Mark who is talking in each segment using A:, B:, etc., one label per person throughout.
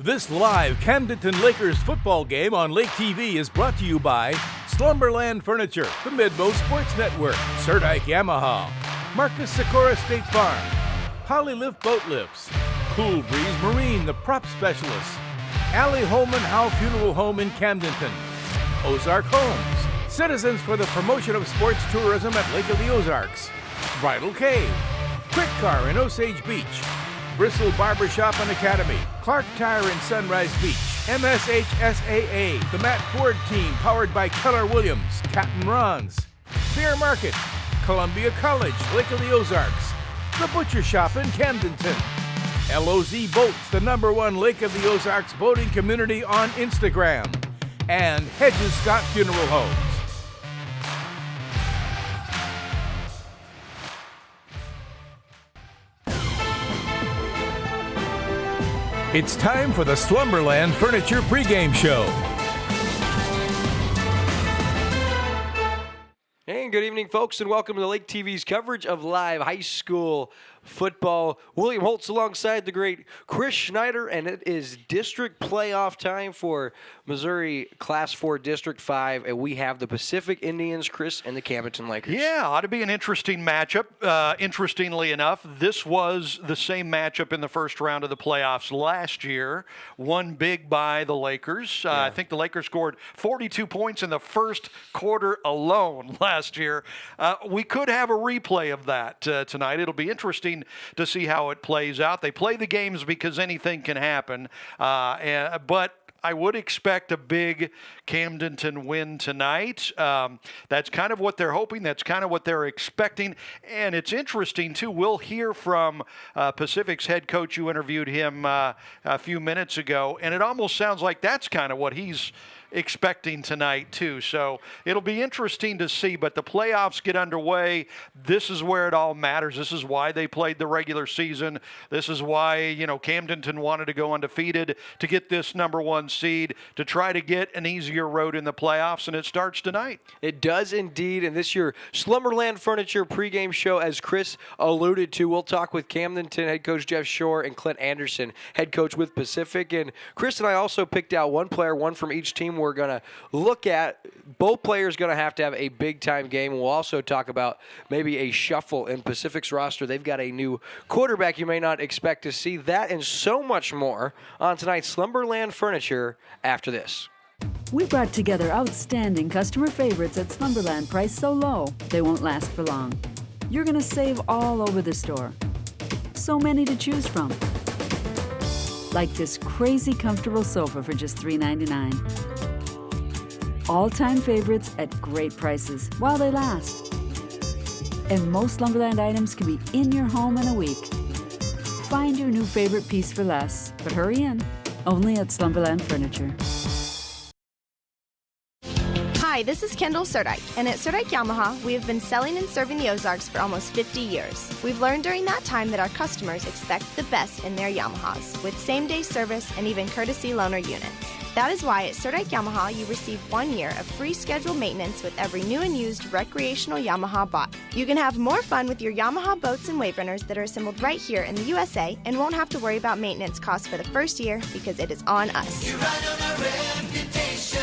A: This live Camdenton Lakers football game on Lake TV is brought to you by Slumberland Furniture, the Midmo Sports Network, Surdike Yamaha, Marcus Sikora State Farm, Hollylift Boat Lifts, Cool Breeze Marine, the prop specialist, Allie Holman Howe Funeral Home in Camdenton, Ozark Homes, Citizens for the Promotion of Sports Tourism at Lake of the Ozarks, Bridal Cave, Quick Car in Osage Beach, Bristol Barbershop and Academy, Clark Tire in Sunrise Beach, MSHSAA, the Matt Ford team powered by Keller Williams, Captain Ron's, Beer Market, Columbia College, Lake of the Ozarks, the Butcher Shop in Camdenton, LOZ Boats, the #1 Lake of the Ozarks boating community on Instagram, and Hedges Scott Funeral Homes. It's time for the Slumberland Furniture pregame show.
B: And good evening, folks, and welcome to Lake TV's coverage of live high school football. William Holtz alongside the great Chris Schneider, and it is district playoff time for Missouri Class 4 District 5, and we have the Pacific Indians, Chris, and the Camdenton Lakers.
C: Yeah, ought to be an interesting matchup. Interestingly enough, this was the same matchup in the first round of the playoffs last year, won big by the Lakers. I think the Lakers scored 42 points in the first quarter alone last year. We could have a replay of that tonight. It'll be interesting to see how it plays out. They play the games because anything can happen, but I would expect a big Camdenton win tonight. That's kind of what they're hoping. That's kind of what they're expecting. And it's interesting, too. We'll hear from Pacific's head coach. You interviewed him a few minutes ago, and it almost sounds like that's kind of what he's expecting tonight too. So it'll be interesting to see, but the playoffs get underway. This is where it all matters. This is why they played the regular season. This is why, Camdenton wanted to go undefeated to get this #1 seed, to try to get an easier road in the playoffs, and it starts tonight.
B: It does indeed, and this year, Slumberland Furniture pregame show, as Chris alluded to, we'll talk with Camdenton head coach Jeff Shore and Clint Anderson, head coach with Pacific. And Chris and I also picked out one player, one from each team we're going to look at. Both players going to have a big-time game. We'll also talk about maybe a shuffle in Pacific's roster. They've got a new quarterback you may not expect to see. That and so much more on tonight's Slumberland Furniture after this.
D: We brought together outstanding customer favorites at Slumberland, priced so low they won't last for long. You're going to save all over the store. So many to choose from. Like this crazy comfortable sofa for just $3.99. All-time favorites at great prices while they last. And most Slumberland items can be in your home in a week. Find your new favorite piece for less, but hurry in. Only at Slumberland Furniture.
E: Hi, this is Kendall Surdike, and at Surdike Yamaha, we have been selling and serving the Ozarks for almost 50 years. We've learned during that time that our customers expect the best in their Yamahas, with same-day service and even courtesy loaner units. That is why at Surdike Yamaha, you receive 1 year of free scheduled maintenance with every new and used recreational Yamaha bought. You can have more fun with your Yamaha boats and wave runners that are assembled right here in the USA and won't have to worry about maintenance costs for the first year because it is on us.
F: You ride on our reputation.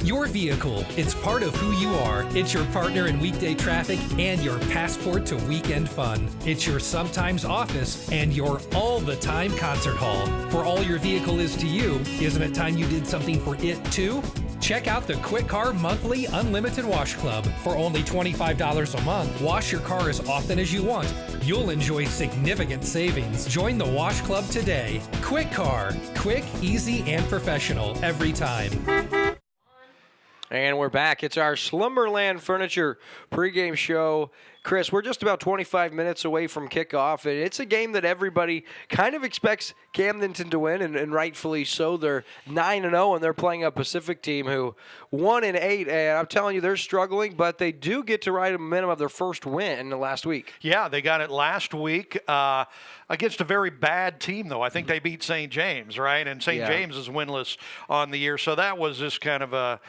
G: Your vehicle, it's part of who you are. It's your partner in weekday traffic and your passport to weekend fun. It's your sometimes office and your all-the-time concert hall. For all your vehicle is to you, isn't it time you did something for it too? Check out the Quick Car Monthly Unlimited Wash Club. For only $25 a month, wash your car as often as you want. You'll enjoy significant savings. Join the Wash Club today. Quick Car. Quick, easy, and professional every time.
B: And we're back. It's our Slumberland Furniture pregame show. Chris, we're just about 25 minutes away from kickoff, and it's a game that everybody kind of expects Camdenton to win, and rightfully so. They're 9-0, and they're playing a Pacific team who 1-8, and I'm telling you, they're struggling, but they do get to ride a minimum of their first win in the last week.
C: Yeah, they got it last week against a very bad team, though. I think they beat St. James, right? And St. James is winless on the year, so that was just kind of a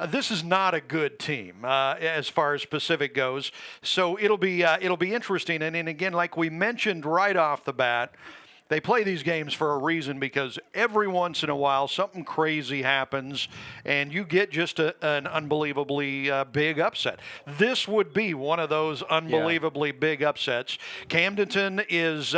C: this is not a good team as far as Pacific goes. So it'll be interesting. And again, like we mentioned right off the bat, they play these games for a reason, because every once in a while something crazy happens and you get just an unbelievably big upset. This would be one of those unbelievably big upsets. Camdenton is,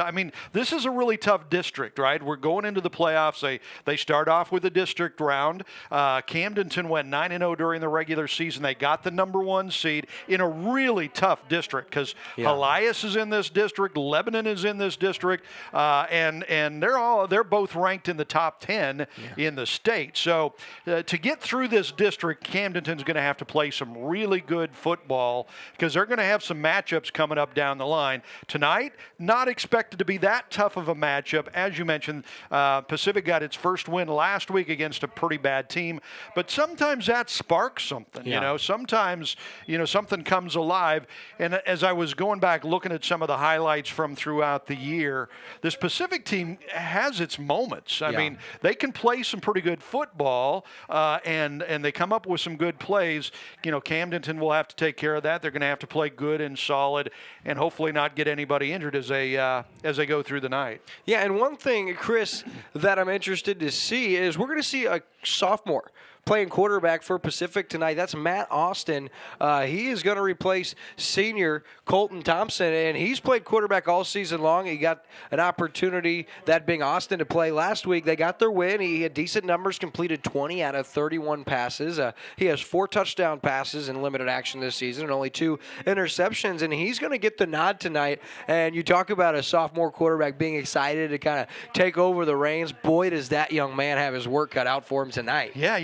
C: this is a really tough district, right? We're going into the playoffs. They start off with the district round. Camdenton went 9-0 during the regular season. They got the number 1 seed in a really tough district, because Elias is in this district, Lebanon is in this district, and they're both ranked in the top 10 in the state. So to get through this district, Camdenton's going to have to play some really good football, because they're going to have some matchups coming up down the line. Tonight, not expected to be that tough of a matchup. As you mentioned, Pacific got its first win last week against a pretty bad team, but sometimes that sparks something. Sometimes something comes alive. And as I was going back looking at some of the highlights from throughout the year, this Pacific team has its moments. I mean, they can play some pretty good football, and they come up with some good plays. Camdenton will have to take care of that. They're going to have to play good and solid, and hopefully not get anybody injured as they go through the night.
B: Yeah, and one thing, Chris, that I'm interested to see is we're going to see a sophomore playing quarterback for Pacific tonight. That's Matt Austin. He is going to replace senior Colton Thompson, and he's played quarterback all season long. He got an opportunity, that being Austin, to play last week. They got their win. He had decent numbers, completed 20 out of 31 passes. He has 4 touchdown passes in limited action this season and only 2 interceptions, and he's going to get the nod tonight. And you talk about a sophomore quarterback being excited to kind of take over the reins. Boy, does that young man have his work cut out for him tonight.
C: Yeah,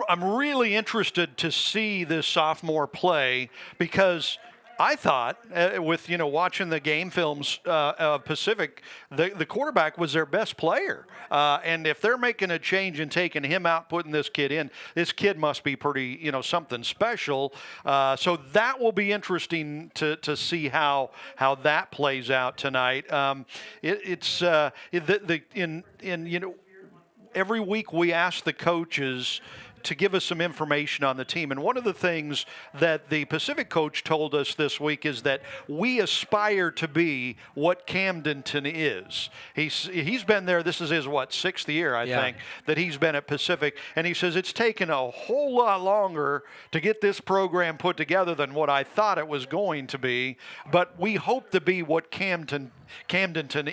C: I'm really interested to see this sophomore play, because I thought, with watching the game films of Pacific, the quarterback was their best player, and if they're making a change and taking him out, putting this kid in, this kid must be pretty something special. So that will be interesting to see how that plays out tonight. Every week we ask the coaches to give us some information on the team. And one of the things that the Pacific coach told us this week is that we aspire to be what Camdenton is. He's been there, this is his, 6th year, I think, that he's been at Pacific. And he says, it's taken a whole lot longer to get this program put together than what I thought it was going to be. But we hope to be what Camdenton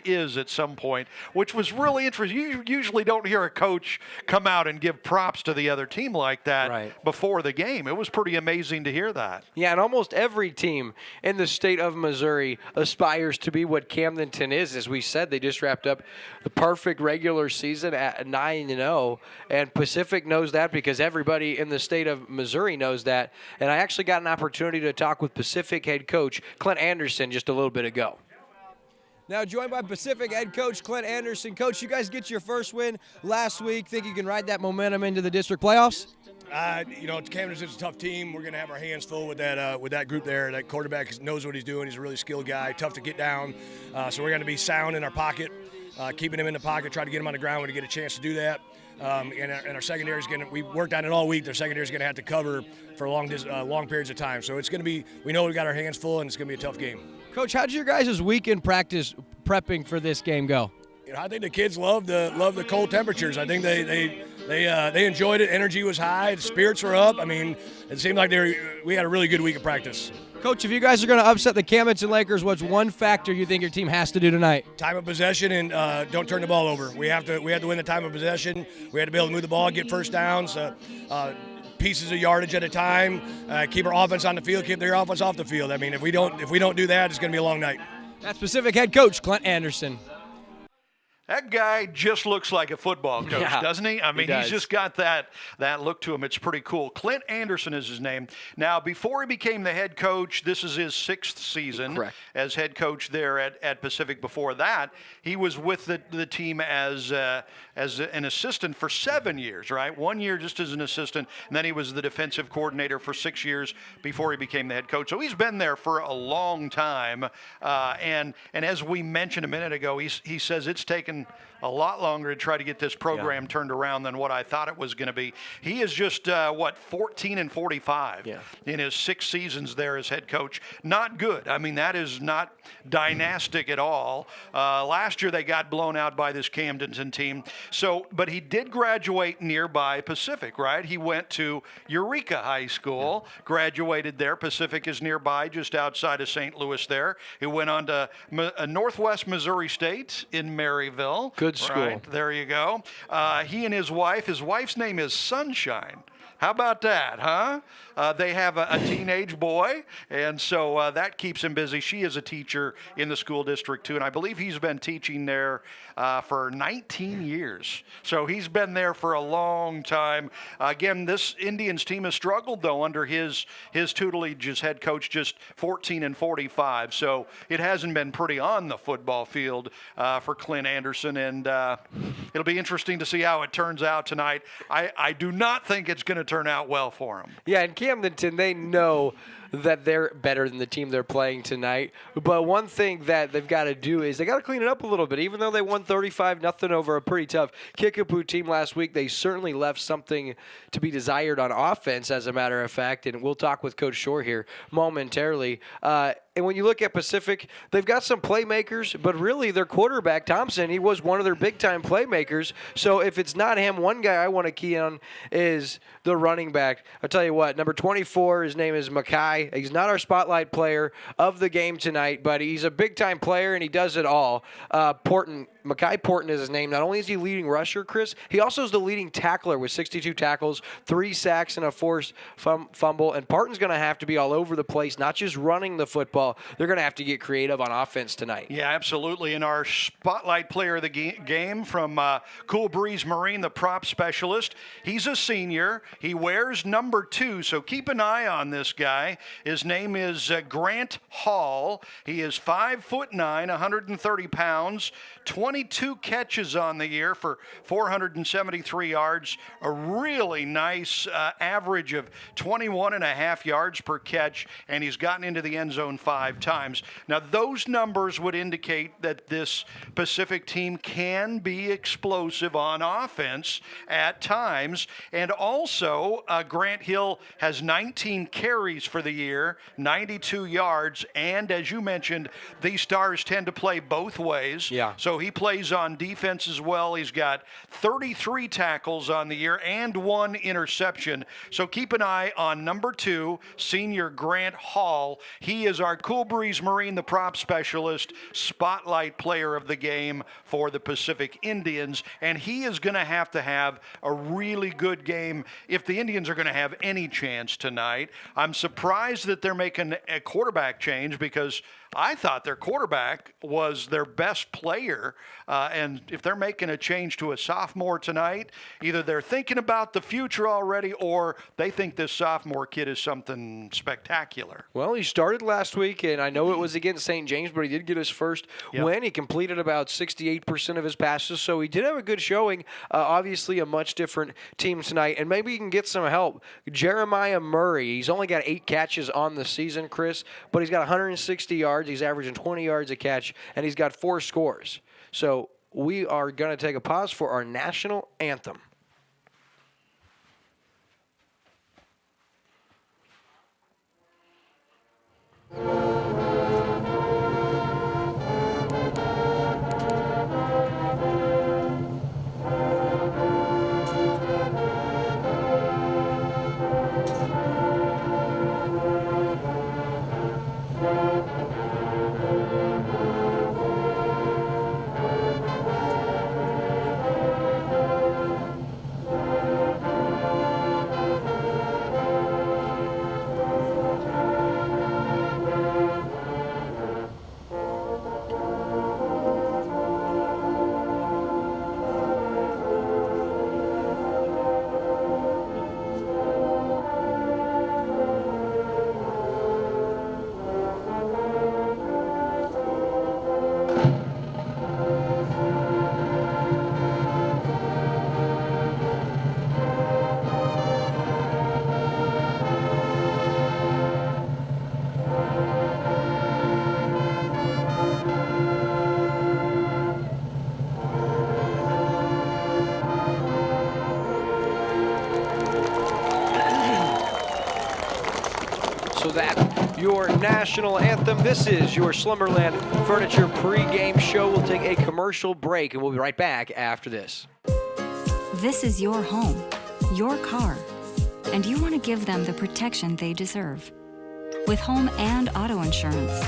C: is at some point, which was really interesting. You usually don't hear a coach come out and give props to the other team like that before the game. It was pretty amazing to hear that.
B: Yeah, and almost every team in the state of Missouri aspires to be what Camdenton is. As we said, they just wrapped up the perfect regular season at 9-0, and Pacific knows that because everybody in the state of Missouri knows that. And I actually got an opportunity to talk with Pacific head coach Clint Anderson just a little bit ago.
H: Now joined by Pacific head coach Clint Anderson. Coach, you guys get your first win last week. Think you can ride that momentum into the district playoffs?
I: Camdenton's a tough team. We're going to have our hands full with that group there. That quarterback knows what he's doing. He's a really skilled guy, tough to get down. So we're going to be sound in our pocket, keeping him in the pocket, try to get him on the ground when we get a chance to do that. And our secondary is going to, we worked on it all week. Their secondary is going to have to cover for long periods of time. So it's going to be, we know we've got our hands full, and it's going to be a tough game.
H: Coach, how did your guys' weekend practice prepping for this game go?
I: I think the kids love the cold temperatures. I think they enjoyed it. Energy was high. The spirits were up. I mean, it seemed like we had a really good week of practice.
H: Coach, if you guys are going to upset the Camdenton Lakers, what's one factor you think your team has to do tonight?
I: Time of possession, and don't turn the ball over. We have to win the time of possession. We had to be able to move the ball, get first downs, pieces of yardage at a time, keep our offense on the field, keep their offense off the field. I mean, if we don't do that, it's going to be a long night.
H: That's Pacific head coach Clint Anderson.
C: That guy just looks like a football coach, doesn't he? I mean, he's just got that look to him. It's pretty cool. Clint Anderson is his name. Now, before he became the head coach, this is his 6th season as head coach there at Pacific. Before that, he was with the team as an assistant for 7 years, right? 1 year just as an assistant, and then he was the defensive coordinator for 6 years before he became the head coach. So he's been there for a long time. And as we mentioned a minute ago, he says it's taken taken a lot longer to try to get this program turned around than what I thought it was going to be. He is just, 14-45 in his 6 seasons there as head coach. Not good. I mean, that is not dynastic at all. Last year they got blown out by this Camdenton team. So, but he did graduate nearby Pacific, right? He went to Eureka High School, graduated there. Pacific is nearby, just outside of St. Louis there. He went on to Northwest Missouri State in Maryville.
B: Good school.
C: Right, there you go. He and his wife's name is Sunshine. How about that, huh? They have a teenage boy, and so that keeps him busy. She is a teacher in the school district, too, and I believe he's been teaching there for 19 years. So he's been there for a long time. Again, this Indians team has struggled, though, under his tutelage as head coach, just 14-45. So it hasn't been pretty on the football field for Clint Anderson, and it'll be interesting to see how it turns out tonight. I do not think it's going to turn out well for him.
B: Yeah, in Camdenton, they know that they're better than the team they're playing tonight. But one thing that they've got to do is they got to clean it up a little bit. Even though they won 35-0 over a pretty tough Kickapoo team last week, they certainly left something to be desired on offense, as a matter of fact. And we'll talk with Coach Shore here momentarily. And when you look at Pacific, they've got some playmakers, but really their quarterback, Thompson, he was one of their big-time playmakers. So if it's not him, one guy I want to key on is the running back. I'll tell you what, number 24, his name is Mackay. He's not our spotlight player of the game tonight, but he's a big-time player, and he does it all. Mackay Porton is his name. Not only is he leading rusher, Chris, he also is the leading tackler with 62 tackles, 3 sacks, and a forced fumble. And Porton's going to have to be all over the place, not just running the football. They're going to have to get creative on offense tonight.
C: Yeah, absolutely. And our spotlight player of the game from Cool Breeze Marine, the prop specialist, he's a senior. He wears number 2, so keep an eye on this guy. His name is Grant Hall. He is 5'9", 130 pounds, 22 catches on the year for 473 yards, a really nice average of 21.5 yards per catch, and he's gotten into the end zone 5 times. Now, those numbers would indicate that this Pacific team can be explosive on offense at times, and also Grant Hill has 19 carries for the year, 92 yards, and as you mentioned, these stars tend to play both ways.
B: Yeah.
C: So he plays on defense as well. He's got 33 tackles on the year and 1 interception. So keep an eye on number 2, senior Grant Hall. He is our Cool Breeze Marine, the prop specialist, spotlight player of the game for the Pacific Indians. And he is going to have a really good game if the Indians are going to have any chance tonight. I'm surprised that they're making a quarterback change because I thought their quarterback was their best player, and if they're making a change to a sophomore tonight, either they're thinking about the future already or they think this sophomore kid is something spectacular.
B: Well, he started last week, and I know it was against St. James, but he did get his first win. He completed about 68% of his passes, so he did have a good showing. Obviously, a much different team tonight, and maybe he can get some help. Jeremiah Murray, he's only got 8 catches on the season, Chris, but he's got 160 yards. He's averaging 20 yards a catch, and he's got 4 scores. So we are going to take a pause for our national anthem. that your national anthem. This is your Slumberland Furniture pregame show. We'll take a commercial break, and we'll be right back after this.
J: This is your home, your car, and you want to give them the protection they deserve. With home and auto insurance.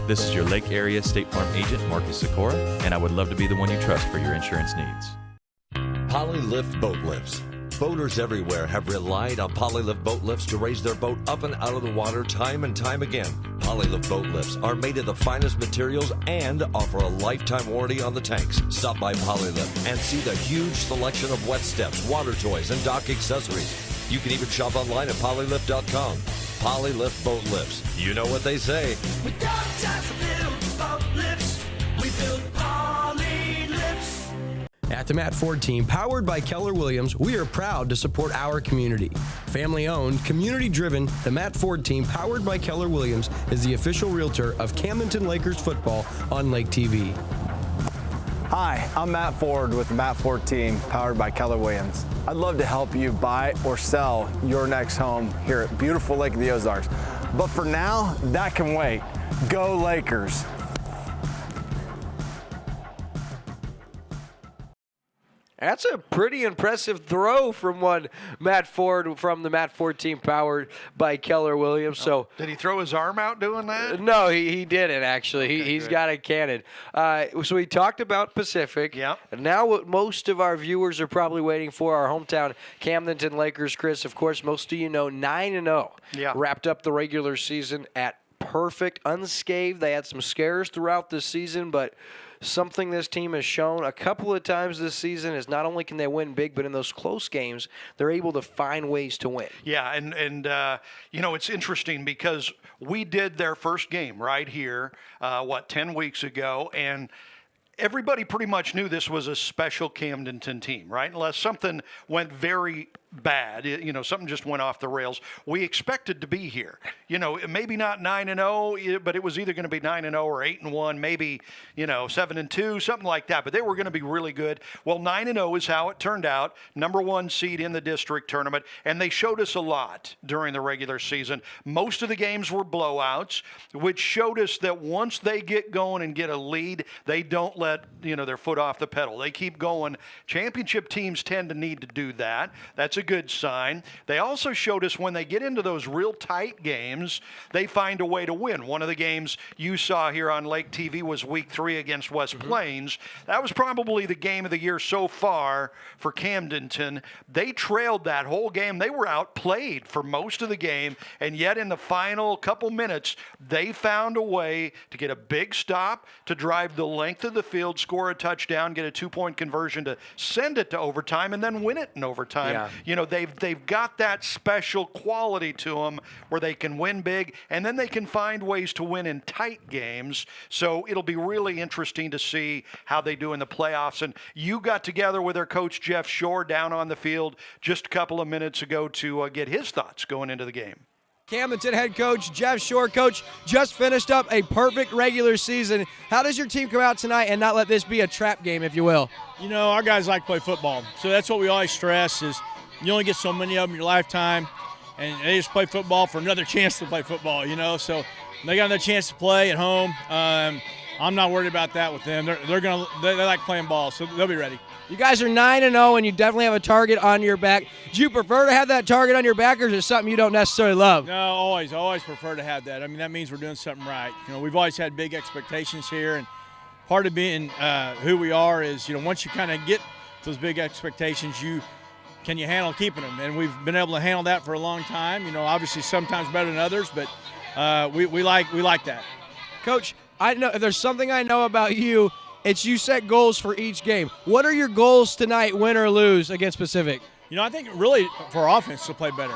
K: This is your Lake Area State Farm agent, Marcus Sikora, and I would love to be the one you trust for your insurance needs.
L: Polylift Boat Lifts. Boaters everywhere have relied on Polylift Boat Lifts to raise their boat up and out of the water time and time again. Polylift Boat Lifts are made of the finest materials and offer a lifetime warranty on the tanks. Stop by Polylift and see the huge selection of wet steps, water toys, and dock accessories. You can even shop online at polylift.com. Polylift Boat Lifts. You know what they say.
F: We don't just build boat lifts, we build poly lifts.
H: At the Matt Ford team, powered by Keller Williams, we are proud to support our community. Family owned, community driven, the Matt Ford team, powered by Keller Williams, is the official realtor of Camdenton Lakers football on Lake TV.
M: Hi, I'm Matt Ford with the Matt Ford team, powered by Keller Williams. I'd love to help you buy or sell your next home here at beautiful Lake of the Ozarks. But for now, that can wait. Go Lakers!
B: That's a pretty impressive throw from one Matt Ford from the Matt Ford team powered by Keller Williams. So
C: did he throw his arm out doing that?
B: No, he didn't actually. He's got a cannon. So we talked about Pacific.
C: Yeah.
B: And now what most of our viewers are probably waiting for, our hometown Camdenton Lakers. Chris, of course, most of you know 9-0.
C: Yeah.
B: Wrapped up the regular season at perfect, unscathed. They had some scares throughout the season, but something this team has shown a couple of times this season is not only can they win big, but in those close games, they're able to find ways to win.
C: Yeah, and you know, it's interesting because we did their first game right here, 10 weeks ago, and everybody pretty much knew this was a special Camdenton team, right? Unless something went very bad, you know, something just went off the rails. We expected to be here, you know, maybe not 9-0, but it was either going to be 9-0 or 8-1, maybe, you know, 7-2, something like that. But they were going to be really good. Well, 9-0 is how it turned out. Number 1 seed in the district tournament, and they showed us a lot during the regular season. Most of the games were blowouts, which showed us that once they get going and get a lead, they don't let, you know, their foot off the pedal. They keep going. Championship teams tend to need to do that. That's a good sign. They also showed us when they get into those real tight games, they find a way to win. One of the games you saw here on Lake TV was week 3 against West Plains. That was probably the game of the year so far for Camdenton. They trailed that whole game. They were outplayed for most of the game, and yet in the final couple minutes, they found a way to get a big stop, to drive the length of the field, score a touchdown, get a 2-point conversion to send it to overtime, and then win it in overtime.
B: Yeah.
C: You know, they've got that special quality to them where they can win big, and then they can find ways to win in tight games. So it'll be really interesting to see how they do in the playoffs. And you got together with their coach, Jeff Shore, down on the field just a couple of minutes ago to get his thoughts going into the game.
H: Camdenton head coach Jeff Shore. Coach, just finished up a perfect regular season. How does your team come out tonight and not let this be a trap game, if you will?
N: You know, our guys like to play football, so that's what we always stress is you only get so many of them in your lifetime, and they just play football for another chance to play football, you know. So they got another chance to play at home. I'm not worried about that with them. They like playing ball, so they'll be ready.
H: You guys are 9-0, and you definitely have a target on your back. Do you prefer to have that target on your back, or is it something you don't necessarily love?
N: No, always prefer to have that. I mean, that means we're doing something right. You know, we've always had big expectations here, and part of being who we are is, you know, once you kind of get those big expectations, can you handle keeping them? And we've been able to handle that for a long time. You know, obviously sometimes better than others, but we like that.
H: Coach, I know if there's something I know about you, it's you set goals for each game. What are your goals tonight, win or lose, against Pacific?
N: You know, I think really for our offense to play better.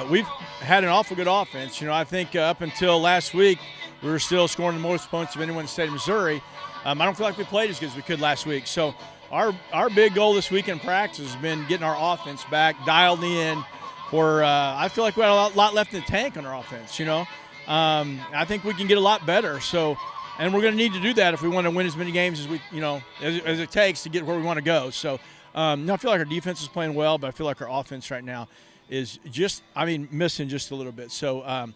N: We've had an awful good offense. You know, I think up until last week, we were still scoring the most points of anyone in the state of Missouri. I don't feel like we played as good as we could last week. So our big goal this week in practice has been getting our offense back, dialed in, where I feel like we had a lot left in the tank on our offense, you know. I think we can get a lot better. So, and we're going to need to do that if we want to win as many games as we, you know, as it takes to get where we want to go. So, I feel like our defense is playing well, but I feel like our offense right now is just, missing just a little bit. So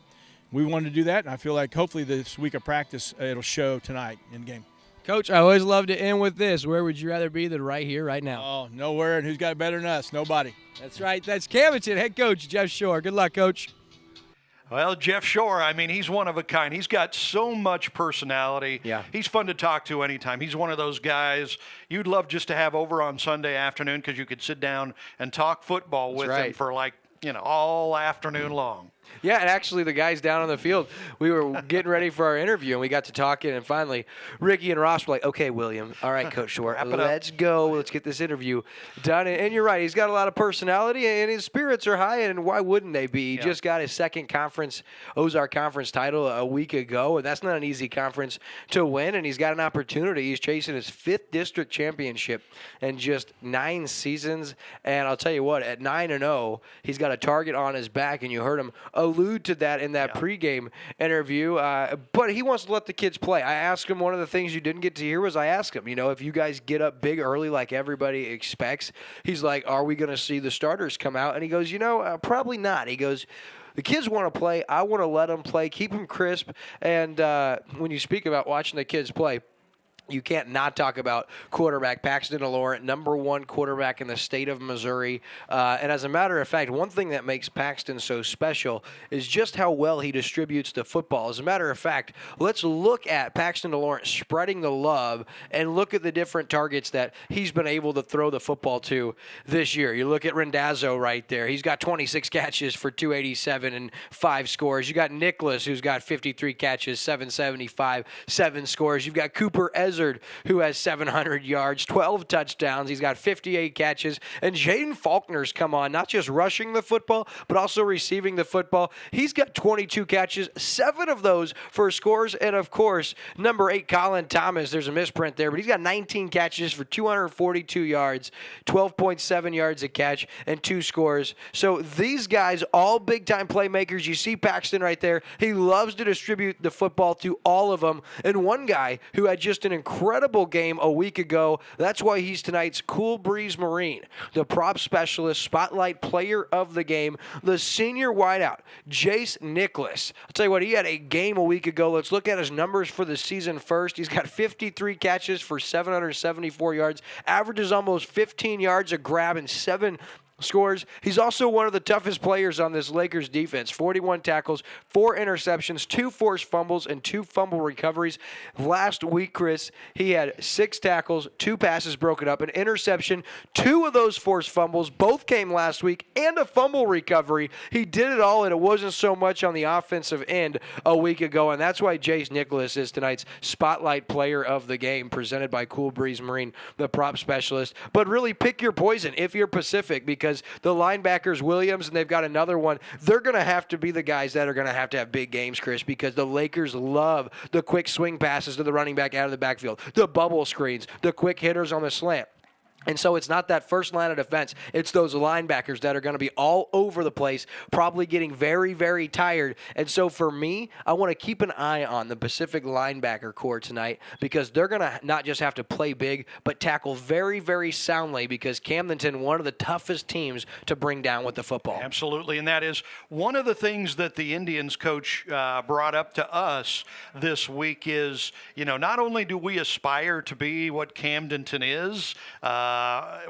N: we wanted to do that, and I feel like hopefully this week of practice, it'll show tonight in game.
O: Coach, I always love to end with this. Where would you rather be than right here, right now?
N: Oh, nowhere, and who's got it better than us? Nobody.
O: That's right. That's Camdenton head coach Jeff Shore. Good luck, Coach.
C: Well, Jeff Shore, he's one of a kind. He's got so much personality.
B: Yeah.
C: He's fun to talk to anytime. He's one of those guys you'd love just to have over on Sunday afternoon because you could sit down and talk football with him for all afternoon long.
B: Yeah, and actually the guys down on the field, we were getting ready for our interview, and we got to talking, and finally Ricky and Ross were like, okay, William, all right, Coach Shore, let's go. Let's get this interview done. And you're right. He's got a lot of personality, and his spirits are high, and why wouldn't they be? He just got his second Ozark Conference title a week ago, and that's not an easy conference to win, and he's got an opportunity. He's chasing his 5th district championship in just 9 seasons, and I'll tell you what, at 9-0, he's got a target on his back, and you heard him allude to that in that pregame interview, but he wants to let the kids play. I asked him, one of the things you didn't get to hear was I asked him, if you guys get up big early like everybody expects, he's like, are we going to see the starters come out? And he goes, probably not. He goes, the kids want to play. I want to let them play, keep them crisp. And when you speak about watching the kids play, you can't not talk about quarterback Paxton DeLaurent, number 1 quarterback in the state of Missouri. And as a matter of fact, one thing that makes Paxton so special is just how well he distributes the football. As a matter of fact, let's look at Paxton DeLaurent spreading the love and look at the different targets that he's been able to throw the football to this year. You look at Rendazzo right there. He's got 26 catches for 287 and 5 scores. You got Nicholas, who's got 53 catches, 775, 7 scores. You've got Cooper Ezra, who has 700 yards, 12 touchdowns. He's got 58 catches. And Jaden Faulkner's come on, not just rushing the football, but also receiving the football. He's got 22 catches, 7 of those for scores. And, of course, number 8, Colin Thomas. There's a misprint there, but he's got 19 catches for 242 yards, 12.7 yards a catch, and 2 scores. So these guys, all big-time playmakers. You see Paxton right there. He loves to distribute the football to all of them. And one guy who had just an incredible game a week ago. That's why he's tonight's Cool Breeze Marine, the prop specialist, spotlight player of the game, the senior wideout, Jace Nicholas. I'll tell you what, he had a game a week ago. Let's look at his numbers for the season first. He's got 53 catches for 774 yards, averages almost 15 yards a grab and 7 scores. He's also one of the toughest players on this Lakers defense. 41 tackles, 4 interceptions, 2 forced fumbles, and 2 fumble recoveries. Last week, Chris, he had 6 tackles, 2 passes broken up, an interception, 2 of those forced fumbles. Both came last week, and a fumble recovery. He did it all, and it wasn't so much on the offensive end a week ago, and that's why Jace Nicholas is tonight's spotlight player of the game, presented by Cool Breeze Marine, the prop specialist. But really pick your poison if you're Pacific, because the linebackers, Williams, and they've got another one, they're going to have to be the guys that are going to have big games, Chris, because the Lakers love the quick swing passes to the running back out of the backfield, the bubble screens, the quick hitters on the slant. And so it's not that first line of defense. It's those linebackers that are going to be all over the place, probably getting very, very tired. And so for me, I want to keep an eye on the Pacific linebacker core tonight, because they're going to not just have to play big, but tackle very, very soundly, because Camdenton, one of the toughest teams to bring down with the football.
C: Absolutely, and that is one of the things that the Indians coach brought up to us this week is, not only do we aspire to be what Camdenton is,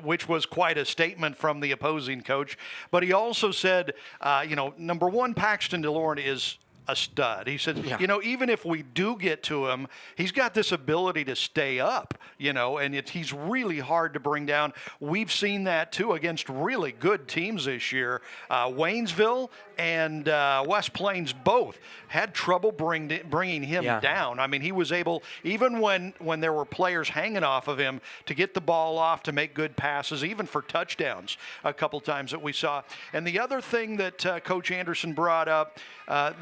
C: which was quite a statement from the opposing coach. But he also said, number 1, Paxton DeLaurent is a stud. He said, even if we do get to him, he's got this ability to stay up, and he's really hard to bring down. We've seen that, too, against really good teams this year. Waynesville and West Plains both had trouble bringing him down. I mean, he was able, even when there were players hanging off of him, to get the ball off, to make good passes, even for touchdowns a couple times that we saw. And the other thing that Coach Anderson brought up,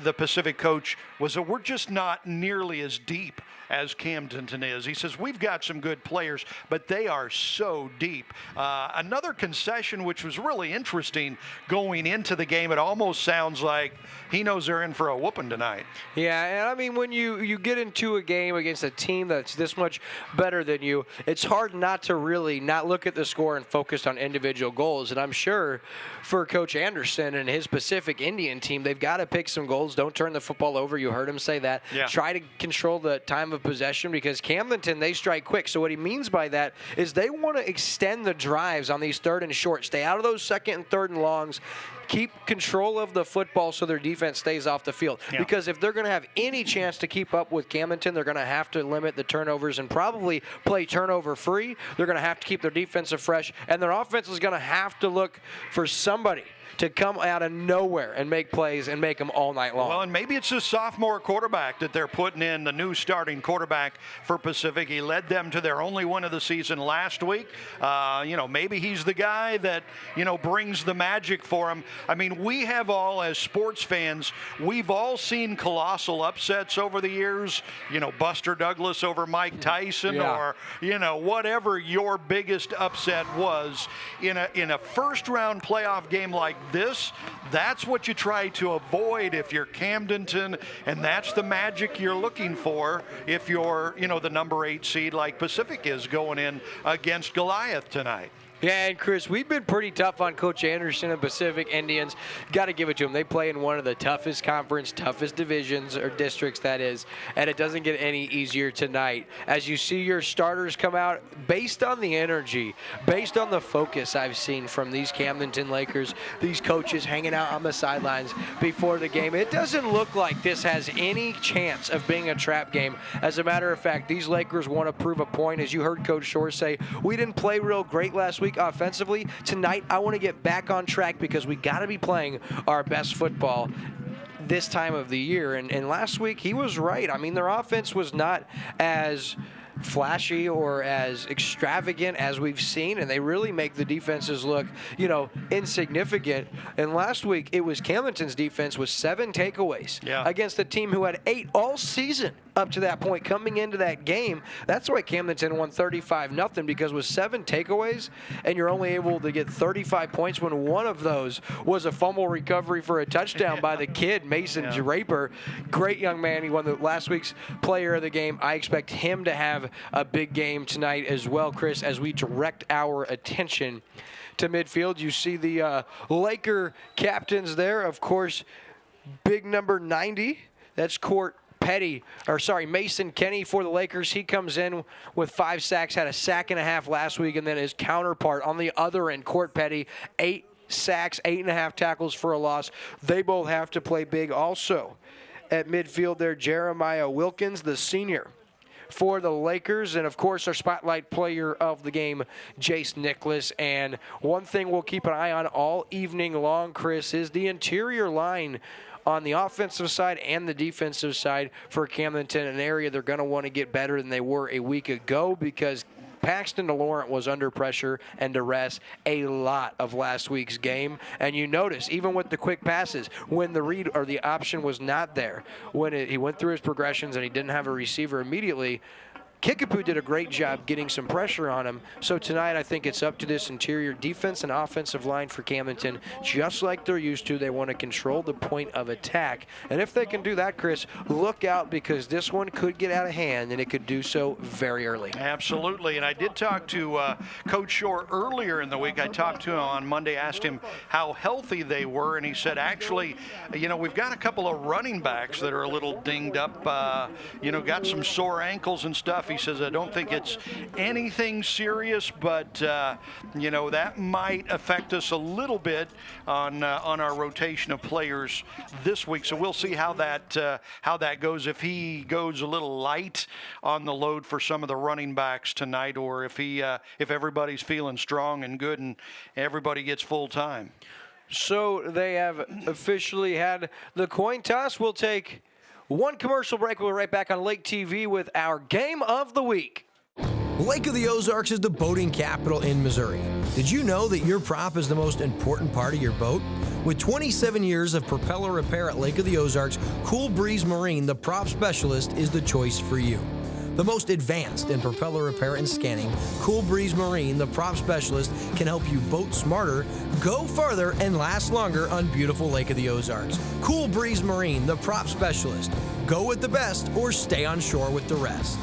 C: the Pacific coach was that we're just not nearly as deep as Camdenton is. He says, we've got some good players, but they are so deep. Another concession, which was really interesting going into the game, it almost sounds like he knows they're in for a whooping tonight.
B: Yeah, and I mean, when you get into a game against a team that's this much better than you, it's hard not to really not look at the score and focus on individual goals. And I'm sure for Coach Anderson and his Pacific Indian team, they've got to pick some goals. Don't turn the football over. You heard him say that.
C: Yeah.
B: Try to control the time of possession, because Camdenton, they strike quick. So what he means by that is they want to extend the drives on these third and short. Stay out of those second and third and longs. Keep control of the football so their defense stays off the field.
C: Yeah.
B: Because if they're going to have any chance to keep up with Camdenton, they're going to have to limit the turnovers and probably play turnover free. They're going to have to keep their defensive fresh, and their offense is going to have to look for somebody to come out of nowhere and make plays and make them all night long.
C: Well, and maybe it's the sophomore quarterback that they're putting in, the new starting quarterback for Pacific. He led them to their only win of the season last week. Maybe he's the guy that, brings the magic for them. I mean, we have all, as sports fans, we've all seen colossal upsets over the years. Buster Douglas over Mike Tyson, or, whatever your biggest upset was. In a first-round playoff game like this, that's what you try to avoid if you're Camdenton, and that's the magic you're looking for if you're, the number 8 seed like Pacific is going in against Goliath tonight.
B: Yeah, and Chris, we've been pretty tough on Coach Anderson and Pacific Indians. Got to give it to them. They play in one of the toughest toughest divisions, or districts, that is, and it doesn't get any easier tonight. As you see your starters come out, based on the energy, based on the focus I've seen from these Camdenton Lakers, these coaches hanging out on the sidelines before the game, it doesn't look like this has any chance of being a trap game. As a matter of fact, these Lakers want to prove a point. As you heard Coach Shore say, we didn't play real great last week offensively. Tonight, I want to get back on track because we got to be playing our best football this time of the year. And last week, he was right. I mean, their offense was not as flashy or as extravagant as we've seen, and they really make the defenses look, insignificant. And last week, it was Camdenton's defense with 7 takeaways against a team who had 8 all season up to that point coming into that game. That's why Camdenton won 35-0, because with 7 takeaways and you're only able to get 35 points when one of those was a fumble recovery for a touchdown by the kid, Mason Draper. Great young man. He won the last week's player of the game. I expect him to have a big game tonight as well, Chris, as we direct our attention to midfield. You see the Laker captains there. Of course, big number 90. That's Mason Kenny for the Lakers. He comes in with 5 sacks, had a sack and a half last week, and then his counterpart on the other end, Court Petty, 8 sacks, 8.5 tackles for a loss. They both have to play big. Also at midfield there, Jeremiah Wilkins, the senior for the Lakers, and of course our spotlight player of the game, Jace Nicholas. And one thing we'll keep an eye on all evening long, Chris, is the interior line on the offensive side and the defensive side for Camdenton, an area they're going to want to get better than they were a week ago, because Paxton DeLaurent was under pressure and duress a lot of last week's game. And you notice, even with the quick passes, when the read or the option was not there, when he went through his progressions and he didn't have a receiver immediately, Kickapoo did a great job getting some pressure on him. So tonight, I think it's up to this interior defense and offensive line for Camdenton. Just like they're used to, they want to control the point of attack. And if they can do that, Chris, look out, because this one could get out of hand, and it could do so very early.
C: Absolutely. And I did talk to Coach Shore earlier in the week. I talked to him on Monday, asked him how healthy they were, and he said, actually, we've got a couple of running backs that are a little dinged up, got some sore ankles and stuff. He says, I don't think it's anything serious, but, that might affect us a little bit on our rotation of players this week. So we'll see how that goes, if he goes a little light on the load for some of the running backs tonight, or if everybody's feeling strong and good and everybody gets full time.
B: So they have officially had the coin toss. We'll take one commercial break. We'll be right back on Lake TV with our Game of the Week.
H: Lake of the Ozarks is the boating capital in Missouri. Did you know that your prop is the most important part of your boat? With 27 years of propeller repair at Lake of the Ozarks, Cool Breeze Marine, the prop specialist, is the choice for you. The most advanced in propeller repair and scanning, Cool Breeze Marine, the prop specialist, can help you boat smarter, go farther, and last longer on beautiful Lake of the Ozarks. Cool Breeze Marine, the prop specialist. Go with the best or stay on shore with the rest.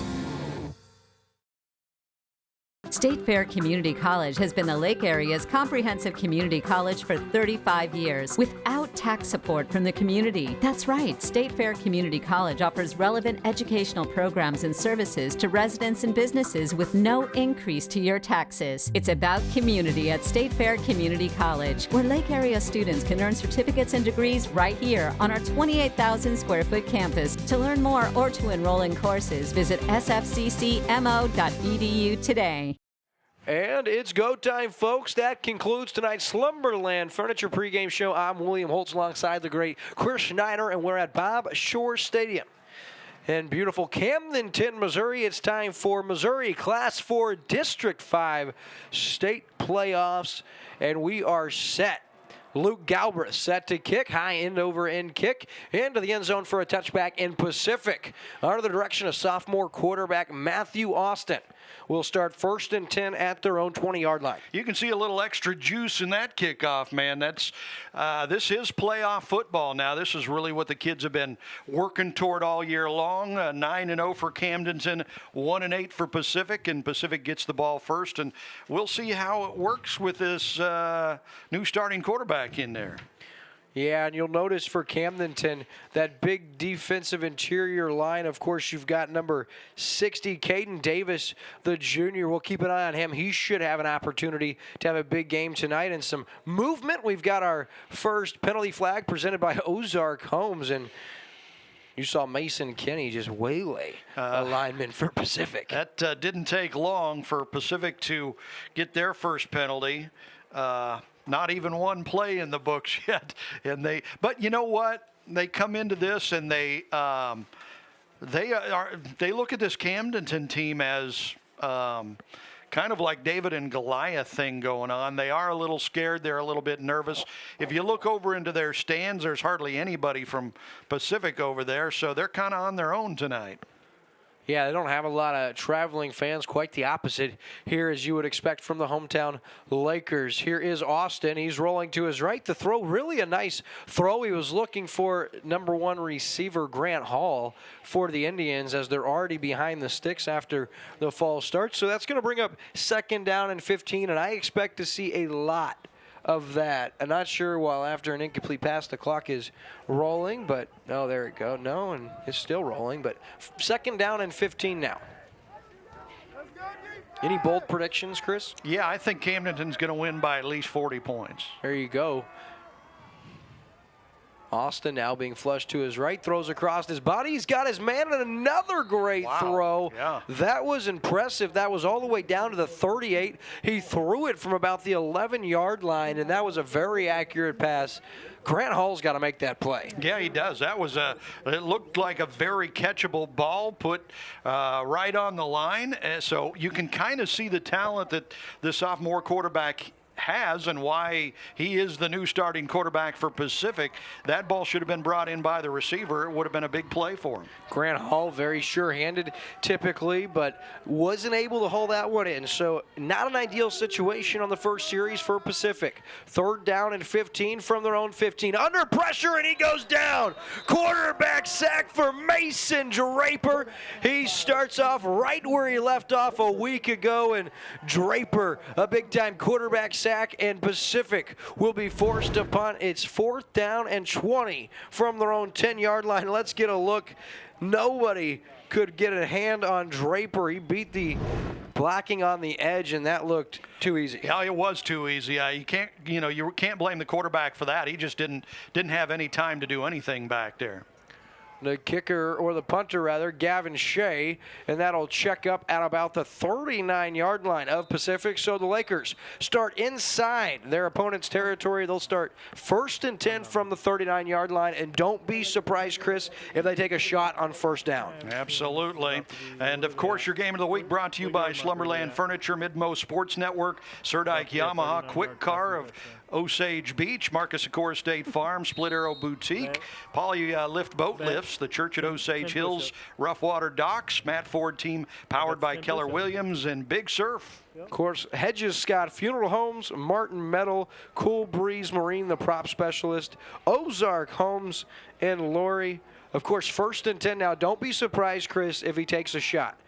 P: State Fair Community College has been the Lake Area's comprehensive community college for 35 years without tax support from the community. That's right, State Fair Community College offers relevant educational programs and services to residents and businesses with no increase to your taxes. It's about community at State Fair Community College, where Lake Area students can earn certificates and degrees right here on our 28,000 square foot campus. To learn more or to enroll in courses, visit sfccmo.edu today.
B: And it's go time, folks. That concludes tonight's Slumberland Furniture pregame show. I'm William Holtz alongside the great Chris Schneider, and we're at Bob Shore Stadium in beautiful Camdenton, Missouri. It's time for Missouri Class 4 District 5 state playoffs, and we are set. Luke Galbraith set to kick, high end over end kick, into the end zone for a touchback in Pacific. Under the direction of sophomore quarterback Matthew Austin. Will start 1st and 10 at their own 20-yard line.
C: You can see a little extra juice in that kickoff, man. This is playoff football now. This is really what the kids have been working toward all year long. 9-0 for Camdenton, 1-8 for Pacific, and Pacific gets the ball first. And we'll see how it works with this new starting quarterback in there.
B: Yeah, and you'll notice for Camdenton, that big defensive interior line, of course, you've got number 60, Caden Davis, the junior. We'll keep an eye on him. He should have an opportunity to have a big game tonight and some movement. We've got our first penalty flag presented by Ozark Homes, and you saw Mason Kinney just waylay a lineman for Pacific.
C: That didn't take long for Pacific to get their first penalty. Not even one play in the books yet, but you know what? They come into this and they look at this Camdenton team as kind of like David and Goliath thing going on. They are a little scared. They're a little bit nervous. If you look over into their stands, there's hardly anybody from Pacific over there, so they're kind of on their own tonight.
B: Yeah, they don't have a lot of traveling fans. Quite the opposite here, as you would expect from the hometown Lakers. Here is Austin. He's rolling to his right. The throw, really a nice throw. He was looking for number 1 receiver Grant Hall for the Indians, as they're already behind the sticks after the fall start. So that's going to bring up 2nd down and 15, and I expect to see a lot of that. I'm not sure while after an incomplete pass the clock is rolling, but oh, there it go. No, and it's still rolling, but 2nd down and 15 now. Any bold predictions, Chris?
C: Yeah, I think Camdenton's going to win by at least 40 points.
B: There you go. Austin now being flushed to his right, throws across his body. He's got his man, and another great throw.
C: Yeah.
B: That was impressive. That was all the way down to the 38. He threw it from about the 11-yard line, and that was a very accurate pass. Grant Hall's got to make that play.
C: Yeah, he does. That was it looked like a very catchable ball put right on the line. So you can kind of see the talent that the sophomore quarterback has and why he is the new starting quarterback for Pacific. That ball should have been brought in by the receiver. It would have been a big play for him.
B: Grant Hall, very sure-handed typically, but wasn't able to hold that one in. So not an ideal situation on the first series for Pacific. 3rd down and 15 from their own 15. Under pressure, and he goes down. Quarterback sack for Mason Draper. He starts off right where he left off a week ago, and Draper, a big-time quarterback sack, and Pacific will be forced upon its 4th down and 20 from their own 10-yard line. Let's get a look. Nobody could get a hand on Draper. He beat the blocking on the edge, and that looked too easy.
C: Yeah, it was too easy. You can't blame the quarterback for that. He just didn't have any time to do anything back there.
B: the kicker, or the punter rather, Gavin Shea, and that'll check up at about the 39-yard line of Pacific. So the Lakers start inside their opponent's territory. They'll start 1st and 10 from the 39-yard line, and don't be surprised, Chris, if they take a shot on 1st down.
C: Absolutely. And, of course, your game of the week brought to you by Slumberland Furniture, Midmo Sports Network, Surdike Yamaha, Quick Car of Osage Beach, Marcus Sikora State Farm, Split Arrow Boutique, Poly Lift Boat Lifts, the Church at Osage Hills, Rough Water Docks, Matt Ford Team powered by Keller Williams, and Big Surf.
B: Of course, Hedges Scott Funeral Homes, Martin Metal, Cool Breeze Marine, the prop specialist, Ozark Homes, and Lori. Of course, 1st and 10 now. Don't be surprised, Chris, if he takes a shot.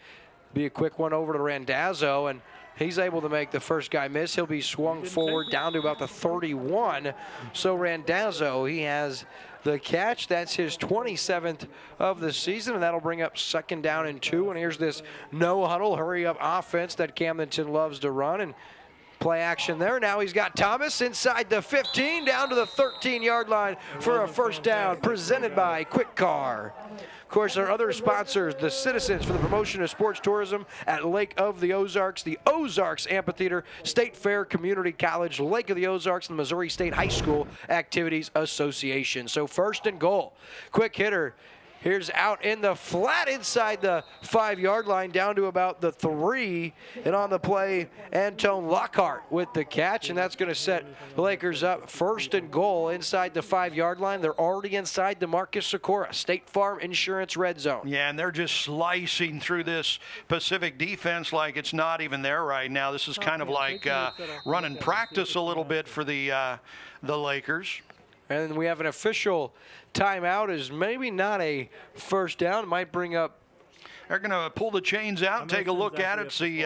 B: Be a quick one over to Randazzo, and he's able to make the first guy miss. He'll be swung forward down to about the 31. So Randazzo, he has the catch. That's his 27th of the season, and that'll bring up 2nd down and 2. And here's this no huddle, hurry up offense that Camdenton loves to run. And play action there. Now he's got Thomas inside the 15 down to the 13-yard line for a 1st down, presented by Quick Car. Of course, our other sponsors, the Citizens for the Promotion of Sports Tourism at Lake of the Ozarks, the Ozarks Amphitheater, State Fair Community College, Lake of the Ozarks, and the Missouri State High School Activities Association. So 1st and goal. Quick hitter. Here's out in the flat inside the 5-yard line down to about the 3. And on the play, Antone Lockhart with the catch. And that's going to set the Lakers up 1st and goal inside the 5-yard line. They're already inside the Marcus Sikora State Farm Insurance red zone.
C: Yeah, and they're just slicing through this Pacific defense like it's not even there right now. This is kind of like running practice a little bit for the Lakers.
B: And we have an official timeout, is maybe not a 1st down. It might bring up.
C: They're going to pull the chains out and take a look at it, see,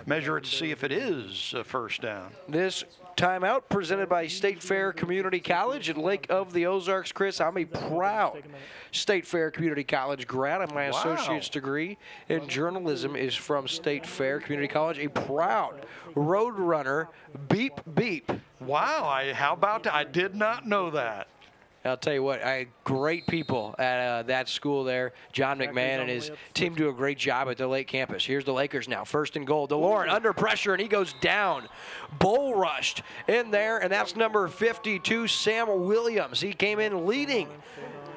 C: measure it to see if it is a 1st down.
B: This timeout presented by State Fair Community College at Lake of the Ozarks. Chris, I'm a proud State Fair Community College grad, and my associate's degree in journalism is from State Fair Community College. A proud road runner, beep, beep.
C: Wow, how about that? I did not know that.
B: I'll tell you what, I had great people at that school there. John McMahon and his team do a great job at the Lake campus. Here's the Lakers now, 1st and goal. DeLorean under pressure, and he goes down. Bull rushed in there, and that's number 52, Sam Williams. He came in leading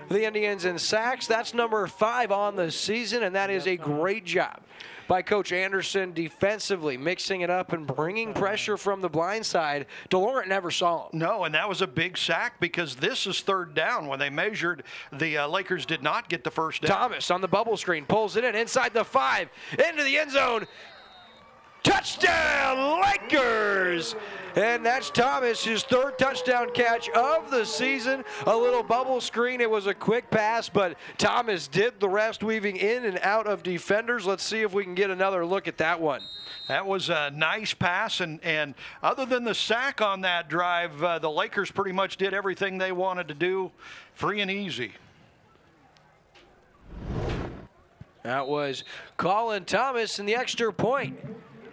B: the Indians in sacks. That's number 5 on the season, and that is a great job by Coach Anderson defensively, mixing it up and bringing pressure from the blind side. DeLorean never saw him.
C: No, and that was a big sack because this is 3rd down. When they measured, the Lakers did not get the 1st down.
B: Thomas on the bubble screen pulls it in inside the 5, into the end zone. Touchdown, Lakers! And that's Thomas, his 3rd touchdown catch of the season. A little bubble screen. It was a quick pass, but Thomas did the rest, weaving in and out of defenders. Let's see if we can get another look at that one.
C: That was a nice pass, and other than the sack on that drive, the Lakers pretty much did everything they wanted to do, free and easy.
B: That was Colin Thomas, and the extra point.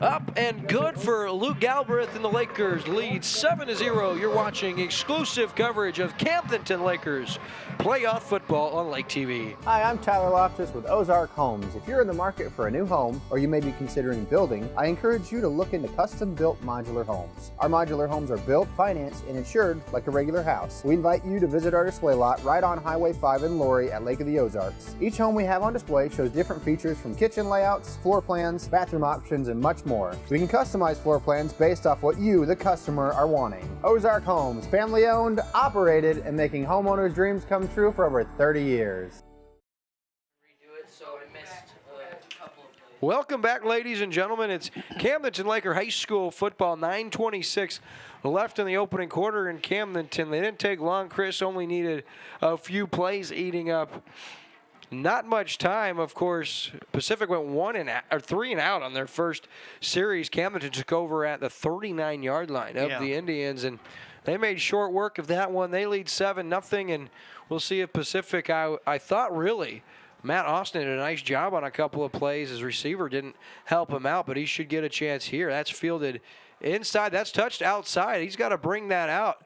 B: Up and good for Luke Galbraith, and the Lakers lead 7-0. You're watching exclusive coverage of Camdenton Lakers playoff football on Lake TV.
Q: Hi, I'm Tyler Loftus with Ozark Homes. If you're in the market for a new home, or you may be considering building, I encourage you to look into custom-built modular homes. Our modular homes are built, financed, and insured like a regular house. We invite you to visit our display lot right on Highway 5 in Lori at Lake of the Ozarks. Each home we have on display shows different features from kitchen layouts, floor plans, bathroom options, and much more. We can customize floor plans based off what you, the customer, are wanting. Ozark Homes, family owned, operated, and making homeowners' dreams come true for over 30 years.
B: Welcome back, ladies and gentlemen. It's Camdenton Laker High School football, 9:26 left in the opening quarter in Camdenton. They didn't take long. Chris only needed a few plays, eating up not much time. Of course, Pacific went 3 and out on their first series. Camdenton took over at the 39-yard line of the Indians, and they made short work of that one. They lead 7-0, and we'll see if Pacific, I thought really, Matt Austin did a nice job on a couple of plays. His receiver didn't help him out, but he should get a chance here. That's fielded inside. That's touched outside. He's got to bring that out.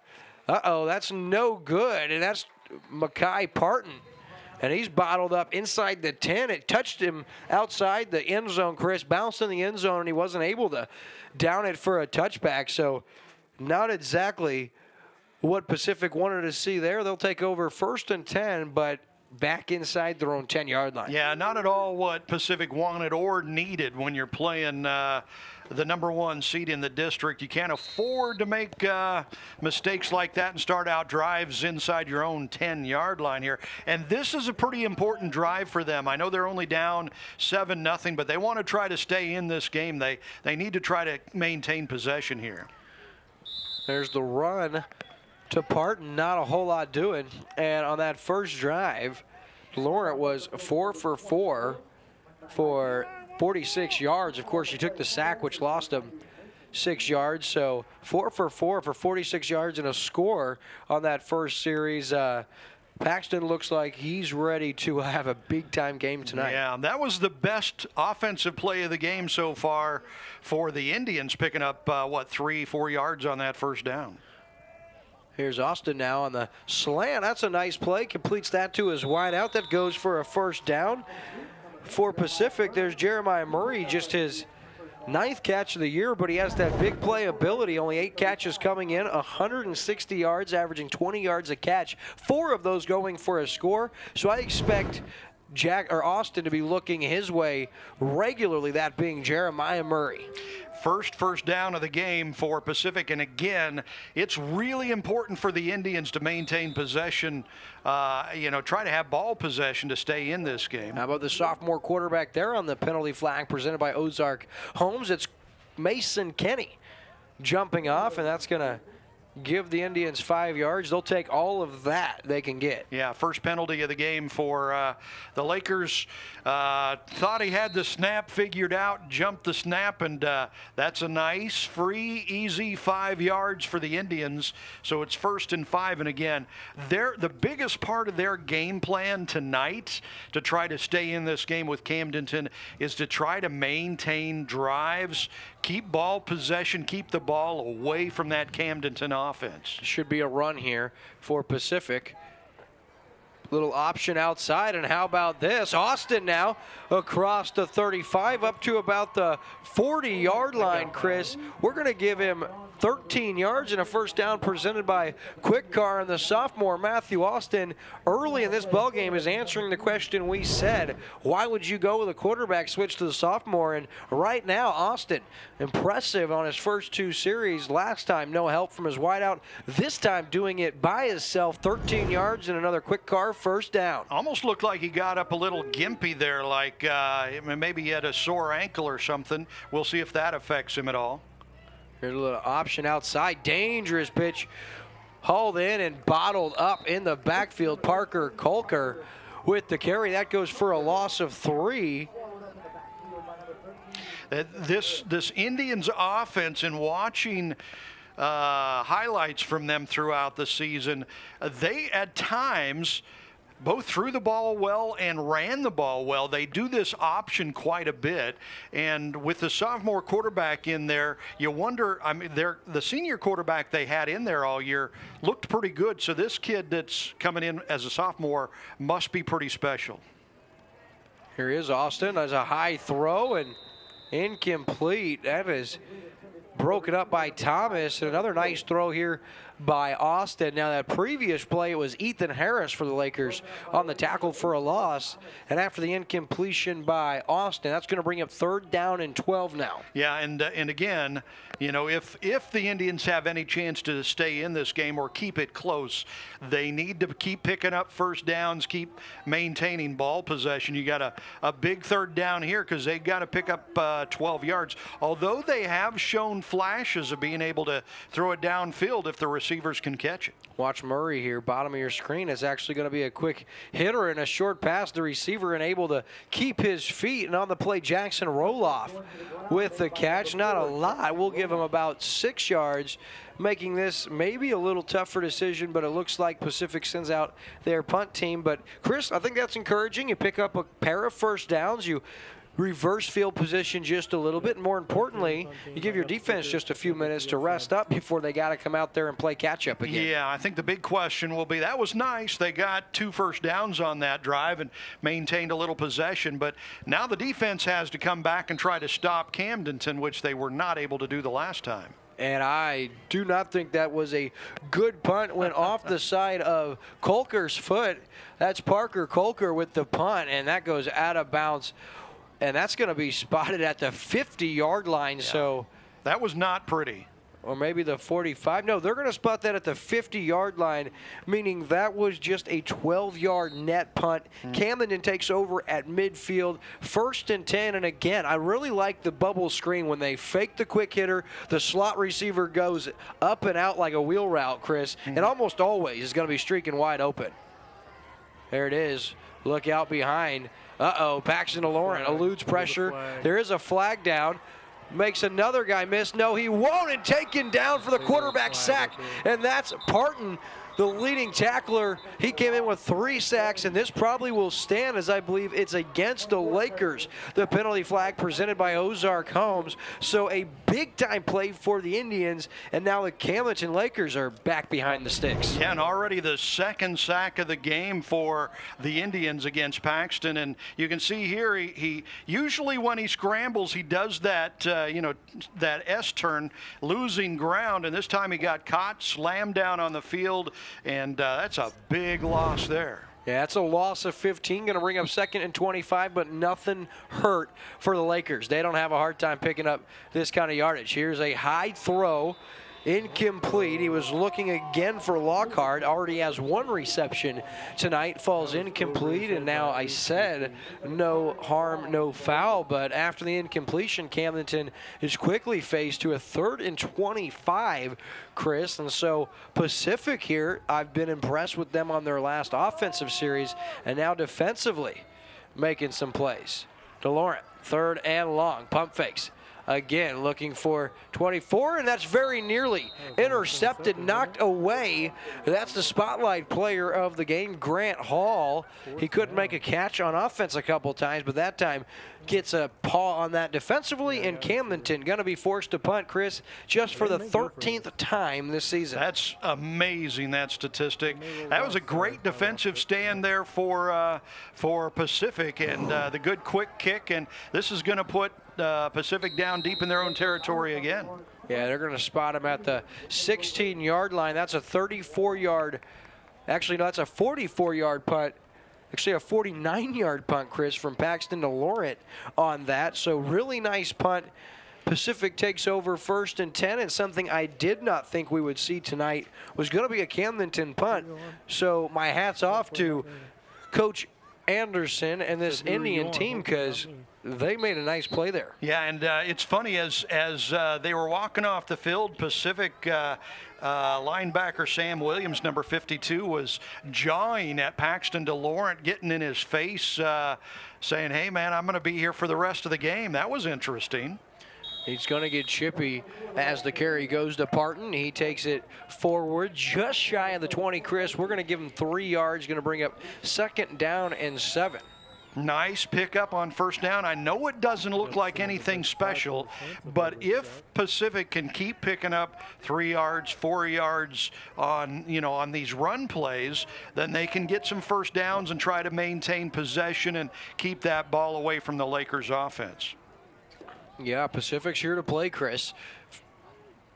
B: Uh-oh, that's no good, and that's Makai Parton. And he's bottled up inside the 10. It touched him outside the end zone, Chris. Bounced in the end zone, and he wasn't able to down it for a touchback. So not exactly what Pacific wanted to see there. They'll take over 1st and 10, but back inside their own 10-yard line.
C: Yeah, not at all what Pacific wanted or needed when you're playing the number 1 seed in the district. You can't afford to make mistakes like that and start out drives inside your own 10-yard line here. And this is a pretty important drive for them. I know they're only down 7-0, but they want to try to stay in this game. They need to try to maintain possession here.
B: There's the run to Parton, not a whole lot doing. And on that first drive, Laurent was 4 for 4 for 46 yards. Of course, he took the sack, which lost him 6 yards. So 4 for 4 for 46 yards and a score on that first series. Paxton looks like he's ready to have a big-time game tonight.
C: Yeah, that was the best offensive play of the game so far for the Indians, picking up, 3-4 yards on that first down.
B: Here's Austin now on the slant. That's a nice play. Completes that to his wide out. That goes for a first down. For Pacific, there's Jeremiah Murray, just his 9th catch of the year, but he has that big play ability. Only 8 catches coming in, 160 yards, averaging 20 yards a catch. 4 of those going for a score. So I expect Austin to be looking his way regularly, that being Jeremiah Murray.
C: First down of the game for Pacific, and again, it's really important for the Indians to maintain possession, try to have ball possession to stay in this game.
B: How about the sophomore quarterback there on the penalty flag presented by Ozark Homes? It's Mason Kenny jumping off, and that's going to give the Indians 5 yards. They'll take all of that they can get.
C: Yeah, first penalty of the game for the Lakers. Thought he had the snap figured out, jumped the snap, and that's a nice, free, easy 5 yards for the Indians. So it's 1st and 5, and again, the biggest part of their game plan tonight to try to stay in this game with Camdenton is to try to maintain drives, keep ball possession, keep the ball away from that Camdenton offense.
B: Should be a run here for Pacific. Little option outside, and how about this? Austin now across the 35 up to about the 40-yard line, Chris. We're going to give him 13 yards and a first down presented by Quick Car, and the sophomore Matthew Austin early in this ballgame is answering the question we said. Why would you go with a quarterback switch to the sophomore? And right now, Austin, impressive on his first 2 series. Last time, no help from his wideout. This time, doing it by himself, 13 yards and another Quick Car first down.
C: Almost looked like he got up a little gimpy there, like maybe he had a sore ankle or something. We'll see if that affects him at all.
B: Here's a little option outside. Dangerous pitch. Hauled in and bottled up in the backfield. Parker Kolker with the carry. That goes for a loss of 3.
C: This Indians offense, in watching highlights from them throughout the season, they at times both threw the ball well and ran the ball well. They do this option quite a bit, and with the sophomore quarterback in there, you wonder, the senior quarterback they had in there all year looked pretty good, so this kid that's coming in as a sophomore must be pretty special.
B: Here is Austin as a high throw and incomplete. That is broken up by Thomas, and another nice throw here by Austin. Now that previous play, it was Ethan Harris for the Lakers on the tackle for a loss, and after the incompletion by Austin, that's going to bring up 3rd down and 12 now.
C: Yeah, and again, if the Indians have any chance to stay in this game or keep it close, they need to keep picking up first downs, keep maintaining ball possession. You got a big 3rd down here because they got to pick up 12 yards. Although they have shown flashes of being able to throw it downfield if the receivers can catch it.
B: Watch Murray here, bottom of your screen. It's actually going to be a quick hitter and a short pass. The receiver unable to keep his feet, and on the play, Jackson Roloff with the catch. Not a lot. We'll give him about 6 yards, making this maybe a little tougher decision, but it looks like Pacific sends out their punt team. But Chris, I think that's encouraging. You pick up a pair of first downs. You reverse field position just a little bit. And more importantly, you give your defense just a few minutes to rest up before they got to come out there and play catch-up again.
C: Yeah, I think the big question will be, that was nice. They got 2 first downs on that drive and maintained a little possession. But now the defense has to come back and try to stop Camdenton, which they were not able to do the last time.
B: And I do not think that was a good punt. Went off the side of Kolker's foot. That's Parker Kolker with the punt, and that goes out of bounds. And that's going to be spotted at the 50-yard line. Yeah. So
C: that was not pretty.
B: Or maybe the 45. No, they're going to spot that at the 50-yard line, meaning that was just a 12-yard net punt. Camdenton takes over at midfield, 1st and 10. And again, I really like the bubble screen when they fake the quick hitter. The slot receiver goes up and out like a wheel route, Chris, and almost always is going to be streaking wide open. There it is. Look out behind. Paxton DeLaurent eludes pressure. There is a flag down. Makes another guy miss. No, he won't, and taken down for the quarterback sack. And that's Parton, the leading tackler. He came in with 3 sacks, and this probably will stand, as I believe it's against the Lakers. The penalty flag presented by Ozark Homes. So a big-time play for the Indians, and now the Camdenton Lakers are back behind the sticks.
C: Yeah, and already the 2nd sack of the game for the Indians against Paxton. And you can see here, he usually when he scrambles, he does that, that S-turn, losing ground. And this time he got caught, slammed down on the field, and that's a big loss there.
B: Yeah, that's a loss of 15. Going to bring up 2nd and 25, but nothing hurt for the Lakers. They don't have a hard time picking up this kind of yardage. Here's a high throw. Incomplete. He was looking again for Lockhart. Already has 1 reception tonight. Falls incomplete. And now I said no harm, no foul. But after the incompletion, Camdenton is quickly faced to a 3rd and 25, Chris. And so Pacific here, I've been impressed with them on their last offensive series. And now defensively making some plays. DeLaurent, 3rd and long. Pump fakes. Again, looking for 24, and that's very nearly intercepted, knocked away. That's the spotlight player of the game, Grant Hall. He couldn't make a catch on offense a couple times, but that time gets a paw on that defensively, and Camdenton going to be forced to punt, Chris, just for the 13th time this season.
C: That's amazing, that statistic. That was a great defensive stand there for Pacific, and the good quick kick, and this is going to put Pacific down deep in their own territory again.
B: Yeah, they're going to spot him at the 16-yard line. That's a 34-yard. Actually, no, that's a 44-yard punt. Actually, a 49-yard punt, Chris, from Paxton DeLaurent on that. So really nice punt. Pacific takes over 1st and 10, and something I did not think we would see tonight was going to be a Camdenton punt. So my hat's off to Coach Anderson and this Indian team, because they made a nice play there.
C: Yeah, and it's funny, as they were walking off the field, Pacific linebacker Sam Williams, number 52, was jawing at Paxton DeLaurent, getting in his face, saying, hey, man, I'm going to be here for the rest of the game. That was interesting.
B: He's going to get chippy as the carry goes to Parton. He takes it forward just shy of the 20, Chris. We're going to give him 3 yards, going to bring up 2nd down and 7.
C: Nice pickup on 1st down. I know it doesn't look like anything special, but if Pacific can keep picking up 3 yards, 4 yards on these run plays, then they can get some 1st downs and try to maintain possession and keep that ball away from the Lakers offense.
B: Yeah, Pacific's here to play, Chris.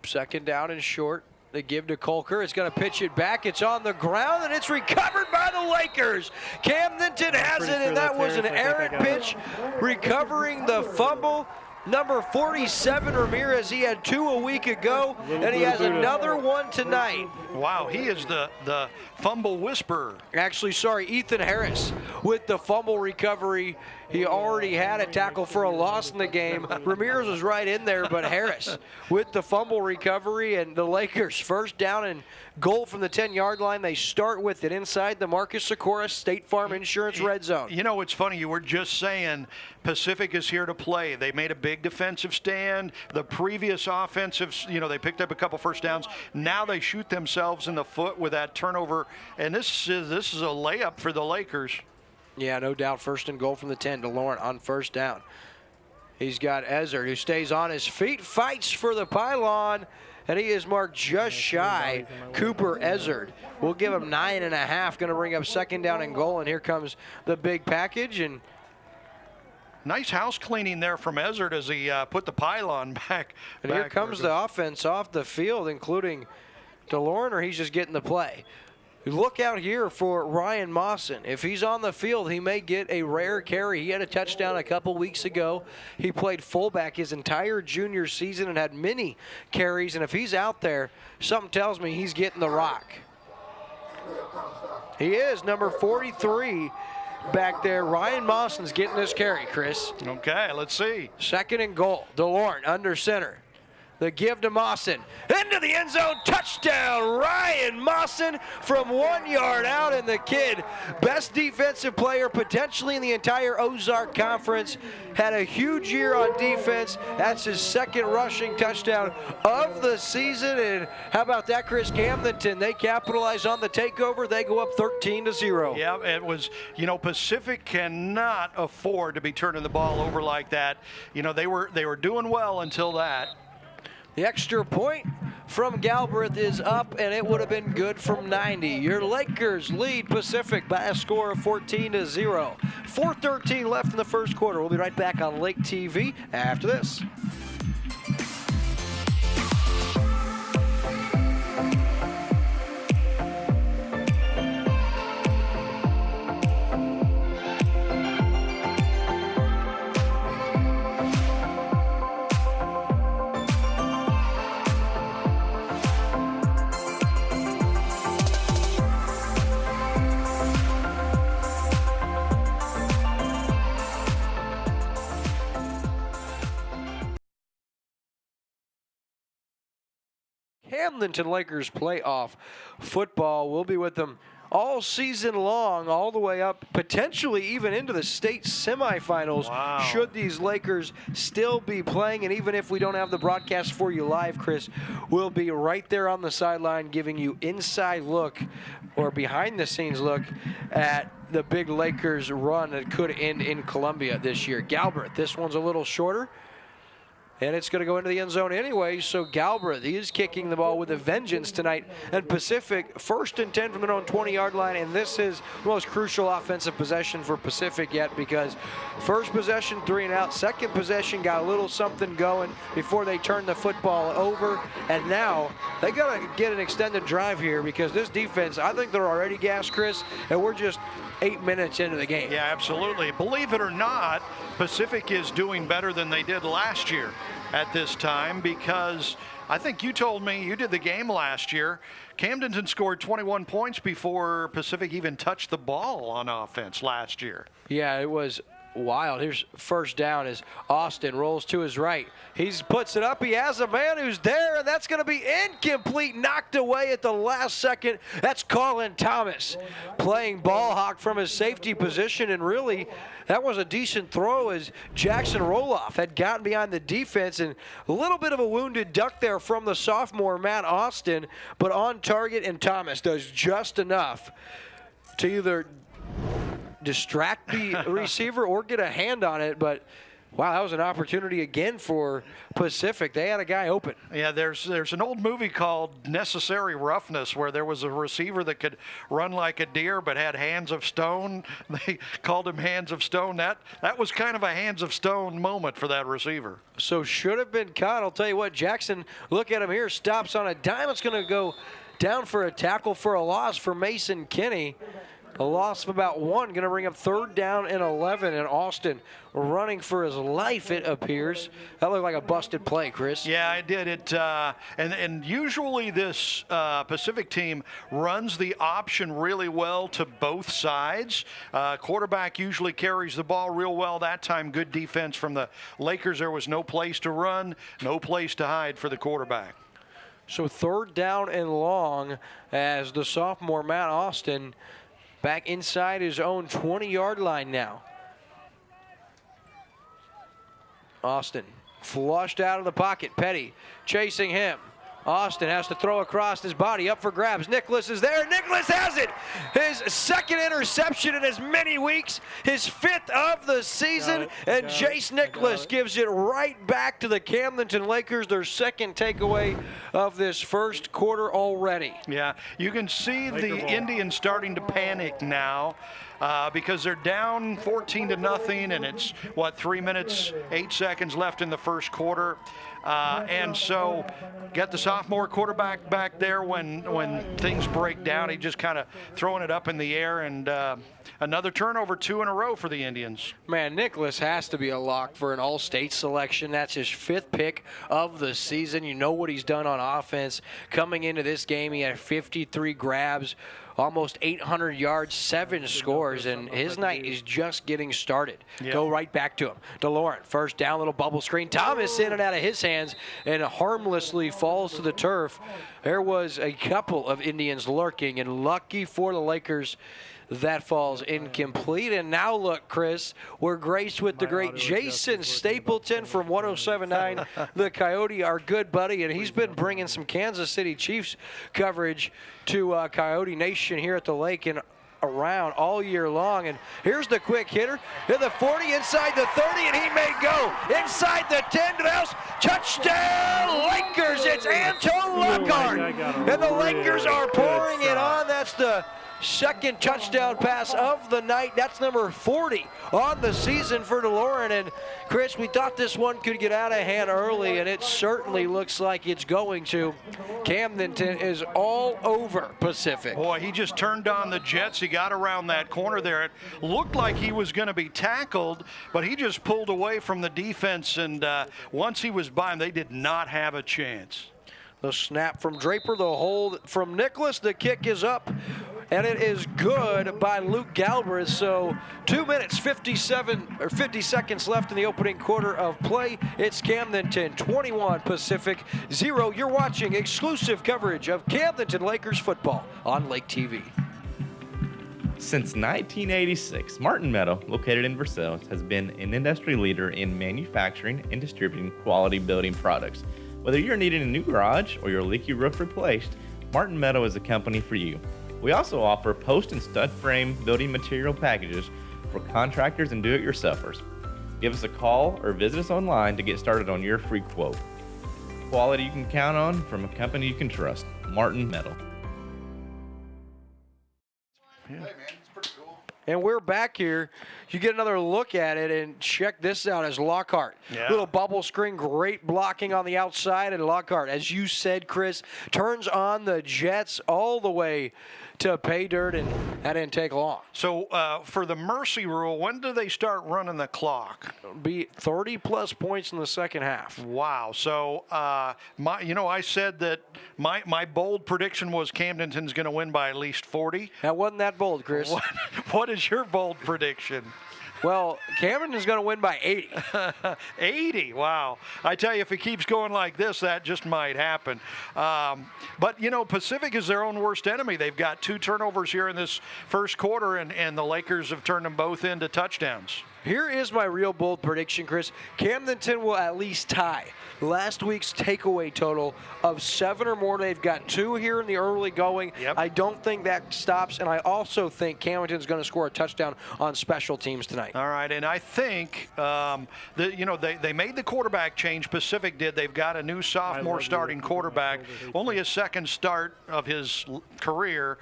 B: 2nd down and short. They give to Kolker. It's going to pitch it back. It's on the ground, and it's recovered by the Lakers. Camdenton has it, and that was an errant pitch. Recovering the fumble. Number 47, Ramirez, he had 2 a week ago, and he has another one tonight.
C: Wow, he is the fumble whisperer.
B: Actually, sorry, Ethan Harris with the fumble recovery. He already had a tackle for a loss in the game. Ramirez was right in there, but Harris with the fumble recovery, and the Lakers 1st down and goal from the 10-yard line. They start with it inside the Marcus Sikora State Farm Insurance red zone.
C: You know, it's funny. You were just saying Pacific is here to play. They made a big defensive stand. The previous offensive, they picked up a couple 1st downs. Now they shoot themselves in the foot with that turnover, and this is a layup for the Lakers.
B: Yeah, no doubt. First and goal from the 10. DeLauren on first down. He's got Ezard, who stays on his feet, fights for the pylon, and he is marked just shy. Cooper Ezard. We'll give him 9.5. Going to bring up second down and goal, and here comes the big package. And
C: nice house cleaning there from Ezard as he put the pylon back.
B: And here comes the offense off the field, including DeLauren, or he's just getting the play. Look out here for Ryan Mawson. If he's on the field, he may get a rare carry. He had a touchdown a couple weeks ago. He played fullback his entire junior season and had many carries. And if he's out there, something tells me he's getting the rock. He is, number 43 back there. Ryan Mawson's getting this carry, Chris.
C: Okay, let's see.
B: Second and goal. DeLauren under center. The give to Mawson. Into the end zone. Touchdown. Ryan Mawson from 1 yard out. And the kid, best defensive player potentially in the entire Ozark Conference, had a huge year on defense. That's his second rushing touchdown of the season. And how about that, Chris? Camdenton, they capitalize on the takeover. They go up 13-0.
C: Yeah, it was, Pacific cannot afford to be turning the ball over like that. They were doing well until that.
B: The extra point from Galbraith is up, and it would have been good from 90. Your Lakers lead Pacific by a score of 14-0. 4:13 left in the first quarter. We'll be right back on Lake TV after this. Camdenton Lakers playoff football. We'll be with them all season long, all the way up, potentially even into the state semifinals.
C: Wow.
B: Should these Lakers still be playing. And even if we don't have the broadcast for you live, Chris, we'll be right there on the sideline giving you inside look or behind the scenes look at the big Lakers run that could end in Columbia this year. Galbraith, this one's a little shorter. And it's going to go into the end zone anyway, so Galbraith, he is kicking the ball with a vengeance tonight. And Pacific, 1st and 10 from their own 20-yard line, and this is the most crucial offensive possession for Pacific yet, because first possession, 3 and out. Second possession got a little something going before they turned the football over. And now they got to get an extended drive here, because this defense, I think they're already gassed, Chris, and we're just 8 minutes into the game.
C: Yeah, absolutely. Believe it or not, Pacific is doing better than they did last year at this time, because I think you told me you did the game last year. Camdenton scored 21 points before Pacific even touched the ball on offense last year.
B: Yeah, it was wild. Here's first down as Austin rolls to his right. He puts it up. He has a man who's there, and that's going to be incomplete, knocked away at the last second. That's Colin Thomas playing ball hawk from his safety position, and really that was a decent throw as Jackson Roloff had gotten behind the defense, and a little bit of a wounded duck there from the sophomore Matt Austin, but on target, and Thomas does just enough to either distract the receiver or get a hand on it. But wow, that was an opportunity again for Pacific. They had a guy open.
C: Yeah, there's an old movie called Necessary Roughness where there was a receiver that could run like a deer but had hands of stone. They called him Hands of Stone. That was kind of a Hands of Stone moment for that receiver.
B: So should have been caught. I'll tell you what, Jackson, look at him here, stops on a dime. It's going to go down for a tackle for a loss for Mason Kinney. A loss of about 1, going to bring up 3rd down and 11, and Austin running for his life, it appears. That looked like a busted play, Chris.
C: Yeah, I did it. And usually this Pacific team runs the option really well to both sides. Quarterback usually carries the ball real well. That time, good defense from the Lakers. There was no place to run, no place to hide for the quarterback.
B: So 3rd down and long as the sophomore Matt Austin back inside his own 20-yard line now. Austin flushed out of the pocket. Petty chasing him. Austin has to throw across his body, up for grabs. Nicholas is there. Nicholas has it. His second interception in as many weeks, his 5th of the season, and Jace Nicholas gives it right back to the Camdenton Lakers, their second takeaway of this first quarter already.
C: Yeah, you can see the Indians starting to panic now. Because they're down 14-0, and it's 3 minutes 8 seconds left in the first quarter, and so get the sophomore quarterback back there when things break down. He just kind of throwing it up in the air, and another turnover, 2 in a row for the Indians.
B: Man, Nicholas has to be a lock for an all-state selection. That's his 5th pick of the season. You know what he's done on offense. Coming into this game, he had 53 grabs, almost 800 yards, 7 scores, and his night is just getting started.
C: Yeah.
B: Go right back to him. DeLauren, first down, little bubble screen. Thomas in and out of his hands and harmlessly falls to the turf. There was a couple of Indians lurking, and lucky for the Lakers, that falls incomplete. And now look, Chris, we're graced with the great Jason Stapleton from 107.9. The Coyote, our good buddy, and he's been bringing some Kansas City Chiefs coverage to Coyote Nation here at the lake and around all year long. And here's the quick hitter to the 40, inside the 30, and he may go inside the 10 to the house. Touchdown Lakers. It's Anton Lockhart, and the Lakers are pouring it on. That's the second touchdown pass of the night. That's number 40 on the season for DeLauren. And Chris, we thought this one could get out of hand early, and it certainly looks like it's going to. Camdenton is all over Pacific.
C: Boy, he just turned on the jets. He got around that corner there. It looked like he was going to be tackled, but he just pulled away from the defense, and once he was by him, they did not have a chance.
B: The snap from Draper, the hold from Nicholas. The kick is up, and it is good by Luke Galbraith. So 2 minutes, 50 seconds left in the opening quarter of play. It's Camdenton 21, Pacific 0. You're watching exclusive coverage of Camdenton Lakers football on Lake TV.
R: Since 1986, Martin Meadow, located in Versailles, has been an industry leader in manufacturing and distributing quality building products. Whether you're needing a new garage or your leaky roof replaced, Martin Meadow is the company for you. We also offer post and stud frame building material packages for contractors and do-it-yourselfers. Give us a call or visit us online to get started on your free quote. Quality you can count on from a company you can trust, Martin Meadow.
C: Yeah.
B: And we're back here. You get another look at it, and check this out as Lockhart.
C: Yeah.
B: Little bubble screen, great blocking on the outside, and Lockhart, as you said, Chris, turns on the Jets all the way to pay dirt, and that didn't take long.
C: So for the mercy rule, when do they start running the clock?
B: It'll be 30-plus points in the second half.
C: Wow. So, I said that my bold prediction was Camdenton's going to win by at least 40.
B: That wasn't that bold, Chris.
C: What is your bold prediction?
B: Well, Camdenton's going to win by 80.
C: 80, wow. I tell you, if it keeps going like this, that just might happen. But, Pacific is their own worst enemy. They've got 2 turnovers here in this first quarter, and the Lakers have turned them both into touchdowns.
B: Here is my real bold prediction, Chris. Camdenton will at least tie last week's takeaway total of 7 or more. They've got 2 here in the early going.
C: Yep.
B: I don't think that stops, and I also think Camdenton's going to score a touchdown on special teams tonight.
C: All right, and I think they made the quarterback change. Pacific did. They've got a new sophomore starting quarterback, only his second start of his career.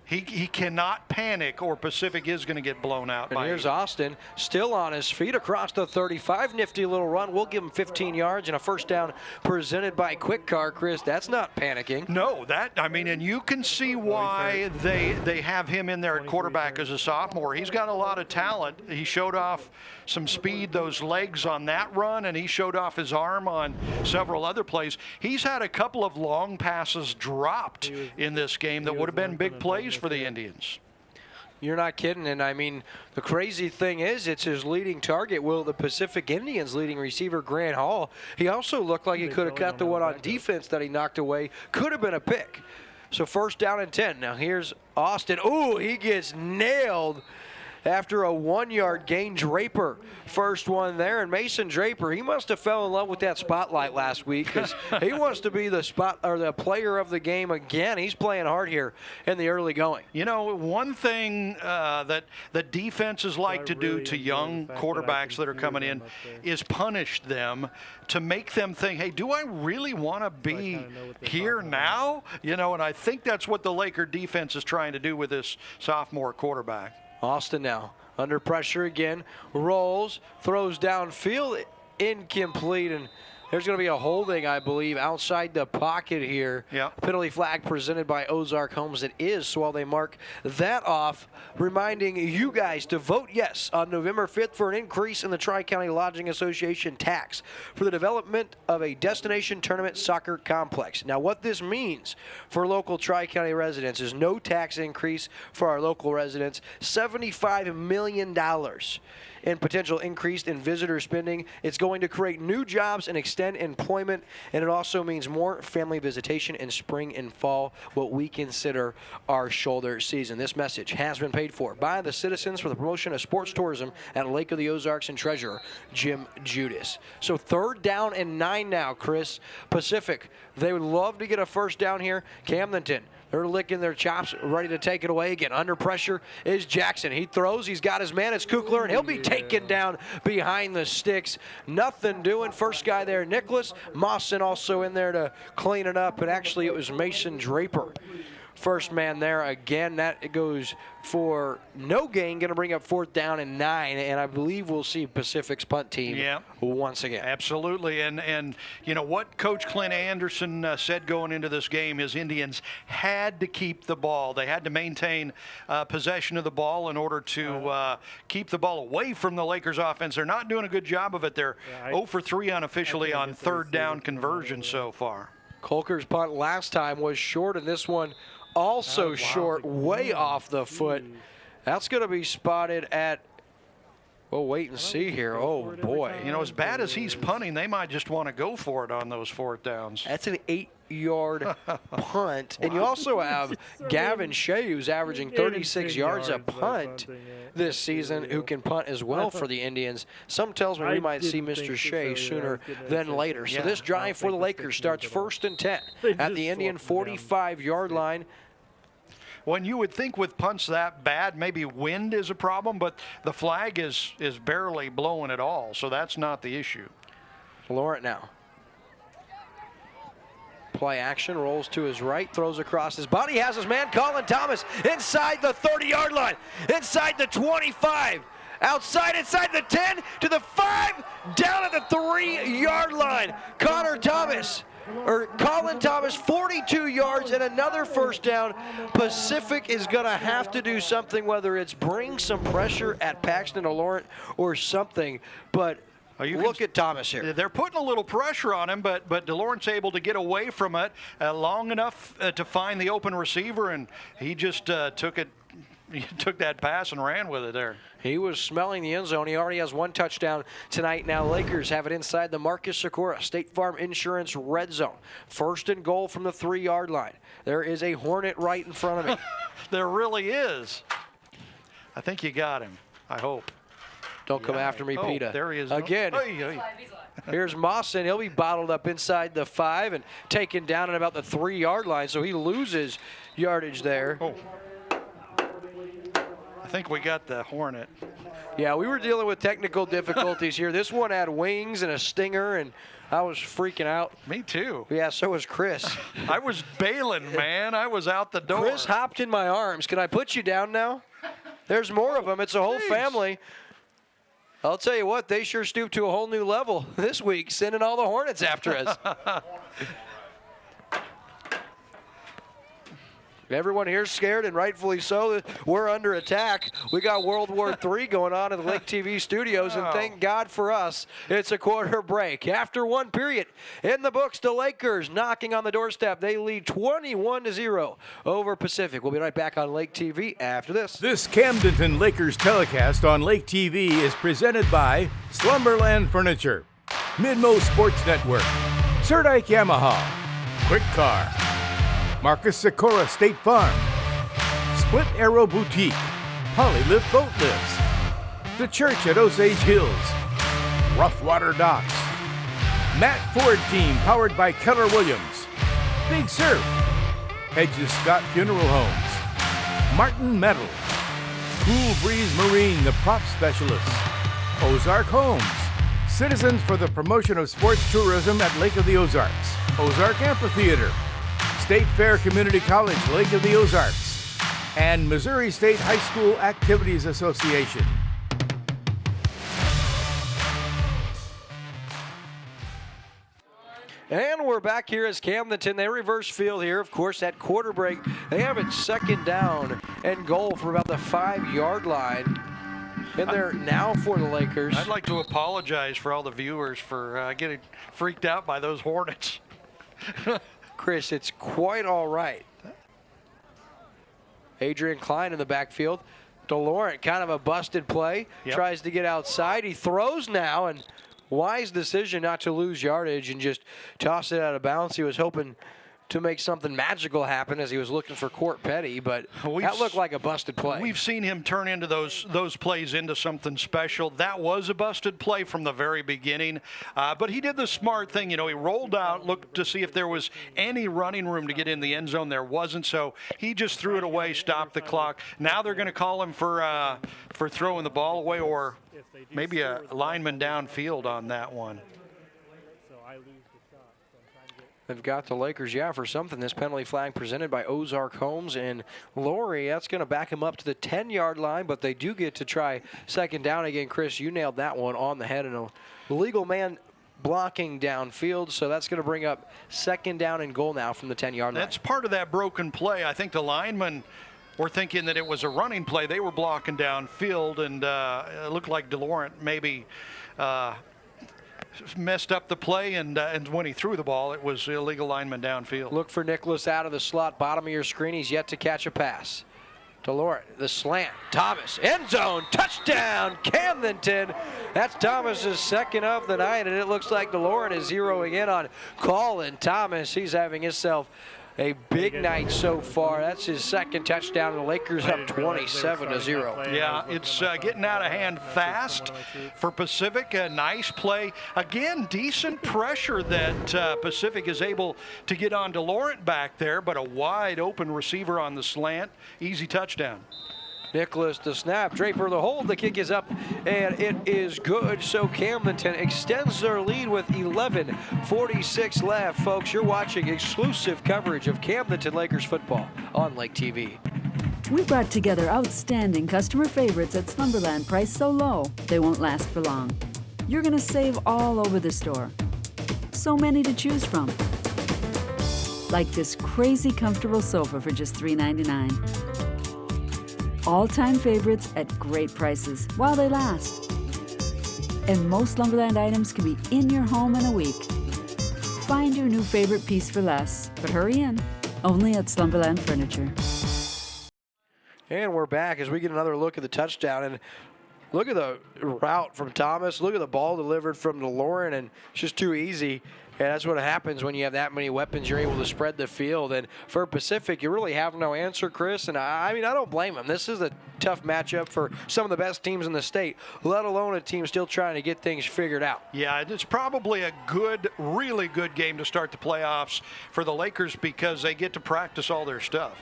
C: He cannot panic, or Pacific is going to get blown out.
B: And here's Austin, still on his feet across the 35. Nifty little run. We'll give him 15 yards and a first down presented by Quick Car. Chris, that's not panicking.
C: No, and you can see why they have him in there at quarterback as a sophomore. He's got a lot of talent. He showed off some speed, those legs on that run, and he showed off his arm on several other plays. He's had a couple of long passes dropped in this game that would have been big plays for the Indians.
B: You're not kidding. And I mean, the crazy thing is, it's his leading target, the Pacific Indians' leading receiver, Grant Hall. He also looked like he could have got the one on defense that he knocked away. Could have been a pick. So first down and 10. Now here's Austin. Ooh, he gets nailed. after a 1-yard gain. Draper, first one there. And Mason Draper, he must have fell in love with that spotlight last week because he wants to be the the player of the game again. He's playing hard here in the early going.
C: You know, one thing that the defenses like to do to young quarterbacks that are coming in is punish them to make them think, hey, do I really want to be here now? You know, and I think that's what the Laker defense is trying to do with this sophomore quarterback.
B: Austin now under pressure again, rolls, throws downfield, incomplete, and there's going to be a holding, I believe, outside the pocket here.
C: Yeah.
B: Penalty flag presented by Ozark Homes. It is, so while they mark that off, reminding you guys to vote yes on November 5th for an increase in the Tri-County Lodging Association tax for the development of a destination tournament soccer complex. Now, what this means for local Tri-County residents is no tax increase for our local residents, $75 million in potential increase in visitor spending. It's going to create new jobs and extend employment, and it also means more family visitation in spring and fall, what we consider our shoulder season. This message has been paid for by the Citizens for the Promotion of Sports Tourism at Lake of the Ozarks and Treasurer Jim Judas. So 3rd down and 9 now, Chris. Pacific, they would love to get a first down here. Camdenton, they're licking their chops, ready to take it away again. Under pressure is Jackson. He throws. He's got his man. It's Kukler, and he'll be taken down behind the sticks. Nothing doing. First guy there, Nicholas. Mawson also in there to clean it up, but actually it was Mason Draper. First man there again. That goes for no gain. Going to bring up 4th down and 9, and I believe we'll see Pacific's punt team once again.
C: Absolutely, and you know what Coach Clint Anderson said going into this game, his Indians had to keep the ball. They had to maintain possession of the ball in order to keep the ball away from the Lakers offense. They're not doing a good job of it. They're 0 for 3 unofficially on 3rd down conversion so far.
B: Colker's punt last time was short, and this one also short, way off the foot. That's going to be spotted at, we'll wait and see here. Oh, boy.
C: You know, as bad as he's punting, they might just want to go for it on those 4th downs.
B: That's an 8-yard punt. And you also have Gavin Shea, who's averaging 36 yards a punt this season, who can punt as well for the Indians. Some tells me we might see Mr. Shea sooner than later. So this drive for the Lakers starts 1st and 10 at the Indian 45-yard line.
C: When you would think with punts that bad, maybe wind is a problem, but the flag is barely blowing at all, so that's not the issue.
B: Laurent now. Play action, rolls to his right, throws across his body, has his man, Colin Thomas, inside the 30-yard line, inside the 25, outside, inside the 10, to the 5, down at the 3-yard line. Colin Thomas, 42 yards and another first down. Pacific is going to have to do something, whether it's bring some pressure at Paxton or Laurent or something, but look at Thomas here.
C: They're putting a little pressure on him, but DeLauren's able to get away from it long enough to find the open receiver, and he just took that pass and ran with it there.
B: He was smelling the end zone. He already has 1 touchdown tonight. Now Lakers have it inside the Marcus Sikora State Farm Insurance red zone. 1st and goal from the 3-yard line. There is a Hornet right in front of me.
C: There really is. I think you got him. I hope.
B: Don't come after me, Peta.
C: There he is.
B: Again. Here's Mawson. He'll be bottled up inside the 5 and taken down at about the 3-yard line, so he loses yardage there.
C: I think we got the Hornet.
B: Yeah, we were dealing with technical difficulties here. This one had wings and a stinger, and I was freaking out.
C: Me too.
B: Yeah, so was Chris.
C: I was bailing, man. I was out the door.
B: Chris hopped in my arms. Can I put you down now? There's more of them. It's a whole family. I'll tell you what, they sure stooped to a whole new level this week, sending all the Hornets after us. Everyone here's scared, and rightfully so. We're under attack. We got World War III going on in the Lake TV studios, and thank God for us, it's a quarter break. After 1 period in the books, the Lakers knocking on the doorstep. They lead 21-0 over Pacific. We'll be right back on Lake TV after this.
A: This Camdenton Lakers telecast on Lake TV is presented by Slumberland Furniture, Midmo Sports Network, Serdike Yamaha, Quick Car, Marcus Sikora State Farm, Split Arrow Boutique, Holly Lift Boat Lifts, The Church at Osage Hills, Rough Water Docks, Matt Ford Team powered by Keller Williams, Big Surf, Hedges Scott Funeral Homes, Martin Metal, Cool Breeze Marine, the prop specialists, Ozark Homes, Citizens for the Promotion of Sports Tourism at Lake of the Ozarks, Ozark Amphitheater, State Fair Community College, Lake of the Ozarks, and Missouri State High School Activities Association.
B: And we're back here as Camdenton. They reverse field here. Of course, that quarter break, they have it 2nd down and goal from about the 5-yard line. And they're now for the Lakers.
C: I'd like to apologize for all the viewers for getting freaked out by those Hornets.
B: Chris, it's quite all right. Adrian Klein in the backfield. DeLaurent, kind of a busted play.
C: Yep.
B: Tries to get outside. He throws now, and wise decision not to lose yardage and just toss it out of bounds. He was hoping to make something magical happen as he was looking for Court Petty, but that looked like a busted play.
C: We've seen him turn into those plays into something special. That was a busted play from the very beginning, but he did the smart thing. You know, he rolled out, looked to see if there was any running room to get in the end zone. There wasn't, so he just threw it away, stopped the clock. Now they're going to call him for throwing the ball away, or maybe a lineman downfield on that one.
B: They've got the Lakers, for something. This penalty flag presented by Ozark Homes and Lori. That's going to back him up to the 10-yard line, but they do get to try 2nd down again. Chris, you nailed that one on the head, and a legal man blocking downfield, so that's going to bring up 2nd down and goal now from the 10-yard line.
C: That's part of that broken play. I think the linemen were thinking that it was a running play. They were blocking downfield, and it looked like DeLaurent maybe messed up the play, and when he threw the ball, it was illegal lineman downfield.
B: Look for Nicholas out of the slot, bottom of your screen. He's yet to catch a pass. DeLaurent, the slant. Thomas, end zone, touchdown, Camdenton. That's Thomas's 2nd of the night, and it looks like DeLaurent is zeroing in on Colin Thomas. He's having himself a big night so far. That's his 2nd touchdown. The Lakers up 27-0.
C: Yeah, it's getting out of hand fast for Pacific. A nice play. Again, decent pressure that Pacific is able to get on DeLaurent back there, but a wide open receiver on the slant. Easy touchdown.
B: Nicholas the snap, Draper the hold, the kick is up, and it is good. So Camdenton extends their lead with 11:46 left. Folks, you're watching exclusive coverage of Camdenton Lakers football on Lake TV.
D: We brought together outstanding customer favorites at Slumberland priced so low they won't last for long. You're going to save all over the store. So many to choose from. Like this crazy comfortable sofa for just $3.99. All-time favorites at great prices while they last. And most Slumberland items can be in your home in a week. Find your new favorite piece for less, but hurry in. Only at Slumberland Furniture.
B: And we're back as we get another look at the touchdown. And look at the route from Thomas. Look at the ball delivered from DeLaurent, and it's just too easy. And that's what happens when you have that many weapons. You're able to spread the field. And for Pacific, you really have no answer, Chris. And I mean, I don't blame them. This is a tough matchup for some of the best teams in the state, let alone a team still trying to get things figured out.
C: Yeah, it's probably a good, really good game to start the playoffs for the Lakers because they get to practice all their stuff.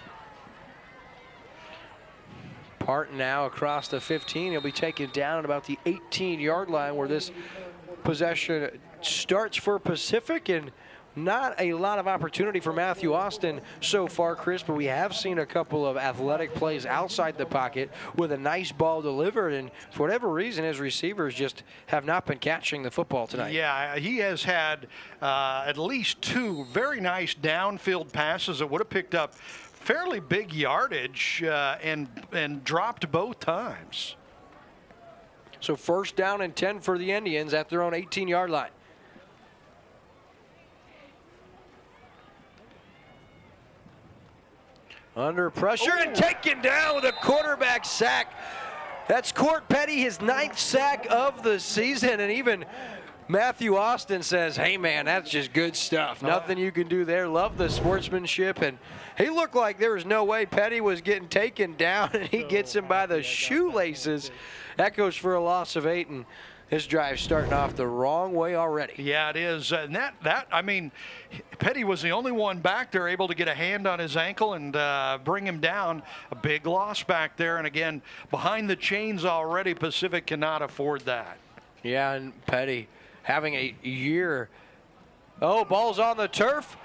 B: Parton now across the 15. He'll be taken down at about the 18-yard line where this possession starts for Pacific, and not a lot of opportunity for Matthew Austin so far, Chris, but we have seen a couple of athletic plays outside the pocket with a nice ball delivered, and for whatever reason, his receivers just have not been catching the football tonight.
C: Yeah, he has had at least 2 very nice downfield passes that would have picked up fairly big yardage and dropped both times.
B: So 1st down and 10 for the Indians at their own 18-yard line. Under pressure and taken down with a quarterback sack. That's Court Petty, his 9th sack of the season, and even Matthew Austin says, hey, man, that's just good stuff. Nothing you can do there. Love the sportsmanship. And he looked like there was no way Petty was getting taken down, and he gets him by the shoelaces. That goes for a loss of 8, and this drive's starting off the wrong way already.
C: Yeah, it is. And I mean, Petty was the only one back there able to get a hand on his ankle and bring him down. A big loss back there. And again, behind the chains already, Pacific cannot afford that.
B: Yeah, and Petty having a year. Oh, ball's on the turf.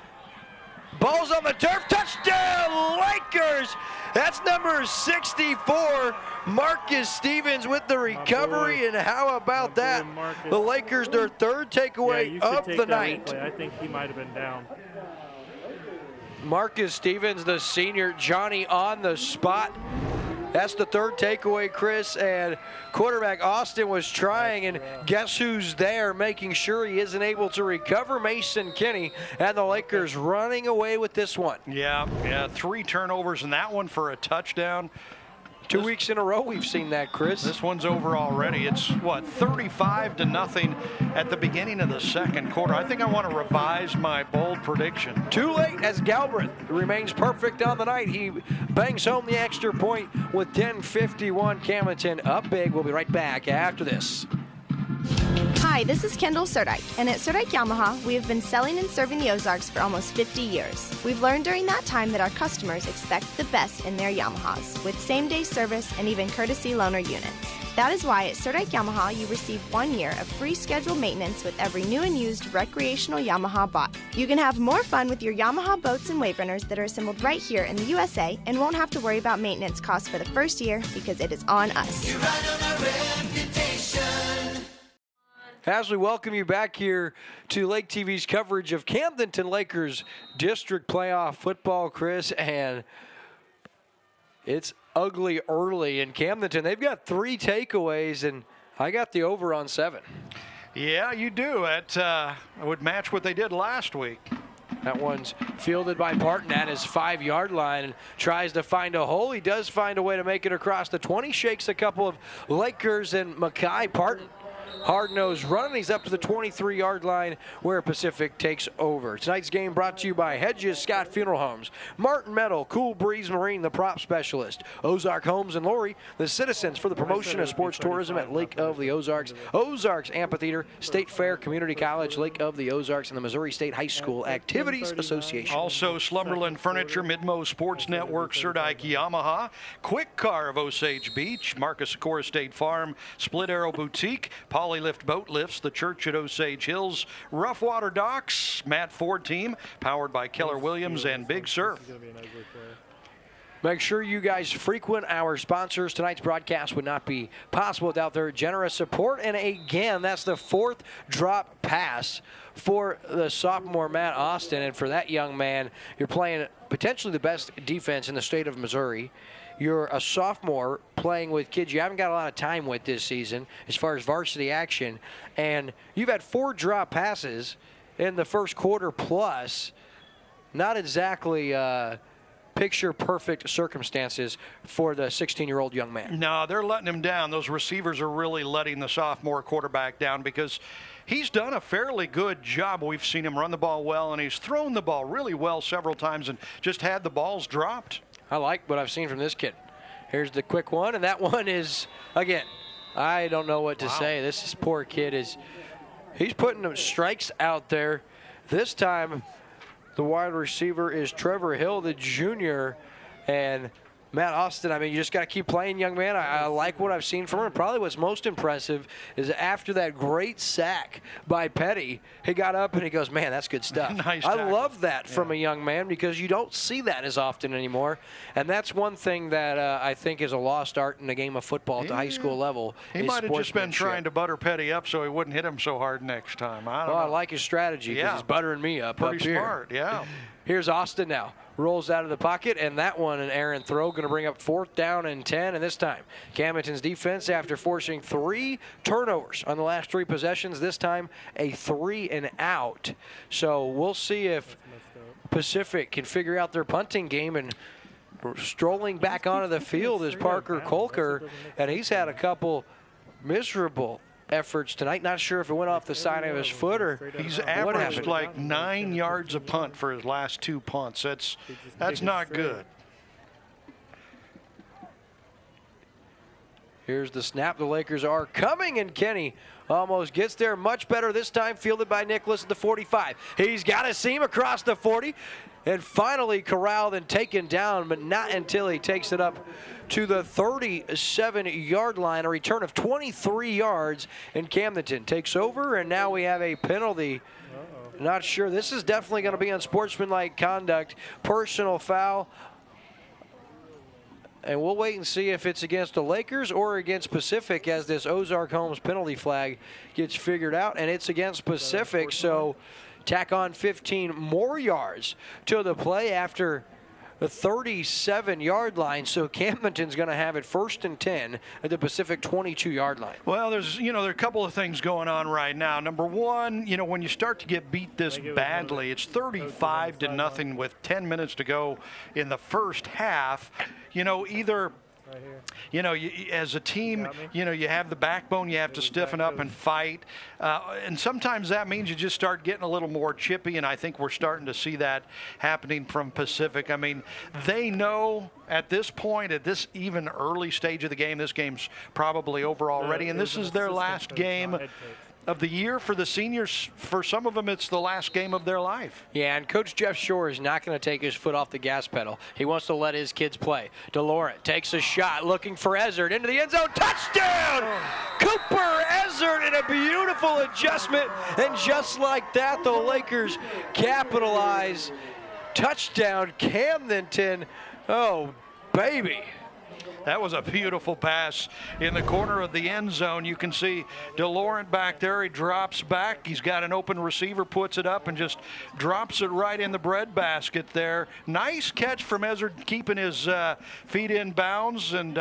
B: Ball's on the turf. Touchdown, Lakers. That's number 64, Marcus Stevens with the recovery. And how about that? The Lakers, their third takeaway of the night.
S: I think he might have been down.
B: Marcus Stevens, the senior, Johnny on the spot. That's the third takeaway, Chris, and quarterback Austin was trying, and guess who's there making sure he isn't able to recover? Mason Kinney, and the Lakers running away with this one.
C: Yeah, 3 turnovers and that one for a touchdown.
B: 2 weeks in a row we've seen that, Chris.
C: This one's over already. It's, 35-0 at the beginning of the second quarter. I think I want to revise my bold prediction.
B: Too late as Galbraith remains perfect on the night. He bangs home the extra point with 10:51. Camdenton up big. We'll be right back after this.
E: Hi, this is Kendall Surdike, and at Surdike Yamaha, we have been selling and serving the Ozarks for almost 50 years. We've learned during that time that our customers expect the best in their Yamahas, with same-day service and even courtesy loaner units. That is why at Surdike Yamaha, you receive 1 year of free scheduled maintenance with every new and used recreational Yamaha bought. You can have more fun with your Yamaha boats and wave runners that are assembled right here in the USA and won't have to worry about maintenance costs for the first year because it is on us.
F: You ride on our reputation.
B: As we welcome you back here to Lake TV's coverage of Camdenton Lakers District Playoff Football, Chris, and it's ugly early in Camdenton. They've got 3 takeaways, and I got the over on 7.
C: Yeah, you do. It would match what they did last week.
B: That one's fielded by Parton at his 5-yard line and tries to find a hole. He does find a way to make it across the 20, shakes a couple of Lakers, and Mackay Parton hard-nosed run. He's up to the 23-yard line where Pacific takes over. Tonight's game brought to you by Hedges Scott Funeral Homes, Martin Metal, Cool Breeze Marine, the prop specialist, Ozark Homes and Lori, the citizens for the promotion of sports tourism at Lake of the Ozarks, Ozarks Amphitheater, State Fair Community College, Lake of the Ozarks, and the Missouri State High School Activities Association.
C: Also, Slumberland Furniture, Midmo Sports Network, Surdike Yamaha, Quick Car of Osage Beach, Marcus Sikora State Farm, Split Arrow Boutique, Polylift Boat Lifts, the Church at Osage Hills, Rough Water Docks, Matt Ford Team, powered by Keller Williams, and Big Surf.
B: Make sure you guys frequent our sponsors. Tonight's broadcast would not be possible without their generous support. And again, that's the 4th drop pass for the sophomore Matt Austin. And for that young man, you're playing potentially the best defense in the state of Missouri. You're a sophomore playing with kids you haven't got a lot of time with this season as far as varsity action. And you've had 4 drop passes in the first quarter plus. Not exactly picture-perfect circumstances for the 16-year-old young man.
C: No, they're letting him down. Those receivers are really letting the sophomore quarterback down because he's done a fairly good job. We've seen him run the ball well, and he's thrown the ball really well several times and just had the balls dropped.
B: I like what I've seen from this kid. Here's the quick one, and that one is, again, I don't know what to say. This poor kid he's putting them strikes out there. This time, the wide receiver is Trevor Hill, the junior, and Matt Austin, I mean, you just got to keep playing, young man. I like what I've seen from him. Probably what's most impressive is after that great sack by Petty, he got up and he goes, man, that's good stuff.
C: Nice
B: I
C: tackle.
B: love that from a young man because you don't see that as often anymore. And that's one thing that I think is a lost art in the game of football at the high school level.
C: He might have just been trying to butter Petty up so he wouldn't hit him so hard next time. I
B: like his strategy because he's buttering me up
C: Pretty
B: here.
C: smart, yeah.
B: Here's Austin now. Rolls out of the pocket, and that one an errant throw going to bring up 4th down and 10. And this time, Camdenton's defense, after forcing 3 turnovers on the last 3 possessions, this time a 3 and out. So we'll see if Pacific can figure out their punting game. And strolling back onto the field is Parker Kolker, and he's had a couple miserable efforts tonight. Not sure if it went off the side of his foot or
C: he's
B: what
C: averaged
B: happened.
C: like 9 yards a punt for his last 2 punts. That's not good.
B: Here's the snap. The Lakers are coming, and Kenny almost gets there. Much better this time, fielded by Nicholas at the 45. He's got a seam across the 40, and finally corralled and taken down, but not until he takes it up to the 37-yard line. A return of 23 yards, and Camdenton takes over, and now we have a penalty. Not sure. This is definitely going to be unsportsmanlike conduct, personal foul. And we'll wait and see if it's against the Lakers or against Pacific as this Ozark Homes penalty flag gets figured out. And it's against Pacific, so tack on 15 more yards to the play after the 37-yard line. So Camdenton's going to have it 1st and 10 at the Pacific 22-yard line.
C: Well, there are a couple of things going on right now. Number one, when you start to get beat this badly, it's 35-0 with 10 minutes to go in the first half. Either as a team, you have the backbone, you have to stiffen up and fight. And sometimes that means you just start getting a little more chippy, and I think we're starting to see that happening from Pacific. I mean, they know at this point, at this even early stage of the game, this game's probably over already, and this is their last game of the year for the seniors. For some of them, it's the last game of their life.
B: Yeah, and Coach Jeff Shore is not going to take his foot off the gas pedal. He wants to let his kids play. DeLaurent takes a shot, looking for Ezzard into the end zone. Touchdown! Cooper Ezzard in a beautiful adjustment, and just like that, the Lakers capitalize. Touchdown, Camdenton. Oh, baby.
C: That was a beautiful pass in the corner of the end zone. You can see DeLaurent back there. He drops back. He's got an open receiver, puts it up, and just drops it right in the breadbasket there. Nice catch from Ezzard, keeping his feet in bounds, and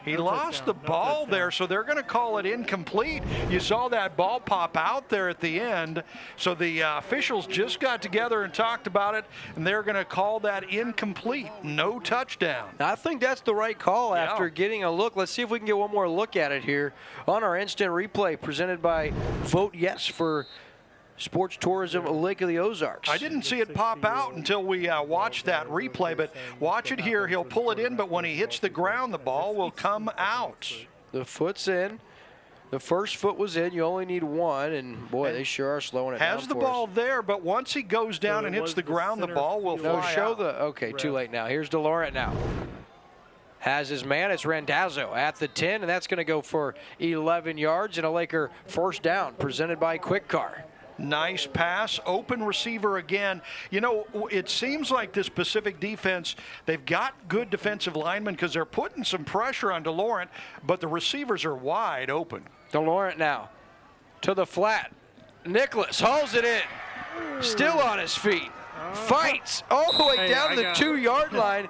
C: he lost the ball there, so they're going to call it incomplete. You saw that ball pop out there at the end, so the officials just got together and talked about it, and they're going to call that incomplete. No touchdown.
B: I think that's the right call after getting a look. Let's see if we can get one more look at it here on our instant replay presented by Vote Yes for Sports Tourism Lake of the Ozarks.
C: I didn't see it pop out until we watched that replay, but watch it here. He'll pull it in, but when he hits the ground, the ball will come out.
B: The foot's in. The first foot was in. You only need one, and boy, they sure are slowing it down.
C: Has the ball there, but once he goes down and hits the ground, the ball will fly out.
B: Okay, too late now. Here's DeLaurent now. Has his man. It's Randazzo at the 10, and that's going to go for 11 yards and a Laker first down presented by Quick Car.
C: Nice pass, open receiver again. It seems like this Pacific defense, they've got good defensive linemen because they're putting some pressure on DeLaurent, but the receivers are wide open.
B: DeLaurent now to the flat. Nicholas hauls it in. Still on his feet. Fights all the way down to the 2-yard line.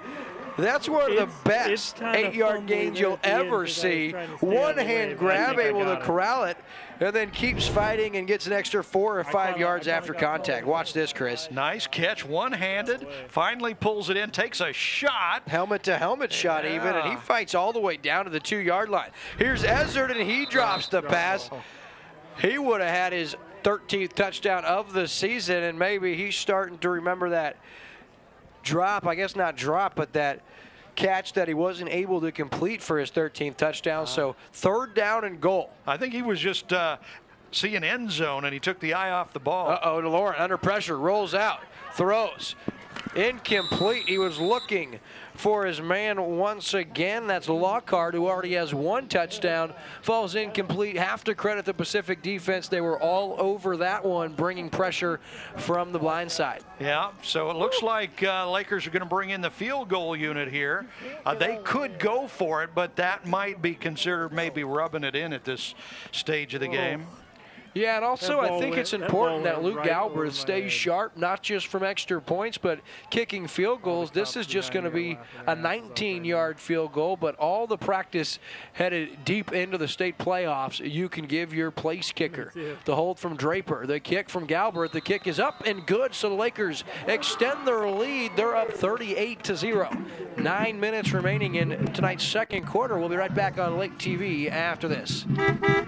B: That's one of the best 8-yard gains you'll ever see. One-hand grab, able to corral it, and then keeps fighting and gets an extra 4 or 5 yards after contact. Watch this, Chris.
C: Nice catch, one-handed, finally pulls it in, takes a shot.
B: Helmet-to-helmet shot even, and he fights all the way down to the 2-yard line. Here's Ezzard, and he drops the pass. He would have had his 13th touchdown of the season, and maybe he's starting to remember that drop, I guess not drop, but that catch that he wasn't able to complete for his 13th touchdown. So 3rd down and goal.
C: I think he was just seeing end zone, and he took the eye off the ball.
B: DeLaurent under pressure, rolls out, throws. Incomplete. He was looking for his man once again. That's Lockhart, who already has 1 touchdown. Falls incomplete. Have to credit the Pacific defense. They were all over that one, bringing pressure from the blind side.
C: Yeah, so it looks like Lakers are going to bring in the field goal unit here. They could go for it, but that might be considered maybe rubbing it in at this stage of the game.
B: Yeah, and also I think it's important that Luke Galbraith stays sharp, not just from extra points, but kicking field goals. This is just going to be a 19-yard field goal, but all the practice headed deep into the state playoffs, you can give your place kicker. The hold from Draper, the kick from Galbraith, the kick is up and good, so the Lakers extend their lead. They're up 38-0. 9 minutes remaining in tonight's second quarter. We'll be right back on Lake TV after this.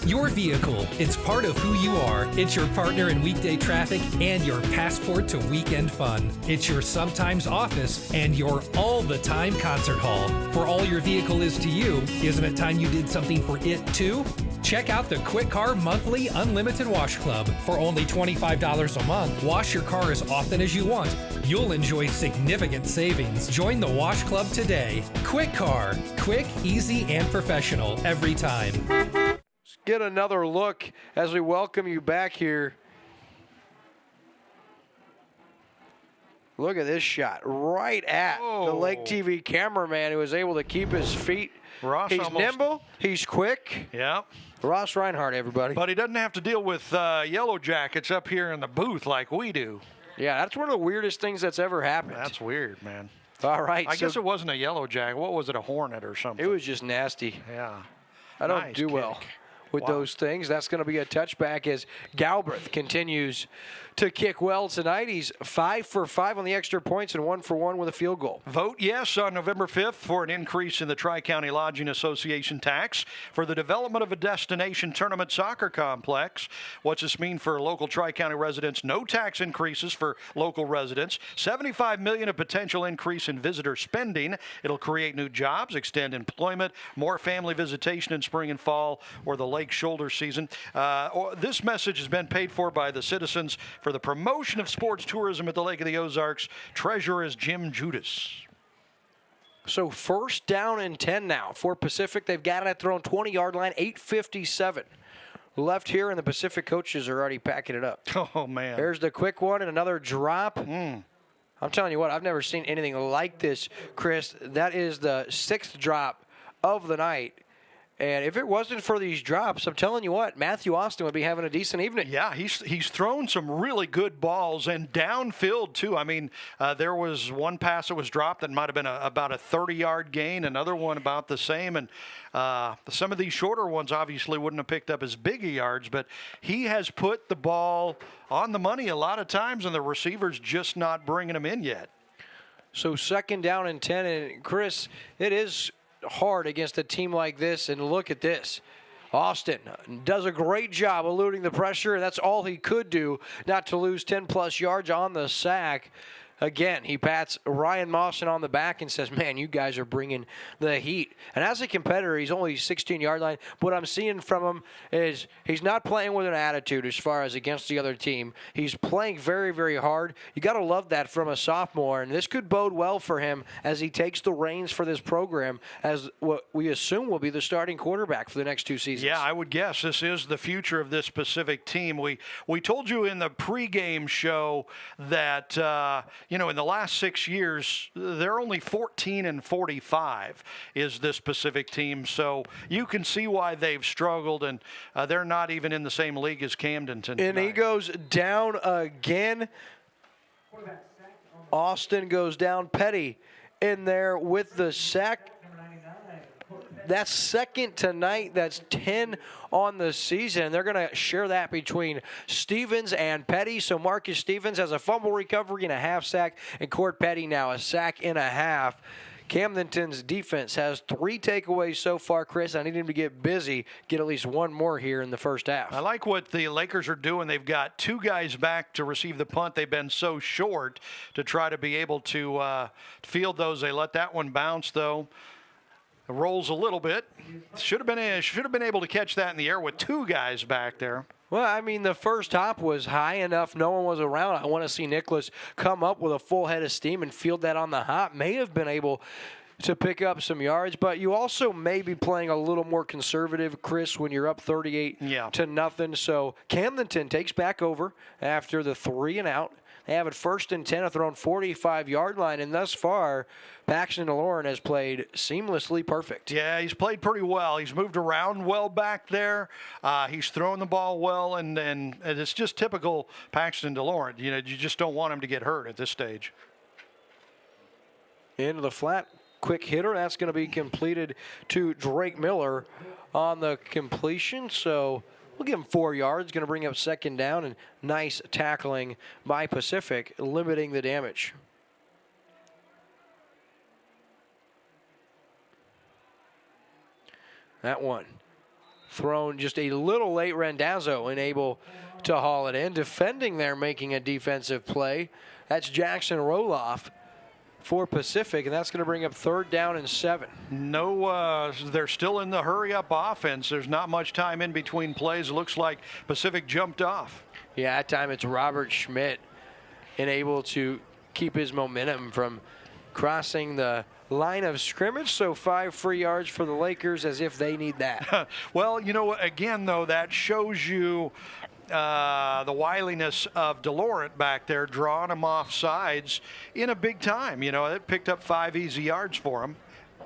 G: Your vehicle, it's part of who you are. It's your partner in weekday traffic and your passport to weekend fun. It's your sometimes office and your all-the-time concert hall. For all your vehicle is to you, isn't it time you did something for it too? Check out the Quick Car Monthly Unlimited Wash Club. For only $25 a month, wash your car as often as you want. You'll enjoy significant savings. Join the Wash Club today. Quick Car. Quick, easy, and professional every time.
B: Let's get another look as we welcome you back here. Look at this shot right at the Lake TV cameraman who was able to keep his feet. He's nimble. He's quick.
C: Yeah.
B: Ross Reinhardt, everybody.
C: But he doesn't have to deal with Yellow Jackets up here in the booth like we do.
B: Yeah, that's one of the weirdest things that's ever happened.
C: That's weird, man.
B: All right.
C: I guess it wasn't a Yellow Jacket. What was it, a Hornet or something?
B: It was just nasty.
C: Yeah.
B: I don't do well with those things. That's going to be a touchback as Galbraith continues to kick well tonight. He's 5 for 5 on the extra points and 1 for 1 with a field goal.
C: Vote yes on November 5th for an increase in the Tri-County Lodging Association tax for the development of a destination tournament soccer complex. What's this mean for local Tri-County residents? No tax increases for local residents. $75 million of potential increase in visitor spending. It'll create new jobs, extend employment, more family visitation in spring and fall or the lake shoulder season. This message has been paid for by the citizens for the promotion of sports tourism at the Lake of the Ozarks. Treasurer is Jim Judas.
B: So first down and 10 now for Pacific. They've got it at their own 20-yard line, 8:57 left here, and the Pacific coaches are already packing it up.
C: Oh, man.
B: There's the quick one and another drop. I'm telling you what, I've never seen anything like this, Chris. That is the 6th drop of the night. And if it wasn't for these drops, I'm telling you what, Matthew Austin would be having a decent evening.
C: Yeah, he's thrown some really good balls and downfield too. I mean, there was one pass that was dropped that might have been about a 30-yard gain, another one about the same. And some of these shorter ones obviously wouldn't have picked up as big a yards, but he has put the ball on the money a lot of times, and the receiver's just not bringing them in yet.
B: So second down and 10, and Chris, it is hard against a team like this, and look at this. Austin does a great job eluding the pressure, and that's all he could do not to lose 10-plus yards on the sack. Again, he pats Ryan Mawson on the back and says, man, you guys are bringing the heat. And as a competitor, he's only 16-yard line. What I'm seeing from him is he's not playing with an attitude as far as against the other team. He's playing very, very hard. You got to love that from a sophomore. And this could bode well for him as he takes the reins for this program as what we assume will be the starting quarterback for the next 2 seasons.
C: Yeah, I would guess this is the future of this Pacific team. We told you in the pregame show that, in the last 6 years, they're only 14-45 is this Pacific team. So you can see why they've struggled, and they're not even in the same league as Camdenton tonight.
B: And he goes down again. Austin goes down. Petty in there with the sack. That's second tonight. That's 10 on the season. They're going to share that between Stevens and Petty. So Marcus Stevens has a fumble recovery and a half sack, and Court Petty now a sack and a half. Camdenton's defense has 3 takeaways so far, Chris. I need him to get busy, get at least one more here in the first half.
C: I like what the Lakers are doing. They've got 2 guys back to receive the punt. They've been so short to try to be able to field those. They let that one bounce, though. It rolls a little bit. Should have been able to catch that in the air with 2 guys back there.
B: Well, I mean, the first hop was high enough. No one was around. I want to see Nicholas come up with a full head of steam and field that on the hop. May have been able to pick up some yards, but you also may be playing a little more conservative, Chris, when you're up 38-0. So Camdenton takes back over after the 3 and out. They have it 1st and 10 at their own 45-yard line, and thus far, Paxton DeLorean has played seamlessly perfect.
C: Yeah, he's played pretty well. He's moved around well back there. He's thrown the ball well, and it's just typical Paxton DeLorean. You know, you just don't want him to get hurt at this stage.
B: Into the flat, quick hitter. That's going to be completed to Drake Miller on the completion. So we'll give him 4 yards. Going to bring up 2nd down, and nice tackling by Pacific, limiting the damage. That one thrown just a little late. Randazzo unable to haul it in. Defending there, making a defensive play. That's Jackson Roloff for Pacific, and that's going to bring up 3rd down and 7.
C: No, they're still in the hurry-up offense. There's not much time in between plays. It looks like Pacific jumped off.
B: Yeah, that time it's Robert Schmidt, and able to keep his momentum from crossing the line of scrimmage. So 5 free yards for the Lakers, as if they need that.
C: Well, you know, again, though, that shows you the wiliness of DeLaurent back there, drawing him off sides in a big time. You know, it picked up 5 easy yards for him,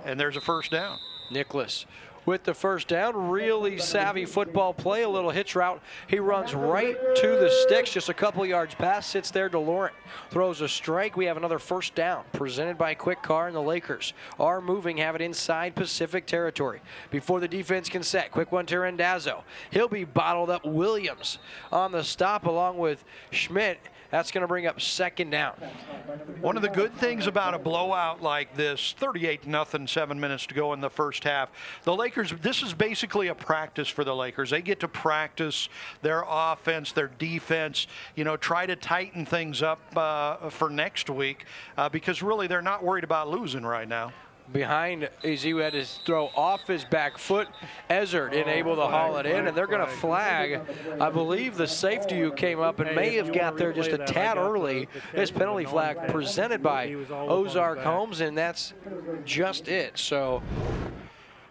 C: and there's a 1st down.
B: Nicholas with the 1st down. Really savvy football play, a little hitch route. He runs right to the sticks, just a couple yards past, sits there. DeLaurent throws a strike. We have another 1st down presented by Quick Car, and the Lakers are moving, have it inside Pacific territory. Before the defense can set, quick one to Randazzo. He'll be bottled up. Williams on the stop along with Schmidt. That's going to bring up 2nd down.
C: One of the good things about a blowout like this, 38-0, 7 minutes to go in the first half, the Lakers, this is basically a practice for the Lakers. They get to practice their offense, their defense, you know, try to tighten things up for next week because really they're not worried about losing right now.
B: Behind Aziu had his throw off his back foot. Ezzard unable to haul it in, and they're going to flag, I believe, the safety who came up and may have got there just a tad early. This penalty flag presented by Ozark Holmes, and that's just it. So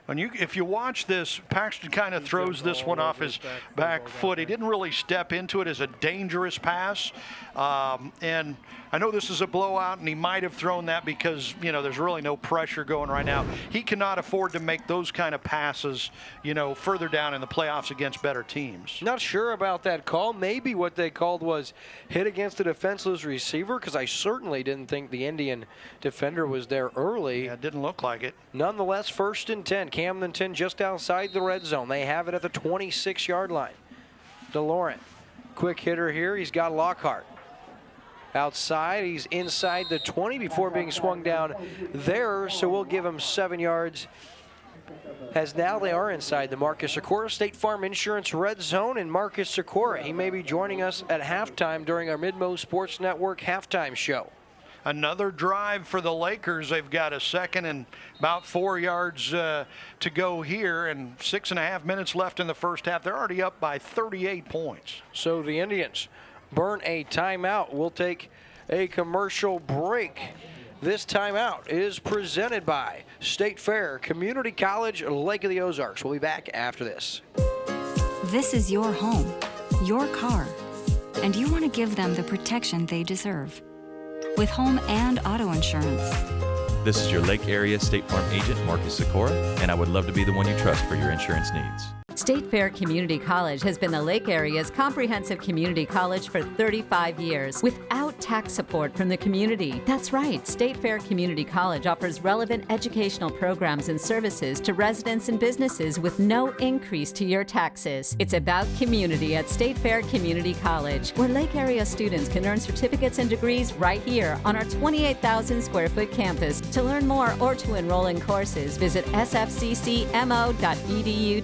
C: And if you watch this, Paxton kind of throws this one off his back foot. He didn't really step into it as a dangerous pass. And I know this is a blowout, and he might have thrown that because, you know, there's really no pressure going right now. He cannot afford to make those kind of passes, you know, further down in the playoffs against better teams.
B: Not sure about that call. Maybe what they called was hit against a defenseless receiver, because I certainly didn't think the Indian defender was there early.
C: Yeah, it didn't look like it.
B: Nonetheless, 1st and 10. Camdenton just outside the red zone. They have it at the 26-yard line. DeLaurent, quick hitter here. He's got Lockhart. Outside, he's inside the 20 before being swung down there, so we'll give him 7 yards, as now they are inside the Marcus Sikora State Farm Insurance red zone. And Marcus Sikora, he may be joining us at halftime during our Midmo Sports Network halftime show.
C: Another drive for the Lakers. They've got a 2nd and about 4 yards to go here, and 6.5 minutes left in the first half. They're already up by 38 points.
B: So the Indians burn a timeout. We'll take a commercial break. This timeout is presented by State Fair Community College, Lake of the Ozarks. We'll be back after this.
J: This is your home, your car, and you want to give them the protection they deserve. With home and auto insurance.
K: This is your Lake Area State Farm agent, Marcus Sikora, and I would love to be the one you trust for your insurance needs.
P: State Fair Community College has been the Lake Area's comprehensive community college for 35 years without tax support from the community. That's right, State Fair Community College offers relevant educational programs and services to residents and businesses with no increase to your taxes. It's about community at State Fair Community College, where Lake Area students can earn certificates and degrees right here on our 28,000 square foot campus. To learn more or to enroll in courses, visit sfccmo.edu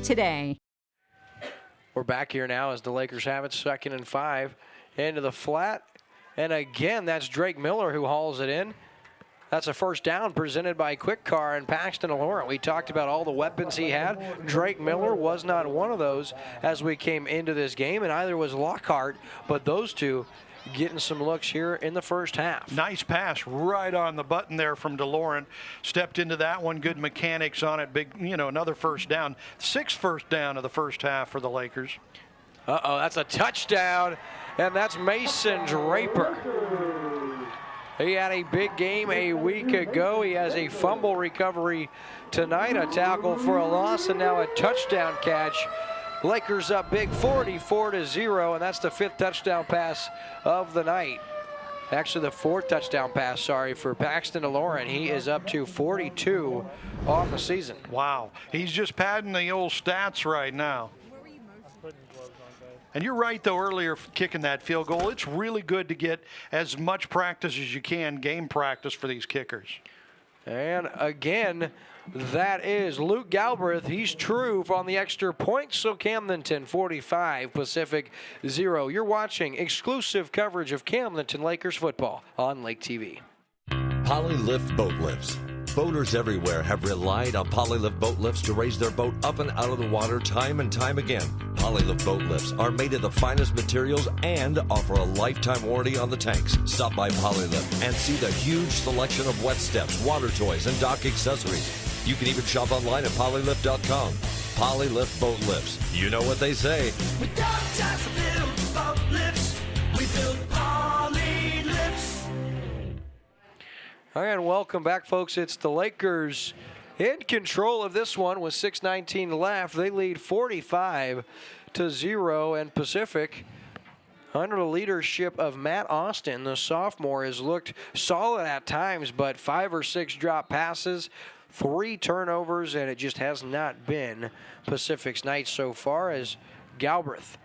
P: today.
B: We're back here now as the Lakers have it, 2nd and 5 into the flat. And again, that's Drake Miller who hauls it in. That's a 1st down presented by Quick Car and Paxton DeLaurent. We talked about all the weapons he had. Drake Miller was not one of those as we came into this game, and either was Lockhart, but those two getting some looks here in the first half.
C: Nice pass right on the button there from DeLaurent. Stepped into that one. Good mechanics on it. Big, you know, another 1st down. 6th first down of the first half for the Lakers.
B: Uh-oh, that's a touchdown, and that's Mason Draper. He had a big game a week ago. He has a fumble recovery tonight, a tackle for a loss, and now a touchdown catch. Lakers up big 44-0, and that's the 5th touchdown pass of the night. Actually, the 4th touchdown pass, for Paxton DeLorean. He is up to 42 on the season.
C: Wow. He's just padding the old stats right now. And you're right, though, earlier kicking that field goal. It's really good to get as much practice as you can, game practice for these kickers.
B: And again, that is Luke Galbraith. He's true on the extra point. So Camdenton 45, Pacific 0. You're watching exclusive coverage of Camdenton Lakers football on Lake TV.
L: Polylift boat lifts. Boaters everywhere have relied on Polylift boat lifts to raise their boat up and out of the water time and time again. Polylift boat lifts are made of the finest materials and offer a lifetime warranty on the tanks. Stop by Polylift and see the huge selection of wet steps, water toys, and dock accessories. You can even shop online at polylift.com. Polylift boat lifts. You know what they say.
F: We don't just build boat lifts, we build Poly lifts.
B: All right, and welcome back, folks. It's the Lakers in control of this one with 6:19 left. They lead 45-0, and Pacific, under the leadership of Matt Austin, the sophomore, has looked solid at times, but 5 or 6 drop passes, 3 turnovers, and it just has not been Pacific's night so far. As Galbraith,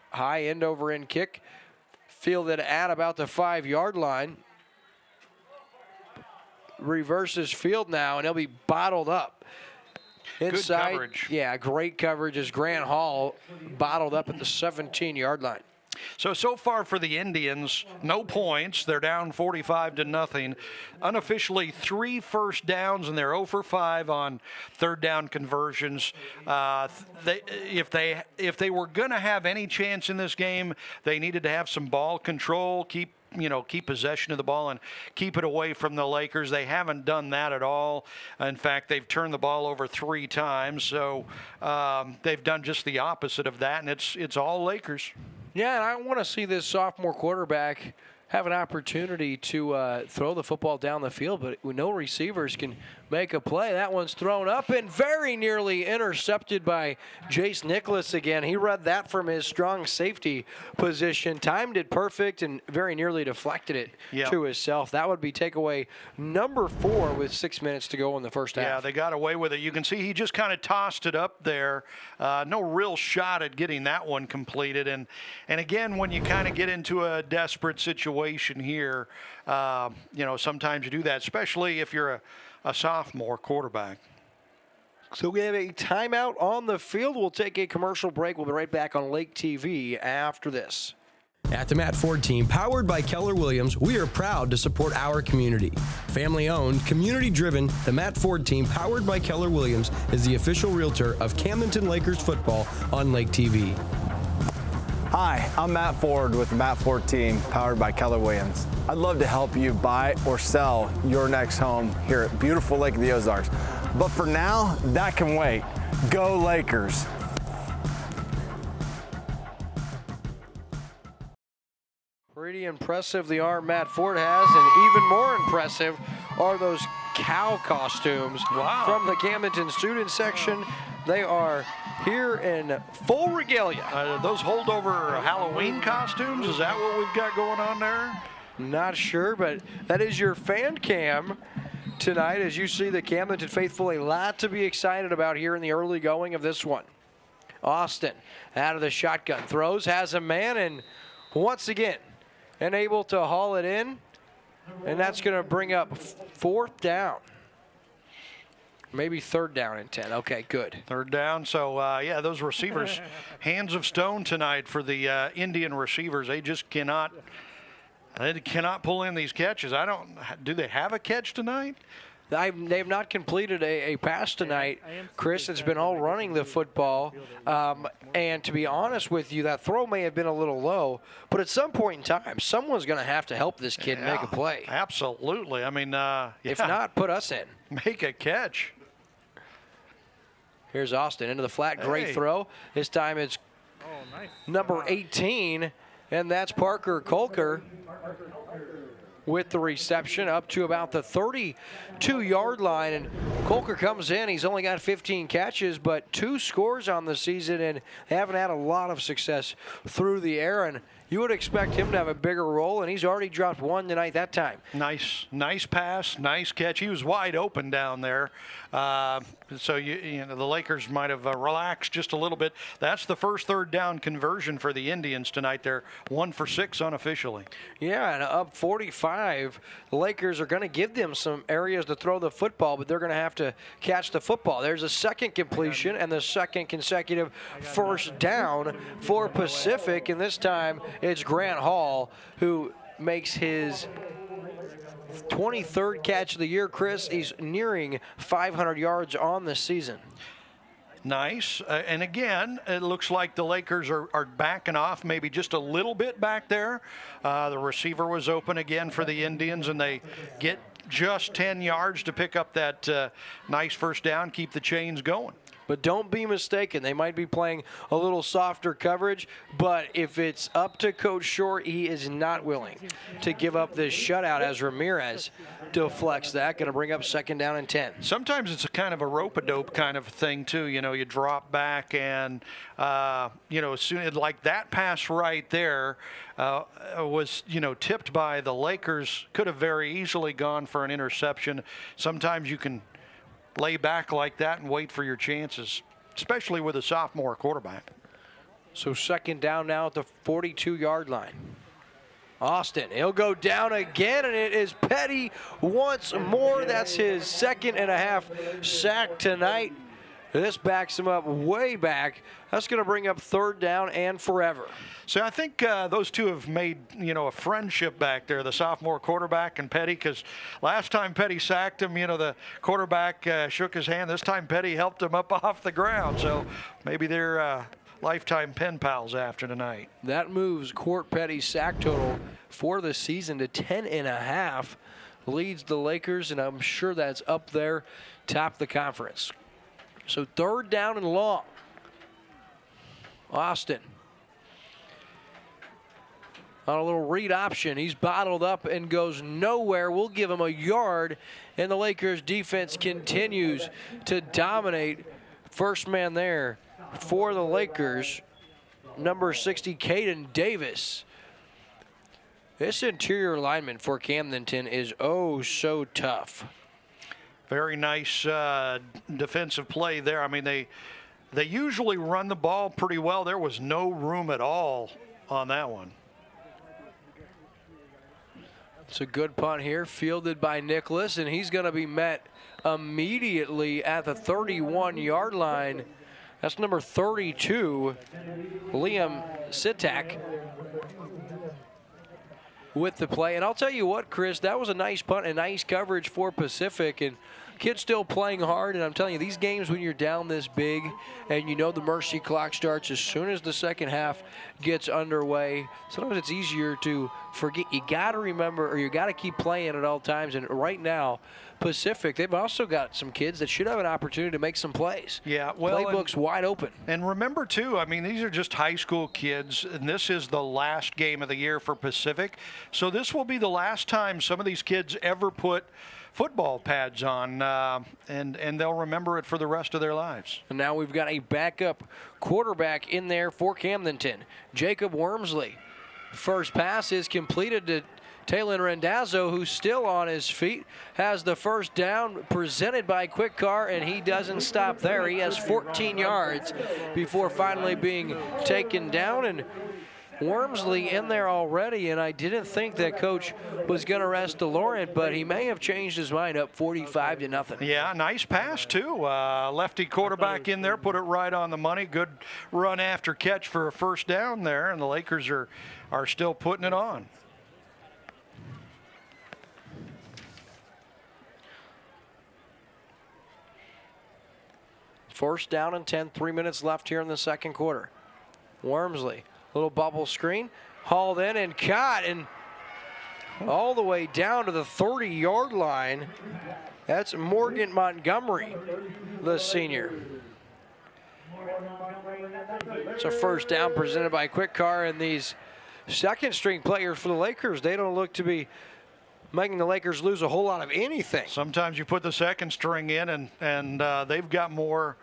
B: high end over end kick, fielded at about the 5-yard line. Reverses field now, and he'll be bottled up. Inside,
C: good coverage.
B: Yeah, great coverage as Grant Hall bottled up at the 17-yard line.
C: So far for the Indians, no points. They're down 45-0. Unofficially 3 first downs, and they're 0 for 5 on third down conversions. If they were going to have any chance in this game, they needed to have some ball control, keep possession of the ball and keep it away from the Lakers. They haven't done that at all. In fact, they've turned the ball over 3 times. So they've done just the opposite of that, and it's all Lakers.
B: Yeah, and I want to see this sophomore quarterback have an opportunity to throw the football down the field, but no receivers can make a play. That one's thrown up and very nearly intercepted by Jace Nicholas again. He read that from his strong safety position, timed it perfect, and very nearly deflected it to himself. That would be takeaway number 4 with 6 minutes to go in the first half.
C: Yeah, they got away with it. You can see he just kind of tossed it up there. No real shot at getting that one completed. And again, when you kind of get into a desperate situation here, sometimes you do that, especially if you're a sophomore quarterback.
B: So we have a timeout on the field. We'll take a commercial break. We'll be right back on Lake TV after this.
H: At the Matt Ford team, powered by Keller Williams, we are proud to support our community. Family owned, community driven, the Matt Ford team, powered by Keller Williams, is the official realtor of Camdenton Lakers football on Lake TV.
M: Hi, I'm Matt Ford with the Matt Ford team, powered by Keller Williams. I'd love to help you buy or sell your next home here at beautiful Lake of the Ozarks. But for now, that can wait. Go Lakers!
B: Pretty impressive the arm Matt Ford has, and even more impressive are those cow costumes from the Camdenton student section. They are here in full regalia.
C: Those holdover Halloween costumes, is that what we've got going on there?
B: Not sure, but that is your fan cam tonight as you see the Camdenton faithful. A lot to be excited about here in the early going of this one. Austin out of the shotgun, throws, has a man, and once again, unable to haul it in, and that's going to bring up 4th down. Maybe 3rd down and 10. Okay, good.
C: 3rd down. So, those receivers, hands of stone tonight for the Indian receivers. They just cannot pull in these catches. Do they have a catch tonight?
B: They've not completed a pass tonight, Chris. It's been all running the football. And to be honest with you, that throw may have been a little low, but at some point in time, someone's going to have to help this kid make a play.
C: Absolutely. I mean,
B: if not, put us in.
C: Make a catch.
B: Here's Austin into the flat. Great throw. This time it's number 18, and that's Parker Kolker. with the reception up to about the 32-yard line. And Colker comes in. He's only got 15 catches, but 2 scores on the season, and they haven't had a lot of success through the air. And you would expect him to have a bigger role, and he's already dropped 1 tonight that time.
C: Nice pass, nice catch. He was wide open down there. So you know the Lakers might have relaxed just a little bit. That's the first third down conversion for the Indians tonight. They're 1 for 6 unofficially.
B: Yeah, and up 45. The Lakers are going to give them some areas to throw the football, but they're going to have to catch the football. There's a second completion and the second consecutive first down for Pacific, and this time it's Grant Hall who makes his 23rd catch of the year. Chris, he's nearing 500 yards on the season.
C: Nice. And again, it looks like the Lakers are backing off maybe just a little bit back there. The receiver was open again for the Indians, and they get just 10 yards to pick up that nice first down, keep the chains going.
B: But don't be mistaken. They might be playing a little softer coverage, but if it's up to Coach Shore, he is not willing to give up this shutout as Ramirez deflects that. Going to bring up 2nd down and 10.
C: Sometimes it's a kind of a rope-a-dope kind of thing, too. You know, you drop back and, you know, as soon as like that pass right there was, you know, tipped by the Lakers, could have very easily gone for an interception. Sometimes you can lay back like that and wait for your chances, especially with a sophomore quarterback.
B: So 2nd down now at the 42-yard line. Austin, he'll go down again, and it is Petty once more. That's his 2nd and a half sack tonight. This backs him up way back. That's going to bring up 3rd down and forever.
C: So I think those two have made, you know, a friendship back there, the sophomore quarterback and Petty, because last time Petty sacked him, you know, the quarterback shook his hand. This time Petty helped him up off the ground. So maybe they're lifetime pen pals after tonight.
B: That moves Court Petty's sack total for the season to 10.5. Leads the Lakers, and I'm sure that's up there, top of the conference. So 3rd down and long. Austin on a little read option. He's bottled up and goes nowhere. We'll give him a yard, and the Lakers defense continues to dominate. First man there for the Lakers, number 60, Caden Davis. This interior lineman for Camdenton is oh so tough.
C: Very nice defensive play there. I mean, they usually run the ball pretty well. There was no room at all on that one.
B: It's a good punt here, fielded by Nicholas, and he's going to be met immediately at the 31-yard line. That's number 32, Liam Sitak, with the play. And I'll tell you what, Chris, that was a nice punt and nice coverage for Pacific. And kid's still playing hard, and I'm telling you, these games when you're down this big and you know the mercy clock starts as soon as the second half gets underway, sometimes it's easier to forget. You got to remember, or you got to keep playing at all times. And right now, Pacific, they've also got some kids that should have an opportunity to make some plays.
C: Yeah, well,
B: playbook's wide open.
C: And remember, too, I mean, these are just high school kids, and this is the last game of the year for Pacific. So this will be the last time some of these kids ever put football pads on, and they'll remember it for the rest of their lives.
B: And now we've got a backup quarterback in there for Camdenton, Jacob Wormsley. First pass is completed to Taylor Rendazzo, who's still on his feet, has the first down presented by Quick Car, and he doesn't stop there. He has 14 yards before finally being taken down, and Wormsley in there already, and I didn't think that Coach was going to rest DeLaurent, but he may have changed his mind up 45-0.
C: Yeah, nice pass, too. Lefty quarterback in there, put it right on the money. Good run after catch for a first down there, and the Lakers are still putting it on.
B: First down and 10, 3 minutes left here in the second quarter. Wormsley, little bubble screen, hauled in and caught, and all the way down to the 30-yard line. That's Morgan Montgomery, the senior. It's a first down presented by Quick Car, and these second-string players for the Lakers, they don't look to be making the Lakers lose a whole lot of anything.
C: Sometimes you put the second string in, and they've got more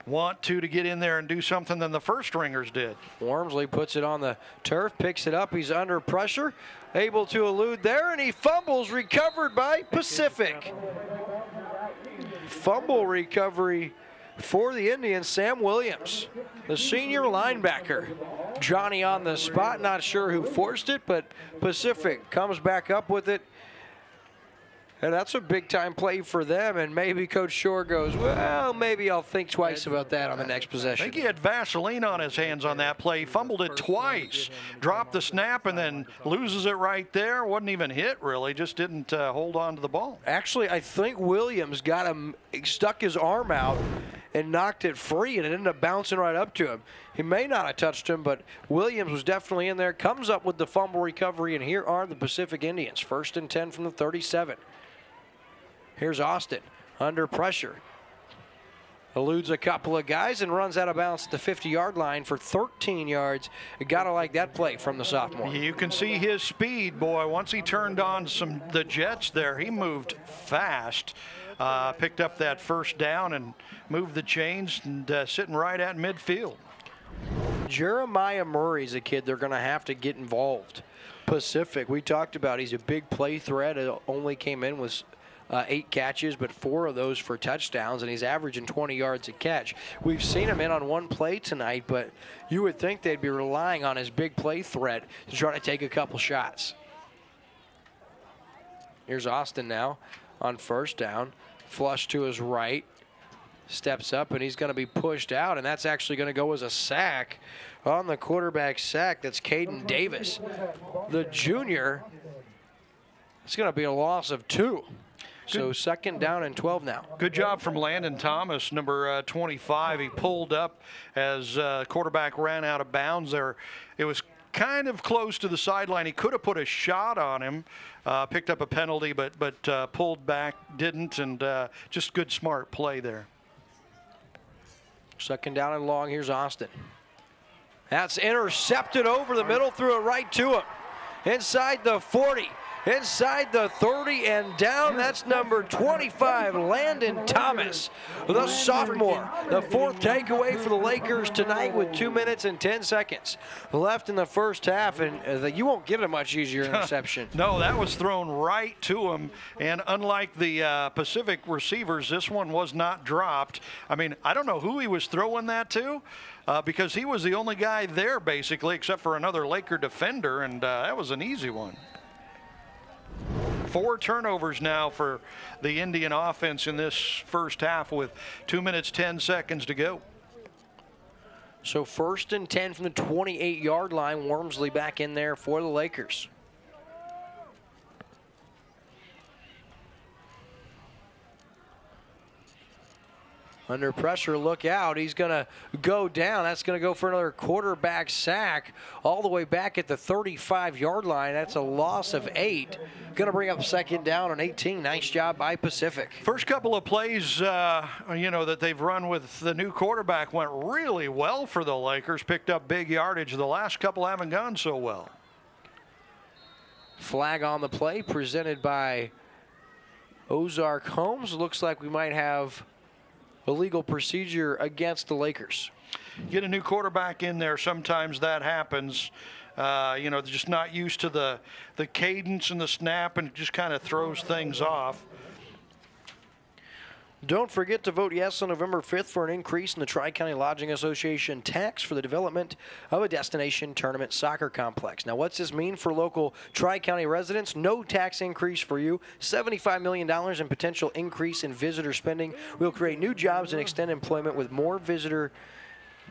C: want to get in there and do something than the first stringers did.
B: Wormsley puts it on the turf, picks it up. He's under pressure, able to elude there, and he fumbles, recovered by Pacific. Fumble recovery for the Indians, Sam Williams, the senior linebacker. Johnny on the spot, not sure who forced it, but Pacific comes back up with it. And that's a big-time play for them, and maybe Coach Shore goes, well, maybe I'll think twice about that on the next
C: I
B: possession.
C: think he had Vaseline on his hands on that play. He fumbled it twice, dropped the snap, and then loses it right there. Wasn't even hit, really. Just didn't hold on to the ball.
B: Actually, I think Williams got him, stuck his arm out and knocked it free, and it ended up bouncing right up to him. He may not have touched him, but Williams was definitely in there. Comes up with the fumble recovery, and here are the Pacific Indians. 1st and 10 from the 37. Here's Austin under pressure. Eludes a couple of guys and runs out of bounds at the 50-yard line for 13 yards. You gotta like that play from the sophomore.
C: You can see his speed, boy. Once he turned on the jets there, he moved fast. Picked up that first down and moved the chains and sitting right at midfield.
B: Jeremiah Murray's a kid they're gonna have to get involved. Pacific, we talked about, he's a big play threat. It only came in with 8 catches, but 4 of those for touchdowns, and he's averaging 20 yards a catch. We've seen him in on one play tonight, but you would think they'd be relying on his big play threat to try to take a couple shots. Here's Austin now on 1st down. Flush to his right. Steps up, and he's going to be pushed out, and that's actually going to go as a sack on the quarterback sack. That's Caden Davis, the junior. It's going to be a loss of 2. So 2nd down and 12 now.
C: Good job from Landon Thomas, number 25. He pulled up as quarterback ran out of bounds there. It was kind of close to the sideline. He could have put a shot on him, picked up a penalty, but pulled back, didn't, and just good, smart play there.
B: 2nd down and long. Here's Austin. That's intercepted over the middle, threw it right to him. Inside the 40. Inside the 30 and down, that's number 25, Landon Thomas, the sophomore. The 4th takeaway for the Lakers tonight with 2 minutes and 10 seconds left in the first half, and you won't get a much easier interception.
C: No, that was thrown right to him, and unlike the Pacific receivers, this one was not dropped. I mean, I don't know who he was throwing that to. Because he was the only guy there, basically, except for another Laker defender, and that was an easy one. 4 turnovers now for the Indian offense in this first half with 2 minutes, 10 seconds to go.
B: So 1st and 10 from the 28-yard line. Wormsley back in there for the Lakers. Under pressure, look out. He's going to go down. That's going to go for another quarterback sack all the way back at the 35-yard line. That's a loss of 8. Going to bring up 2nd down and 18. Nice job by Pacific.
C: First couple of plays, that they've run with the new quarterback went really well for the Lakers. Picked up big yardage. The last couple haven't gone so well.
B: Flag on the play presented by Ozark Homes. Looks like we might have a legal procedure against the Lakers.
C: Get a new quarterback in there, sometimes that happens. They're just not used to the cadence and the snap, and it just kind of throws things off.
B: Don't forget to vote yes on November 5th for an increase in the Tri-County Lodging Association tax for the development of a destination tournament soccer complex. Now, what's this mean for local Tri-County residents? No tax increase for you. $75 million in potential increase in visitor spending will create new jobs and extend employment with more visitor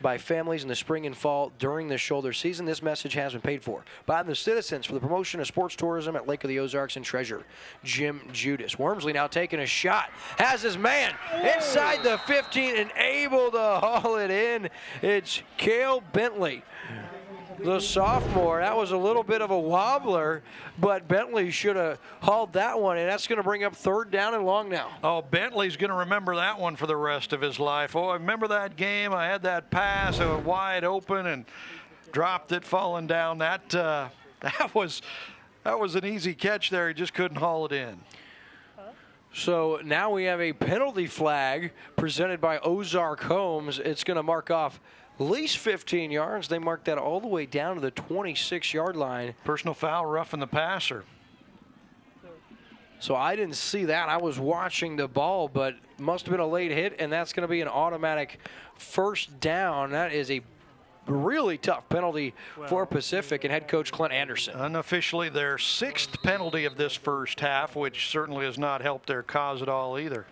B: by families in the spring and fall during the shoulder season. This message has been paid for by the citizens for the promotion of sports tourism at Lake of the Ozarks and Treasure. Jim Judas. Wormsley now taking a shot. Has his man inside the 15 and able to haul it in. It's Cale Bentley, the sophomore. That was a little bit of a wobbler, but Bentley should have hauled that one, and that's going to bring up 3rd down and long now.
C: Oh, Bentley's going to remember that one for the rest of his life. Oh, I remember that game. I had that pass. It was wide open and dropped it, falling down. That was That was an easy catch there. He just couldn't haul it in.
B: So now we have a penalty flag presented by Ozark Homes. It's going to mark off at least 15 yards. They marked that all the way down to the 26-yard line.
C: Personal foul, roughing the passer.
B: So I didn't see that. I was watching the ball, but must have been a late hit, and that's going to be an automatic first down. That is a really tough penalty for Pacific and head coach Clint Anderson.
C: Unofficially their 6th penalty of this first half, which certainly has not helped their cause at all either.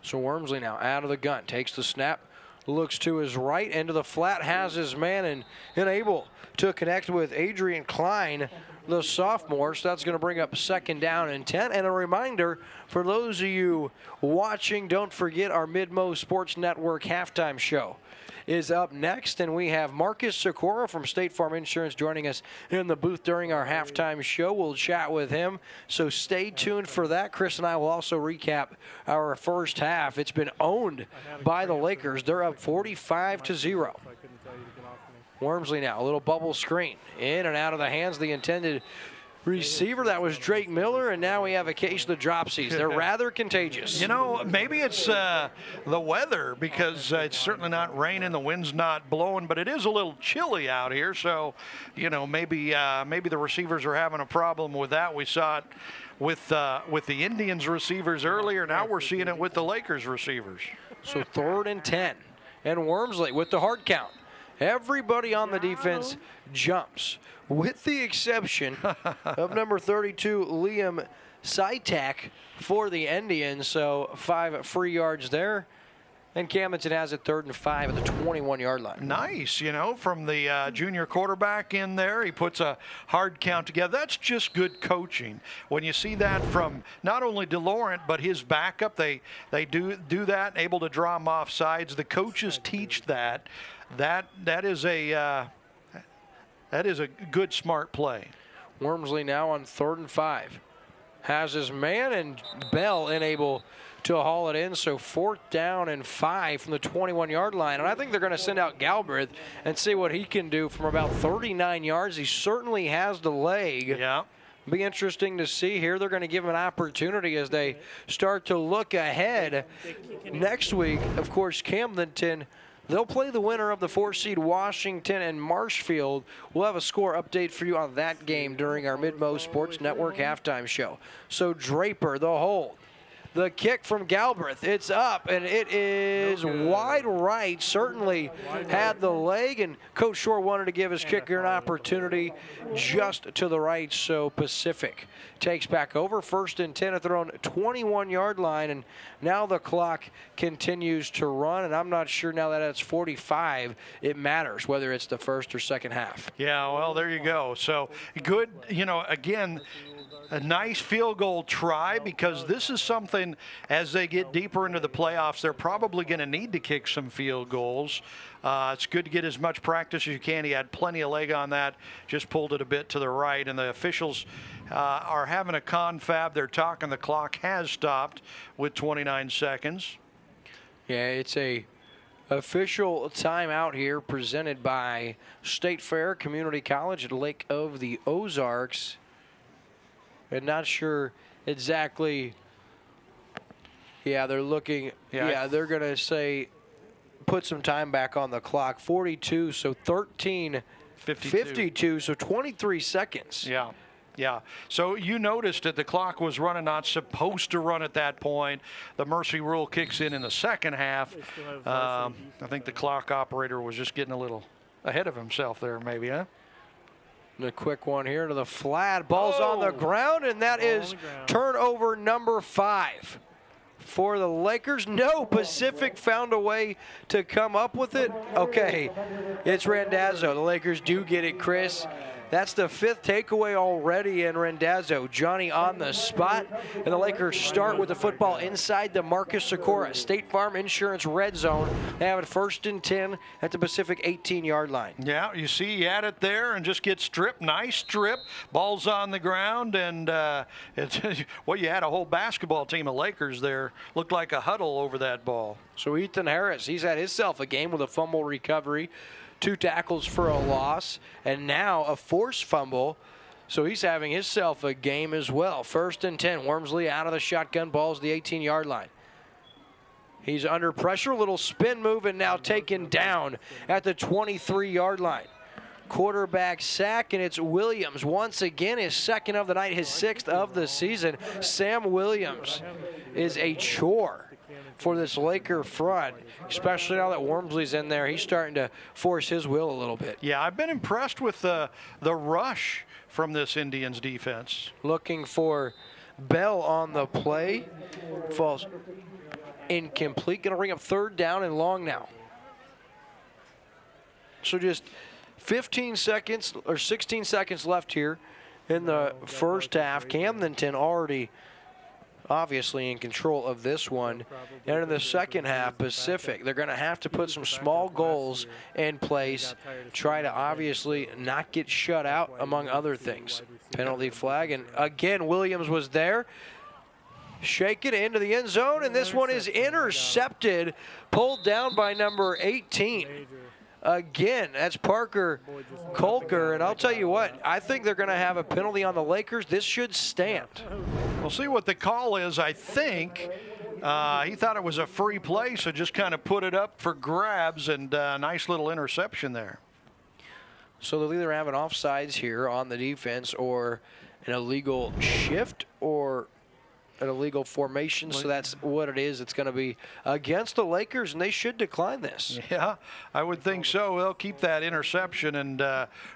B: So Wormsley now out of the gun, takes the snap, looks to his right, into the flat, has his man, and able to connect with Adrian Klein, the sophomore. So that's going to bring up 2nd down and 10. And a reminder for those of you watching, don't forget our Midmo Sports Network halftime show is up next, and we have Marcus Sikora from State Farm Insurance joining us in the booth during our halftime show. We'll chat with him, so stay tuned for that. Chris and I will also recap our first half. It's been owned by the Lakers. They're up 45-0. Wormsley now, a little bubble screen, in and out of the hands of the intended receiver. That was Drake Miller, and now we have a case of the dropsies. They're rather contagious.
C: You know, maybe it's the weather, because it's certainly not raining, the wind's not blowing, but it is a little chilly out here. So, you know, maybe the receivers are having a problem with that. We saw it with the Indians receivers earlier. Now we're seeing it with the Lakers receivers.
B: So 3rd and 10, and Wormsley with the hard count. Everybody on the defense jumps, with the exception of number 32, Liam Sitak, for the Indians. So 5 free yards there. And Camdenton has it 3rd and 5 at the 21-yard line.
C: Nice, you know, from the junior quarterback in there. He puts a hard count together. That's just good coaching. When you see that from not only DeLaurent, but his backup, they do that, able to draw him off sides. The coaches teach that. That is a good, smart play.
B: Wormsley now on 3rd and 5. Has his man, and Bell unable to haul it in. So 4th down and 5 from the 21-yard line. And I think they're going to send out Galbraith and see what he can do from about 39 yards. He certainly has the leg.
C: Yeah.
B: Be interesting to see here. They're going to give him an opportunity as they start to look ahead. Next week, of course, Camdenton, they'll play the winner of the 4-seed Washington and Marshfield. We'll have a score update for you on that game during our Midmo Sports Network halftime show. So Draper, the hold. The kick from Galbraith, it's up, and it is wide right. Certainly had the leg, and Coach Shore wanted to give his kicker an opportunity just to the right. So Pacific takes back over, 1st and 10 at their own 21-yard line, and now the clock continues to run, and I'm not sure now that it's 45, it matters whether it's the first or second half.
C: Yeah, well, there you go. So good, you know, again, a nice field goal try, because this is something, as they get deeper into the playoffs, they're probably going to need to kick some field goals. It's good to get as much practice as you can. He had plenty of leg on that, just pulled it a bit to the right, and the officials are having a confab. They're talking. The clock has stopped with 29 seconds.
B: Yeah, it's a official timeout here presented by State Fair Community College at Lake of the Ozarks. And not sure exactly. Yeah, they're looking. Yeah, they're going to say put some time back on the clock. 42, so 13:52, so 23 seconds.
C: Yeah. Yeah, so you noticed that the clock was running, not supposed to run at that point. The mercy rule kicks in the second half. I think the clock operator was just getting a little ahead of himself there, maybe, huh?
B: The quick one here to the flat. Ball's on the ground, and that is turnover number 5 for the Lakers. No, Pacific found a way to come up with it. Okay, it's Randazzo. The Lakers do get it, Chris. That's the 5th takeaway already in Randazzo. Johnny on the spot. And the Lakers start with the football inside the Marcus Sikora State Farm Insurance red zone. They have it 1st and 10 at the Pacific 18-yard line.
C: Yeah, you see he had it there and just gets stripped. Nice strip. Ball's on the ground. And, well, you had a whole basketball team of Lakers there. Looked like a huddle over that ball.
B: So Ethan Harris, he's had himself a game with a fumble recovery. 2 tackles for a loss, and now a forced fumble. So he's having himself a game as well. 1st and 10. Wormsley out of the shotgun. Ball's the 18-yard line. He's under pressure. A little spin move and now taken down at the 23-yard line. Quarterback sack, and it's Williams. Once again, his 2nd of the night, his 6th of the season. Sam Williams is a chore for this Laker front, especially now that Wormsley's in there. He's starting to force his will a little bit.
C: Yeah, I've been impressed with the rush from this Indians defense.
B: Looking for Bell on the play. Falls incomplete. Going to bring up 3rd down and long now. So just 15 seconds or 16 seconds left here in the first half. Camdenton already obviously in control of this one. And in the second half, Pacific, they're going to have to put some small goals in place, try to obviously not get shut out, among other things. Penalty flag, and again, Williams was there. Shake it into the end zone, and this one is intercepted, pulled down by number 18. Again, that's Parker Kolker, and I'll tell you what, I think they're going to have a penalty on the Lakers. This should stand.
C: We'll see what the call is. I think he thought it was a free play, so just kind of put it up for grabs, and nice little interception there.
B: So they'll either have an offsides here on the defense or an illegal shift or an illegal formation, so that's what it is. It's going to be against the Lakers, and they should decline this.
C: Yeah, I would think so. They'll keep that interception and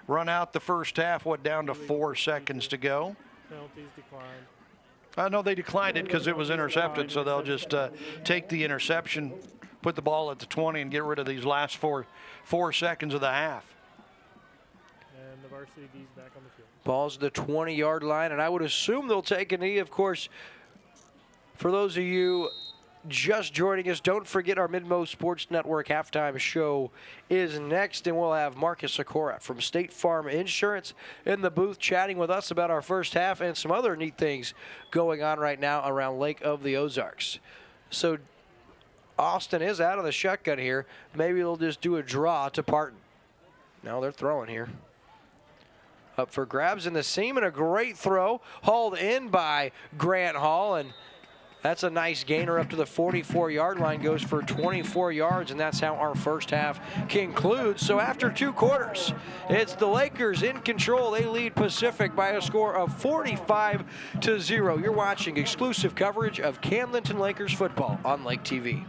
C: run out the first half, down to 4 seconds to go.
S: Penalties declined.
C: No, they declined it because it was intercepted, so they'll just take the interception, put the ball at the 20, and get rid of these last four seconds of the half.
S: And the varsity D's back on the field.
B: Ball's the 20-yard line, and I would assume they'll take a knee. Of course, for those of you just joining us, don't forget our Midmo Sports Network halftime show is next, and we'll have Marcus Sikora from State Farm Insurance in the booth chatting with us about our first half and some other neat things going on right now around Lake of the Ozarks. So Austin is out of the shotgun here. Maybe they'll just do a draw to Parton. Now they're throwing here. Up for grabs in the seam, and a great throw hauled in by Grant Hall, and that's a nice gainer up to the 44-yard line, goes for 24 yards, and that's how our first half concludes. So after 2 quarters, it's the Lakers in control. They lead Pacific by a score of 45-0. You're watching exclusive coverage of Camdenton Lakers football on Lake TV.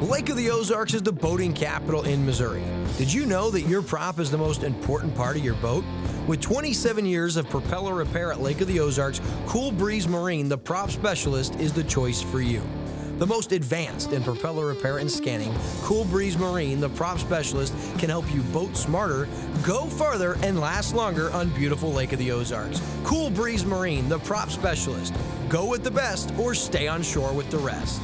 H: Lake of the Ozarks is the boating capital in Missouri. Did you know that your prop is the most important part of your boat? With 27 years of propeller repair at Lake of the Ozarks, Cool Breeze Marine, the prop specialist, is the choice for you. The most advanced in propeller repair and scanning, Cool Breeze Marine, the prop specialist, can help you boat smarter, go farther, and last longer on beautiful Lake of the Ozarks. Cool Breeze Marine, the prop specialist. Go with the best or stay on shore with the rest.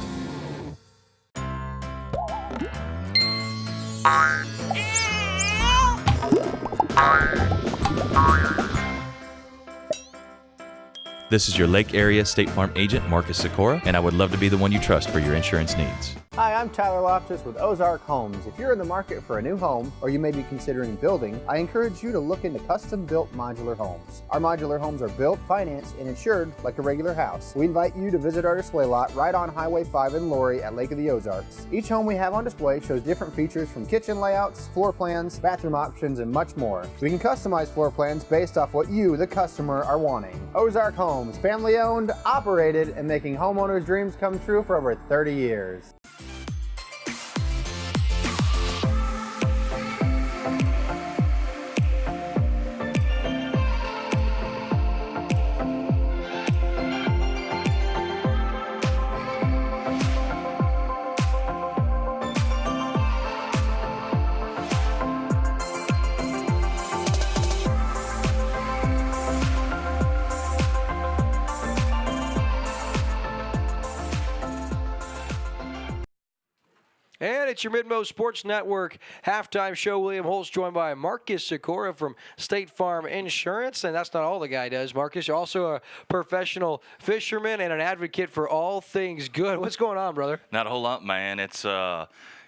K: This is your Lake Area State Farm agent, Marcus Sikora, and I would love to be the one you trust for your insurance needs.
Q: Hi, I'm Tyler Loftus with Ozark Homes. If you're in the market for a new home, or you may be considering building, I encourage you to look into custom-built modular homes. Our modular homes are built, financed, and insured like a regular house. We invite you to visit our display lot right on Highway 5 in Laurie at Lake of the Ozarks. Each home we have on display shows different features from kitchen layouts, floor plans, bathroom options, and much more. We can customize floor plans based off what you, the customer, are wanting. Ozark Homes, family-owned, operated, and making homeowners' dreams come true for over 30 years.
B: And it's your Midmo Sports Network halftime show. William Holtz joined by Marcus Sikora from State Farm Insurance. And that's not all the guy does, Marcus. You're also a professional fisherman and an advocate for all things good. What's going on, brother?
T: Not a whole lot, man. It's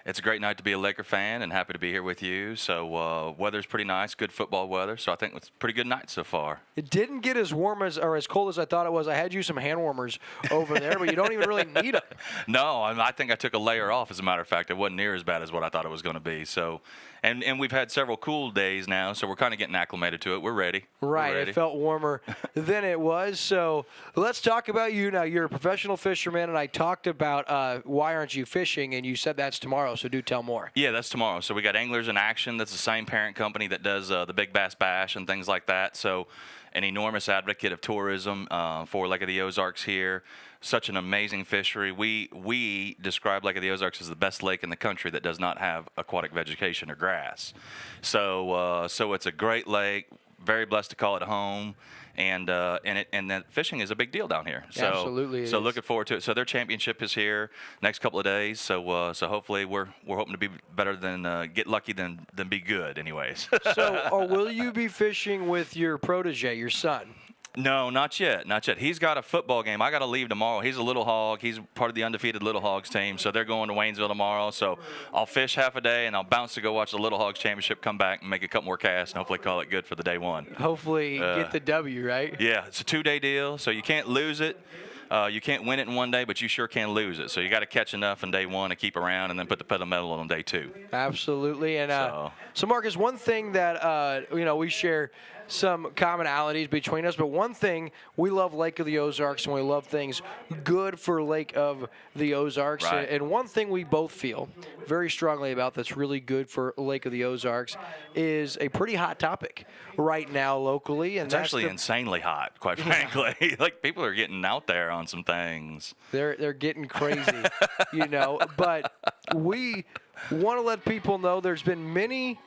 T: It's a great night to be a Laker fan, and happy to be here with you. So weather's pretty nice, good football weather. So I think it's a pretty good night so far.
B: It didn't get as warm as or as cold as I thought it was. I had you some hand warmers over there, but you don't even really need them.
T: No, I think I took a layer off. As a matter of fact, it wasn't near as bad as what I thought it was going to be. So, and we've had several cool days now, so we're kind of getting acclimated to it. We're ready.
B: Right,
T: We're ready.
B: It felt warmer than it was. So let's talk about you now. You're a professional fisherman, and I talked about why aren't you fishing, and you said that's tomorrow. So do tell more.
T: Yeah, that's tomorrow. So we got Anglers in Action. That's the same parent company that does the Big Bass Bash and things like that. So an enormous advocate of tourism for Lake of the Ozarks here. Such an amazing fishery. We describe Lake of the Ozarks as the best lake in the country that does not have aquatic vegetation or grass. So it's a great lake. Very blessed to call it home. And that fishing is a big deal down here. So,
B: absolutely.
T: So looking forward to it. So their championship is here next couple of days. So hopefully we're hoping to be better than get lucky than be good, anyways.
B: So will you be fishing with your protege, your son?
T: No, not yet. Not yet. He's got a football game. I got to leave tomorrow. He's a Little Hog. He's part of the undefeated Little Hogs team. So they're going to Waynesville tomorrow. So I'll fish half a day, and I'll bounce to go watch the Little Hogs championship, come back and make a couple more casts, and hopefully call it good for the day one.
B: Hopefully get the W, right?
T: Yeah, it's a 2-day deal, so you can't lose it. You can't win it in one day, but you sure can lose it. So you got to catch enough in day one to keep around, and then put the pedal metal on day two.
B: Absolutely. And so Marcus, one thing that we share some commonalities between us, but one thing, we love Lake of the Ozarks, and we love things good for Lake of the Ozarks.
T: Right.
B: And one thing we both feel very strongly about that's really good for Lake of the Ozarks is a pretty hot topic right now locally. And
T: It's actually insanely hot, quite frankly. Like, people are getting out there on some things.
B: They're getting crazy, But we want to let people know there's been many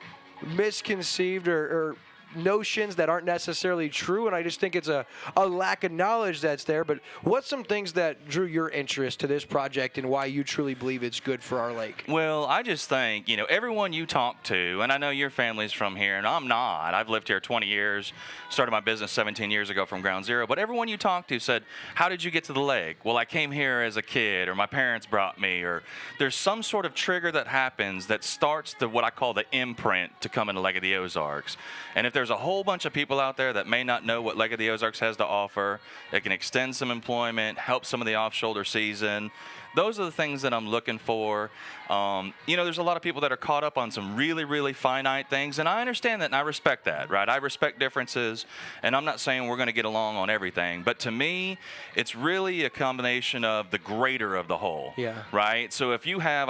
B: misconceived or notions that aren't necessarily true, and I just think it's a lack of knowledge that's there. But what's some things that drew your interest to this project and why you truly believe it's good for our lake?
T: Well, I just think, everyone you talk to, and I know your family's from here, and I'm not. I've lived here 20 years, started my business 17 years ago from ground zero, but everyone you talk to said, how did you get to the lake? Well, I came here as a kid, or my parents brought me, or there's some sort of trigger that happens that starts what I call the imprint to come into Lake of the Ozarks. And if there's a whole bunch of people out there that may not know what Lake of the Ozarks has to offer, it can extend some employment, help some of the off-shoulder season. Those are the things that I'm looking for. There's a lot of people that are caught up on some really, really finite things, and I understand that, and I respect that, right? I respect differences, and I'm not saying we're going to get along on everything, but to me, it's really a combination of the greater of the whole, right? So if you have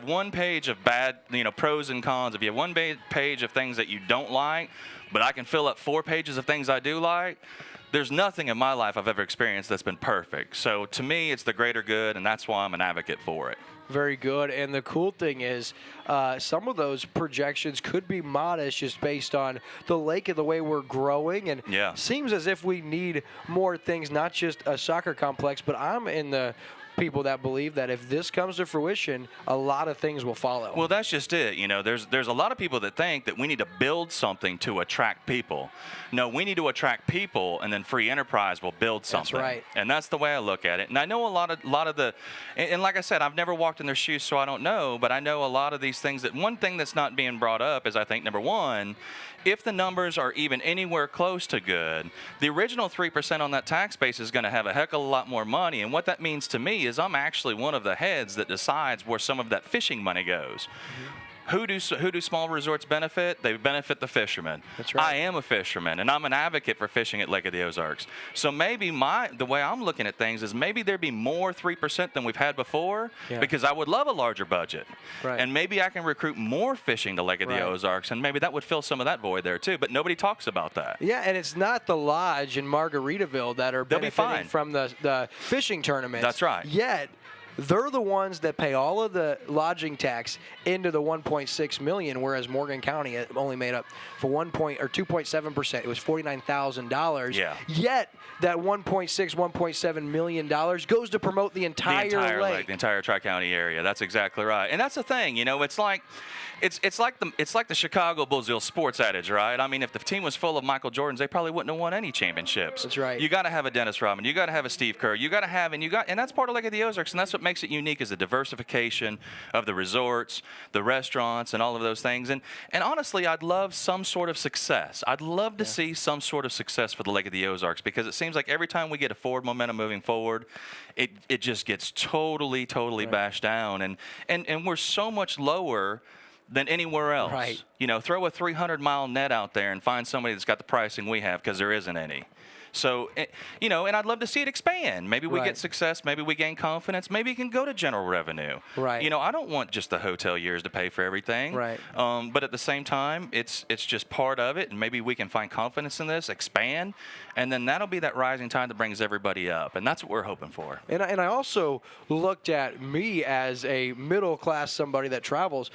T: one page of bad, pros and cons, if you have one page of things that you don't like, but I can fill up 4 pages of things I do like, there's nothing in my life I've ever experienced that's been perfect. So to me, it's the greater good, and that's why I'm an advocate for it.
B: Very good. And the cool thing is some of those projections could be modest just based on the lake and the way we're growing. And seems as if we need more things, not just a soccer complex, but I'm in the people that believe that if this comes to fruition, a lot of things will follow.
T: Well, that's just it. There's a lot of people that think that we need to build something to attract people. No, we need to attract people, and then free enterprise will build something.
B: That's right.
T: And that's the way I look at it. And I know a lot of the, and like I said, I've never walked in their shoes, so I don't know, but I know a lot of these things. That one thing that's not being brought up is, I think, number one, if the numbers are even anywhere close to good, the original 3% on that tax base is going to have a heck of a lot more money. And what that means to me is I'm actually one of the heads that decides where some of that fishing money goes. Mm-hmm. Who do small resorts benefit? They benefit the fishermen.
B: That's right.
T: I am a fisherman, and I'm an advocate for fishing at Lake of the Ozarks. So maybe the way I'm looking at things is maybe there'd be more 3% than we've had before, because I would love a larger budget.
B: Right.
T: And maybe I can recruit more fishing to Lake of the Ozarks, and maybe that would fill some of that void there too. But nobody talks about that.
B: Yeah, and it's not the lodge in Margaritaville that are benefiting from the fishing tournaments.
T: That's right.
B: Yet they're the ones that pay all of the lodging tax into the $1.6 million, whereas Morgan County only made up for 2.7%. It was $49,000.
T: Yeah.
B: Yet that $1.7 million goes to promote the entire lake.
T: The entire Tri-County area. That's exactly right. And that's the thing. It's like the Chicago Bulls sports adage, right? I mean, if the team was full of Michael Jordans, they probably wouldn't have won any championships.
B: That's right.
T: You got to have a Dennis Rodman. You got to have a Steve Kerr. You got to have, and that's part of Lake of the Ozarks, and that's what what makes it unique is the diversification of the resorts, the restaurants, and all of those things. And honestly, I'd love some sort of success. I'd love to see some sort of success for the Lake of the Ozarks, because it seems like every time we get a forward momentum moving forward, it just gets totally bashed down. And we're so much lower than anywhere else.
B: Right.
T: You know, throw a 300-mile net out there and find somebody that's got the pricing we have, because there isn't any. So, you know, and I'd love to see it expand. Maybe we get success. Maybe we gain confidence. Maybe it can go to general revenue.
B: Right.
T: You know, I don't want just the hotel years to pay for everything.
B: Right.
T: But at the same time, it's just part of it, and maybe we can find confidence in this, expand, and then that'll be that rising tide that brings everybody up, and that's what we're hoping for.
B: And I also looked at me as a middle class, somebody that travels.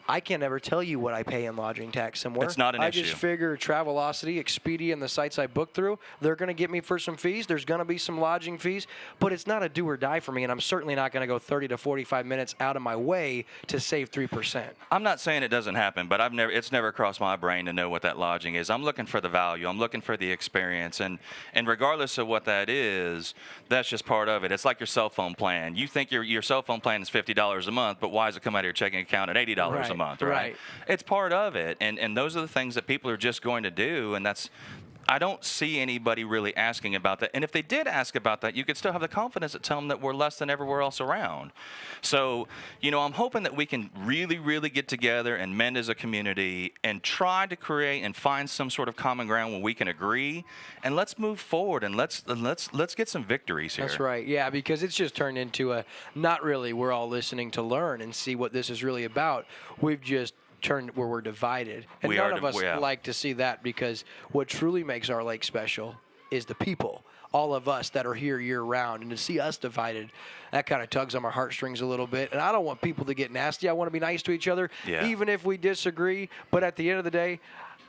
B: I can't ever tell you what I pay in lodging tax somewhere.
T: It's not an issue.
B: I just figure Travelocity, Expedia, and the sites I book through, they're going to get me for some fees. There's going to be some lodging fees, but it's not a do or die for me, and I'm certainly not going to go 30 to 45 minutes out of my way to save 3%.
T: I'm not saying it doesn't happen, but it's never crossed my brain to know what that lodging is. I'm looking for the value. I'm looking for the experience, and regardless of what that is, that's just part of it. It's like your cell phone plan. You think your cell phone plan is $50 a month, but why does it come out of your checking account at $80 a month, right? It's part of it, and those are the things that people are just going to do, and I don't see anybody really asking about that. And if they did ask about that, you could still have the confidence to tell them that we're less than everywhere else around. So, you know, I'm hoping that we can really, really get together and mend as a community and try to create and find some sort of common ground where we can agree, and let's move forward and let's get some victories here.
B: That's right. Yeah, because it's just turned into a not really we're all listening to learn and see what this is really about. We've just turned where we're divided. And none of us like to see that, because what truly makes our lake special is the people, all of us that are here year round. And to see us divided, that kind of tugs on our heartstrings a little bit. And I don't want people to get nasty. I want to be nice to each other, even if we disagree. But at the end of the day,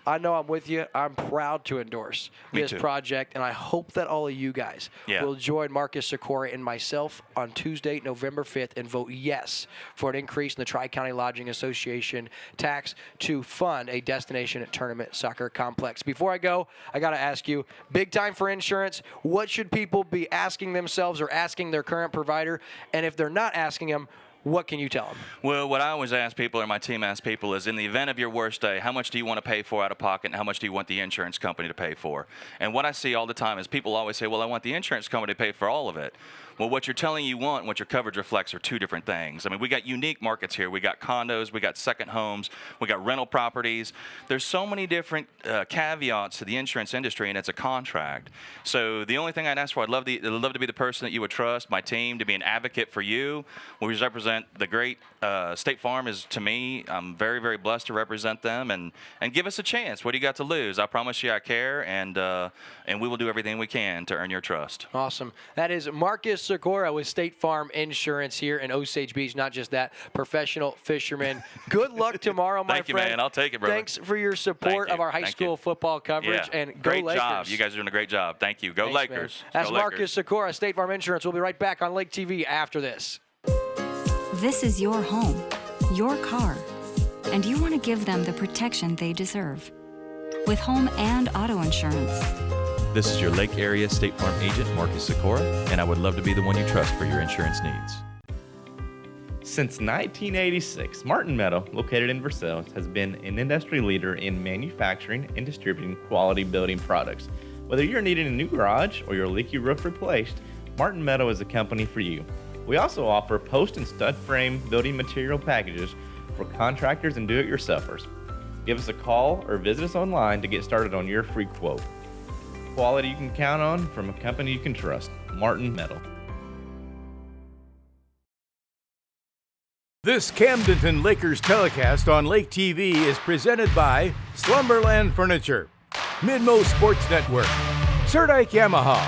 B: I know I'm with you. I'm proud to endorse this project, and I hope that all of you guys will join Marcus Sikora and myself on Tuesday, November 5th, and vote yes for an increase in the Tri-County Lodging Association tax to fund a destination tournament soccer complex. Before I go, I got to ask you, big time for insurance, what should people be asking themselves or asking their current provider? And if they're not asking them, what can you tell them?
T: Well, what I always ask people, or my team asks people, is in the event of your worst day, how much do you want to pay for out of pocket, and how much do you want the insurance company to pay for? And what I see all the time is people always say, well, I want the insurance company to pay for all of it. Well, what you're telling you want and what your coverage reflects are two different things. I mean, we got unique markets here. We got condos, we got second homes, we got rental properties. There's so many different caveats to the insurance industry, and it's a contract. So the only thing I'd ask for, I'd love to be the person that you would trust, my team, to be an advocate for you. We represent the great State Farm is, to me, I'm very, very blessed to represent them, and give us a chance. What do you got to lose? I promise you I care, and we will do everything we can to earn your trust.
B: Awesome. That is Marcus Sikora with State Farm Insurance here in Osage Beach. Not just that, professional fisherman. Good luck tomorrow, my friend.
T: Thank you, man. I'll take it, brother.
B: Thanks for your support of our high school football coverage, and go
T: great
B: Lakers.
T: Job. You guys are doing a great job. Thank you. Go
B: Thanks,
T: Lakers.
B: Man. That's
T: go
B: Marcus
T: Lakers.
B: Sikora, State Farm Insurance. We'll be right back on Lake TV after this.
J: This is your home, your car, and you want to give them the protection they deserve. With home and auto insurance.
K: This is your Lake Area State Farm agent, Marcus Sikora, and I would love to be the one you trust for your insurance needs.
R: Since 1986, Martin Meadow, located in Versailles, has been an industry leader in manufacturing and distributing quality building products. Whether you're needing a new garage or your leaky roof replaced, Martin Meadow is the company for you. We also offer post and stud frame building material packages for contractors and do-it-yourselfers. Give us a call or visit us online to get started on your free quote. Quality you can count on from a company you can trust. Martin Metal.
A: This Camdenton Lakers telecast on Lake TV is presented by Slumberland Furniture, Midmo Sports Network, Serdike Yamaha,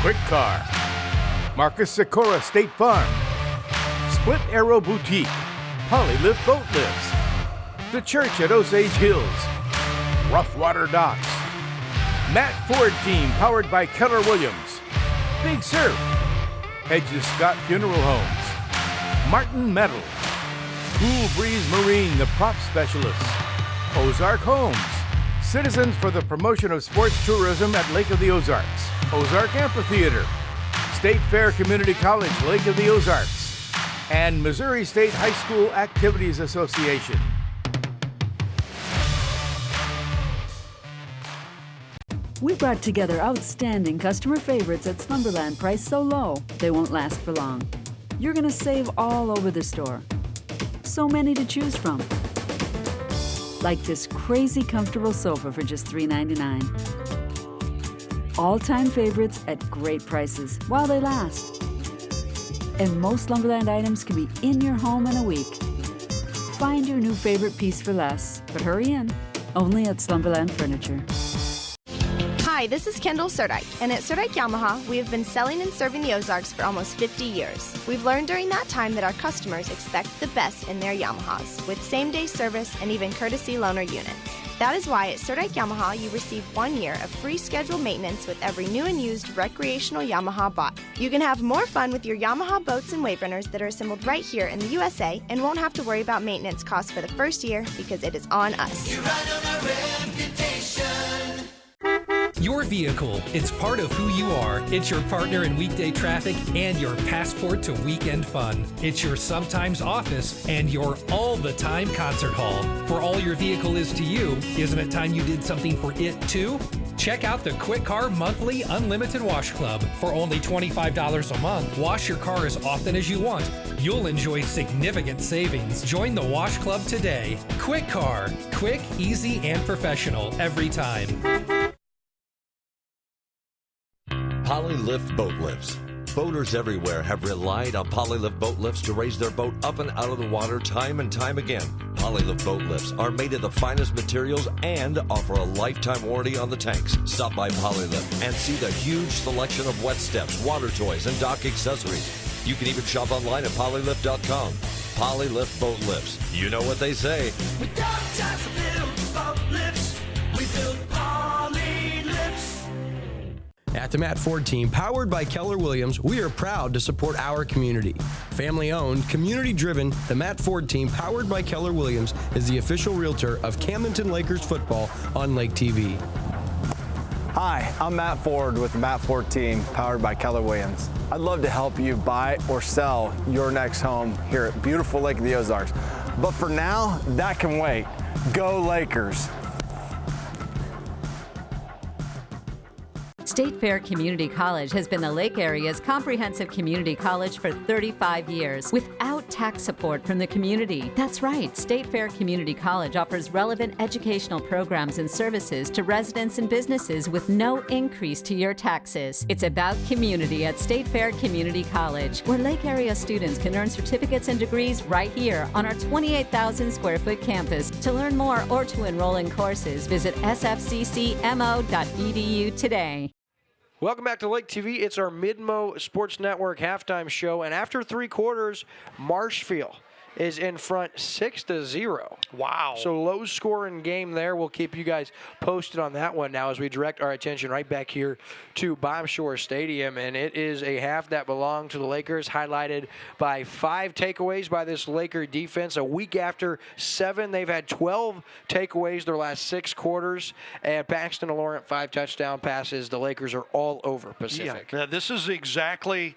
A: Quick Car, Marcus Sikora State Farm, Split Arrow Boutique, Polylift Boat Lifts, The Church at Osage Hills, Rough Water Docks, Matt Ford Team powered by Keller Williams, Big Surf, Hedges Scott Funeral Homes, Martin Metal, Cool Breeze Marine, the prop specialists, Ozark Homes, Citizens for the Promotion of Sports Tourism at Lake of the Ozarks, Ozark Amphitheater, State Fair Community College, Lake of the Ozarks, and Missouri State High School Activities Association.
D: We brought together outstanding customer favorites at Slumberland priced so low they won't last for long. You're going to save all over the store. So many to choose from. Like this crazy comfortable sofa for just $3.99. All-time favorites at great prices while they last. And most Slumberland items can be in your home in a week. Find your new favorite piece for less, but hurry in. Only at Slumberland Furniture.
E: Hi, this is Kendall Surdike, and at Surdike Yamaha, we have been selling and serving the Ozarks for almost 50 years. We've learned during that time that our customers expect the best in their Yamahas, with same-day service and even courtesy loaner units. That is why at Surdike Yamaha, you receive 1 year of free scheduled maintenance with every new and used recreational Yamaha bought. You can have more fun with your Yamaha boats and wave runners that are assembled right here in the USA and won't have to worry about maintenance costs for the first year because it is on us.
F: You ride on a reputation.
G: Your vehicle, it's part of who you are. It's your partner in weekday traffic and your passport to weekend fun. It's your sometimes office and your all-the-time concert hall. For all your vehicle is to you, isn't it time you did something for it too? Check out the Quick Car Monthly Unlimited Wash Club. For only $25 a month, wash your car as often as you want. You'll enjoy significant savings. Join the Wash Club today. Quick Car. Quick, easy, and professional every time.
L: Polylift Boat Lifts. Boaters everywhere have relied on Polylift boat lifts to raise their boat up and out of the water time and time again. Polylift boat lifts are made of the finest materials and offer a lifetime warranty on the tanks. Stop by Polylift and see the huge selection of wet steps, water toys, and dock accessories. You can even shop online at polylift.com. Polylift boat lifts. You know what they say.
F: We don't just build boat lifts, we build poly lifts.
H: At the Matt Ford team, powered by Keller Williams, we are proud to support our community. Family owned, community driven, the Matt Ford team, powered by Keller Williams, is the official realtor of Camdenton Lakers football on Lake TV.
M: Hi, I'm Matt Ford with the Matt Ford team, powered by Keller Williams. I'd love to help you buy or sell your next home here at beautiful Lake of the Ozarks. But for now, that can wait. Go Lakers!
P: State Fair Community College has been the Lake Area's comprehensive community college for 35 years without tax support from the community. That's right, State Fair Community College offers relevant educational programs and services to residents and businesses with no increase to your taxes. It's about community at State Fair Community College, where Lake Area students can earn certificates and degrees right here on our 28,000 square foot campus. To learn more or to enroll in courses, visit sfccmo.edu today.
B: Welcome back to Lake TV. It's our Midmo Sports Network halftime show, and after 3 quarters, Marshfield is in front 6-0.
C: Wow.
B: So low scoring game there. We'll keep you guys posted on that one now as we direct our attention right back here to Bomb Shore Stadium. And it is a half that belonged to the Lakers, highlighted by 5 takeaways by this Laker defense. A week after 7, they've had 12 takeaways their last 6 quarters. And Paxton and Laurent, 5 touchdown passes. The Lakers are all over Pacific.
C: Yeah, this is exactly,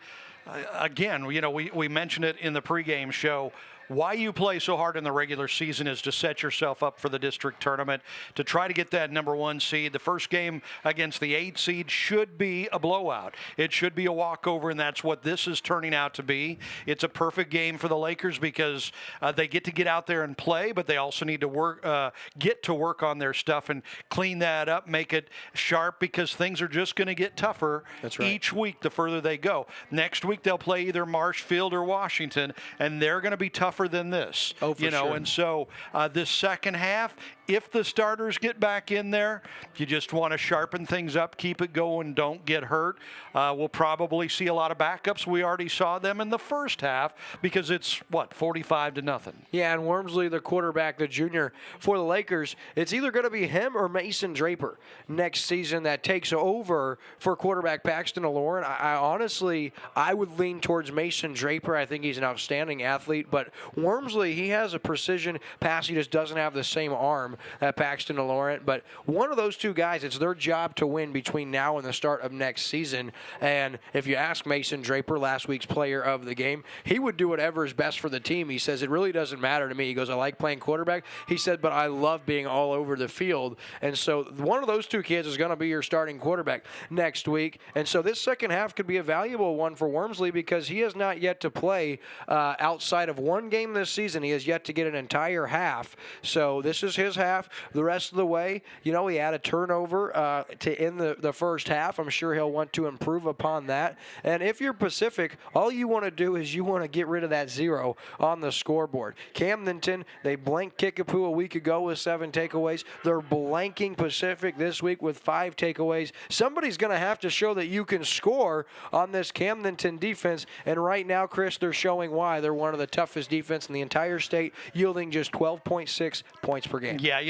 C: again, you know, we mentioned it in the pregame show. Why you play so hard in the regular season is to set yourself up for the district tournament, to try to get that #1 seed. The first game against the 8 seed should be a blowout. It should be a walkover, and that's what this is turning out to be. It's a perfect game for the Lakers because they get out there and play, but they also need to work on their stuff and clean that up, make it sharp, because things are just going to get tougher each week the further they go. Next week they'll play either Marshfield or Washington, and they're going to be tougher than this.
B: Oh, for sure.
C: And so this second half, if the starters get back in there, you just want to sharpen things up, keep it going, don't get hurt. We'll probably see a lot of backups. We already saw them in the first half because it's, 45-0.
B: Yeah, and Wormsley, the quarterback, the junior for the Lakers, it's either going to be him or Mason Draper next season that takes over for quarterback Paxton Laurent. I honestly would lean towards Mason Draper. I think he's an outstanding athlete, but Wormsley, he has a precision pass. He just doesn't have the same arm from Paxton and Laurent. But one of those two guys, it's their job to win between now and the start of next season. And if you ask Mason Draper, last week's player of the game, he would do whatever is best for the team. He says, it really doesn't matter to me. He goes, I like playing quarterback. He said, but I love being all over the field. And so one of those two kids is going to be your starting quarterback next week. And so this second half could be a valuable one for Wormsley because he has not yet to play outside of one game this season. He has yet to get an entire half. So this is his half. The rest of the way, he had a turnover to end the first half. I'm sure he'll want to improve upon that. And if you're Pacific, all you want to do is you want to get rid of that 0 on the scoreboard. Camdenton, they blanked Kickapoo a week ago with 7 takeaways. They're blanking Pacific this week with 5 takeaways. Somebody's going to have to show that you can score on this Camdenton defense. And right now, Chris, they're showing why. They're one of the toughest defense in the entire state, yielding just 12.6 points per game.
C: Yeah,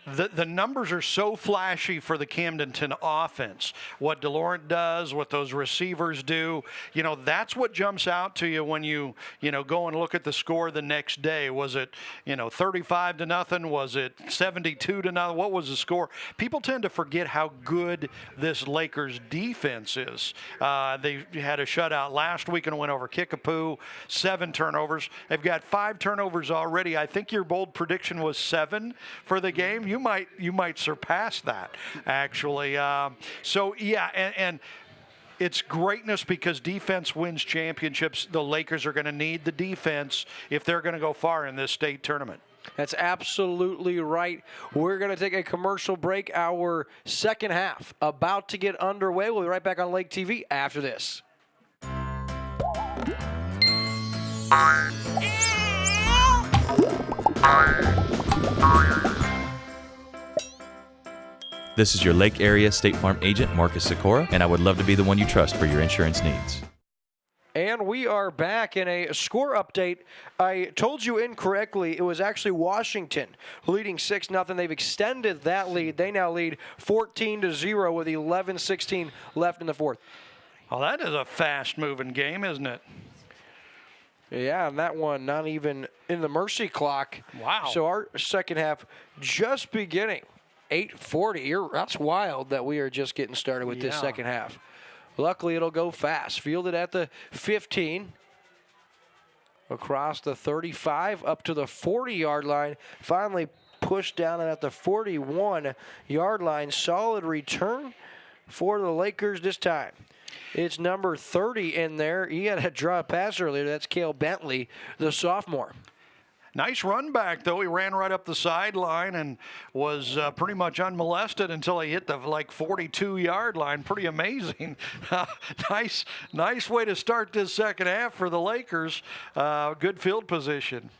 C: the numbers are so flashy for the Camdenton offense. What DeLaurent does, what those receivers do, that's what jumps out to you when you go and look at the score the next day. Was it, 35-0? Was it 72-0? What was the score? People tend to forget how good this Lakers defense is. They had a shutout last week and went over Kickapoo, 7 turnovers. They've got 5 turnovers already. I think your bold prediction was 7 for the game. You might surpass that, actually. And it's greatness because defense wins championships. The Lakers are going to need the defense if they're going to go far in this state tournament.
B: That's absolutely right. We're going to take a commercial break. Our second half about to get underway. We'll be right back on Lake TV after this.
K: This is your Lake Area State Farm agent, Marcus Sikora, and I would love to be the one you trust for your insurance needs.
B: And we are back in a score update. I told you incorrectly. It was actually Washington leading 6-0. They've extended that lead. They now lead 14-0 with 11:16 left in the fourth.
C: Well, that is a fast-moving game, isn't it?
B: Yeah, and that one not even in the mercy clock.
C: Wow.
B: So our second half just beginning. 8:40. That's wild that we are just getting started with this second half. Luckily, it'll go fast. Fielded at the 15. Across the 35, up to the 40-yard line. Finally pushed down at the 41-yard line. Solid return for the Lakers this time. It's number 30 in there. He had a draw pass earlier. That's Cale Bentley, the sophomore.
C: Nice run back, though. He ran right up the sideline and was pretty much unmolested until he hit the 42-yard line. Pretty amazing. Nice way to start this second half for the Lakers. Good field position.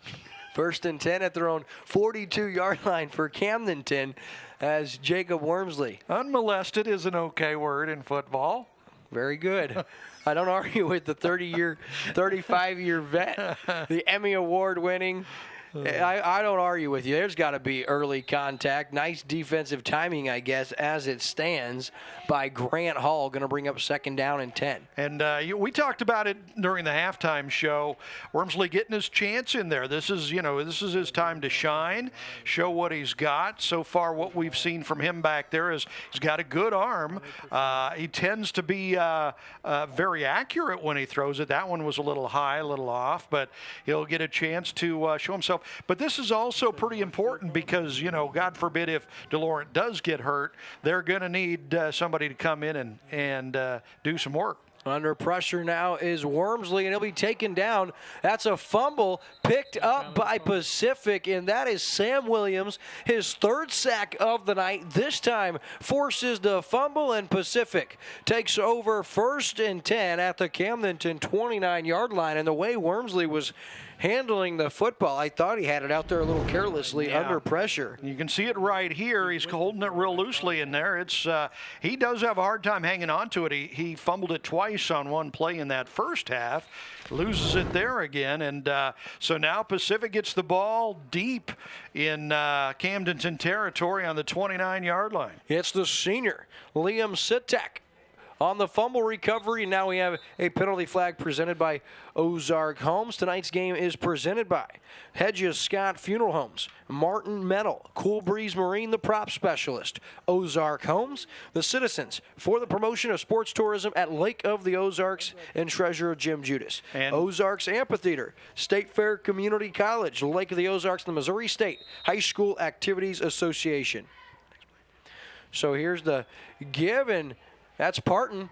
B: 1st and 10 at their own 42-yard line for Camdenton as Jacob Wormsley.
C: Unmolested is an okay word in football.
B: Very good. I don't argue with the 35-year vet, the Emmy Award winning. I don't argue with you. There's got to be early contact. Nice defensive timing, I guess, as it stands by Grant Hall. Going to bring up 2nd down and 10.
C: And we talked about it during the halftime show. Wormsley getting his chance in there. This is his time to shine, show what he's got. So far, what we've seen from him back there is he's got a good arm. He tends to be very accurate when he throws it. That one was a little high, a little off, but he'll get a chance to show himself. But this is also pretty important because, God forbid if DeLaurent does get hurt, they're going to need somebody to come in and do some work.
B: Under pressure now is Wormsley, and he'll be taken down. That's a fumble picked up by Pacific, and that is Sam Williams, his 3rd sack of the night. This time forces the fumble, and Pacific takes over 1st and 10 at the Camdenton 29-yard line. And the way Wormsley was handling the football, I thought he had it out there a little carelessly under pressure.
C: You can see it right here. He's holding it real loosely in there. It's he does have a hard time hanging on to it. He fumbled it twice on one play in that first half, loses it there again, and so now Pacific gets the ball deep in Camdenton territory on the 29-yard line.
B: It's the senior, Liam Sitek, on the fumble recovery. And now we have a penalty flag presented by Ozark Homes. Tonight's game is presented by Hedges Scott Funeral Homes, Martin Metal, Cool Breeze Marine, the prop specialist, Ozark Homes, the Citizens for the promotion of sports tourism at Lake of the Ozarks, and Treasurer Jim Judas.
C: And
B: Ozarks Amphitheater, State Fair Community College, Lake of the Ozarks, the Missouri State High School Activities Association. So here's the give, and that's Parton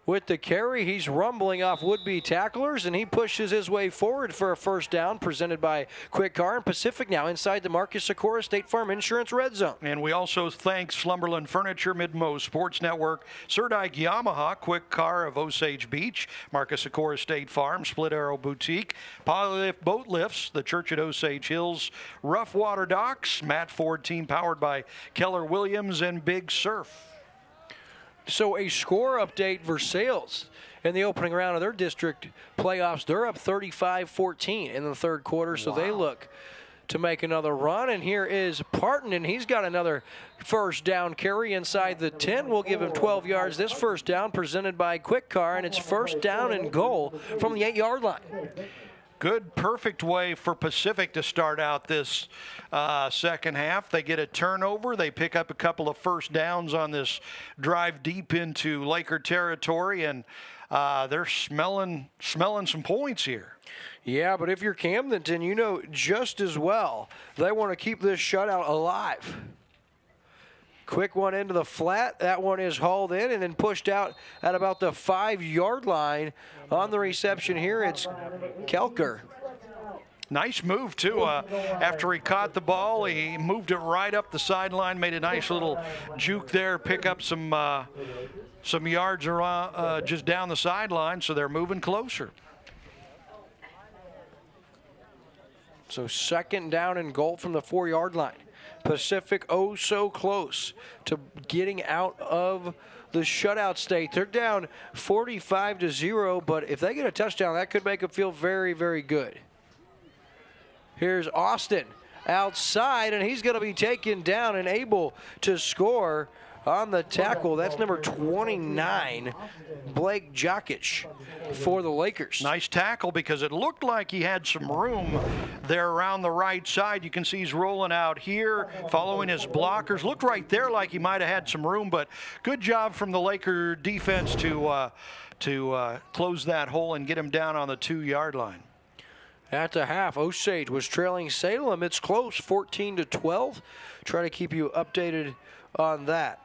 B: with the carry. He's rumbling off would-be tacklers, and he pushes his way forward for a first down, presented by Quick Car and Pacific now inside the Marcus Sikora State Farm Insurance Red Zone.
C: And we also thank Slumberland Furniture, Midmo Sports Network, Surdike Yamaha, Quick Car of Osage Beach, Marcus Sikora State Farm, Split Arrow Boutique, Polylift Boat Lifts, the Church at Osage Hills, Rough Water Docks, Matt Ford Team powered by Keller Williams, and Big Surf.
B: So a score update, Versailles in the opening round of their district playoffs. They're up 35-14 in the third quarter, so they look to make another run. And here is Parton, and he's got another first down carry inside the 10. We'll give him 12 yards. This first down presented by Quick Car, and it's first down and goal from the 8-yard line.
C: Good, perfect way for Pacific to start out this second half. They get a turnover. They pick up a couple of first downs on this drive deep into Laker territory, and they're smelling some points here.
B: Yeah, but if you're Camdenton, you know just as well they want to keep this shutout alive. Quick one into the flat. That one is hauled in and then pushed out at about the 5-yard line. On the reception here, it's Kelker.
C: Nice move, too. After he caught the ball, he moved it right up the sideline, made a nice little juke there, pick up some yards around, just down the sideline, so they're moving closer.
B: So second down and goal from the 4-yard line. Pacific oh so close to getting out of the shutout state. They're down 45-0, but if they get a touchdown, that could make them feel very, very good. Here's Austin outside, and he's going to be taken down and able to score on the tackle. That's number 29, Blake Jokic for the Lakers.
C: Nice tackle because it looked like he had some room there around the right side. You can see he's rolling out here, following his blockers. Looked right there like he might have had some room, but good job from the Laker defense to close that hole and get him down on the 2-yard line.
B: At the half, Osage was trailing Salem. It's close, 14-12. Try to keep you updated on that.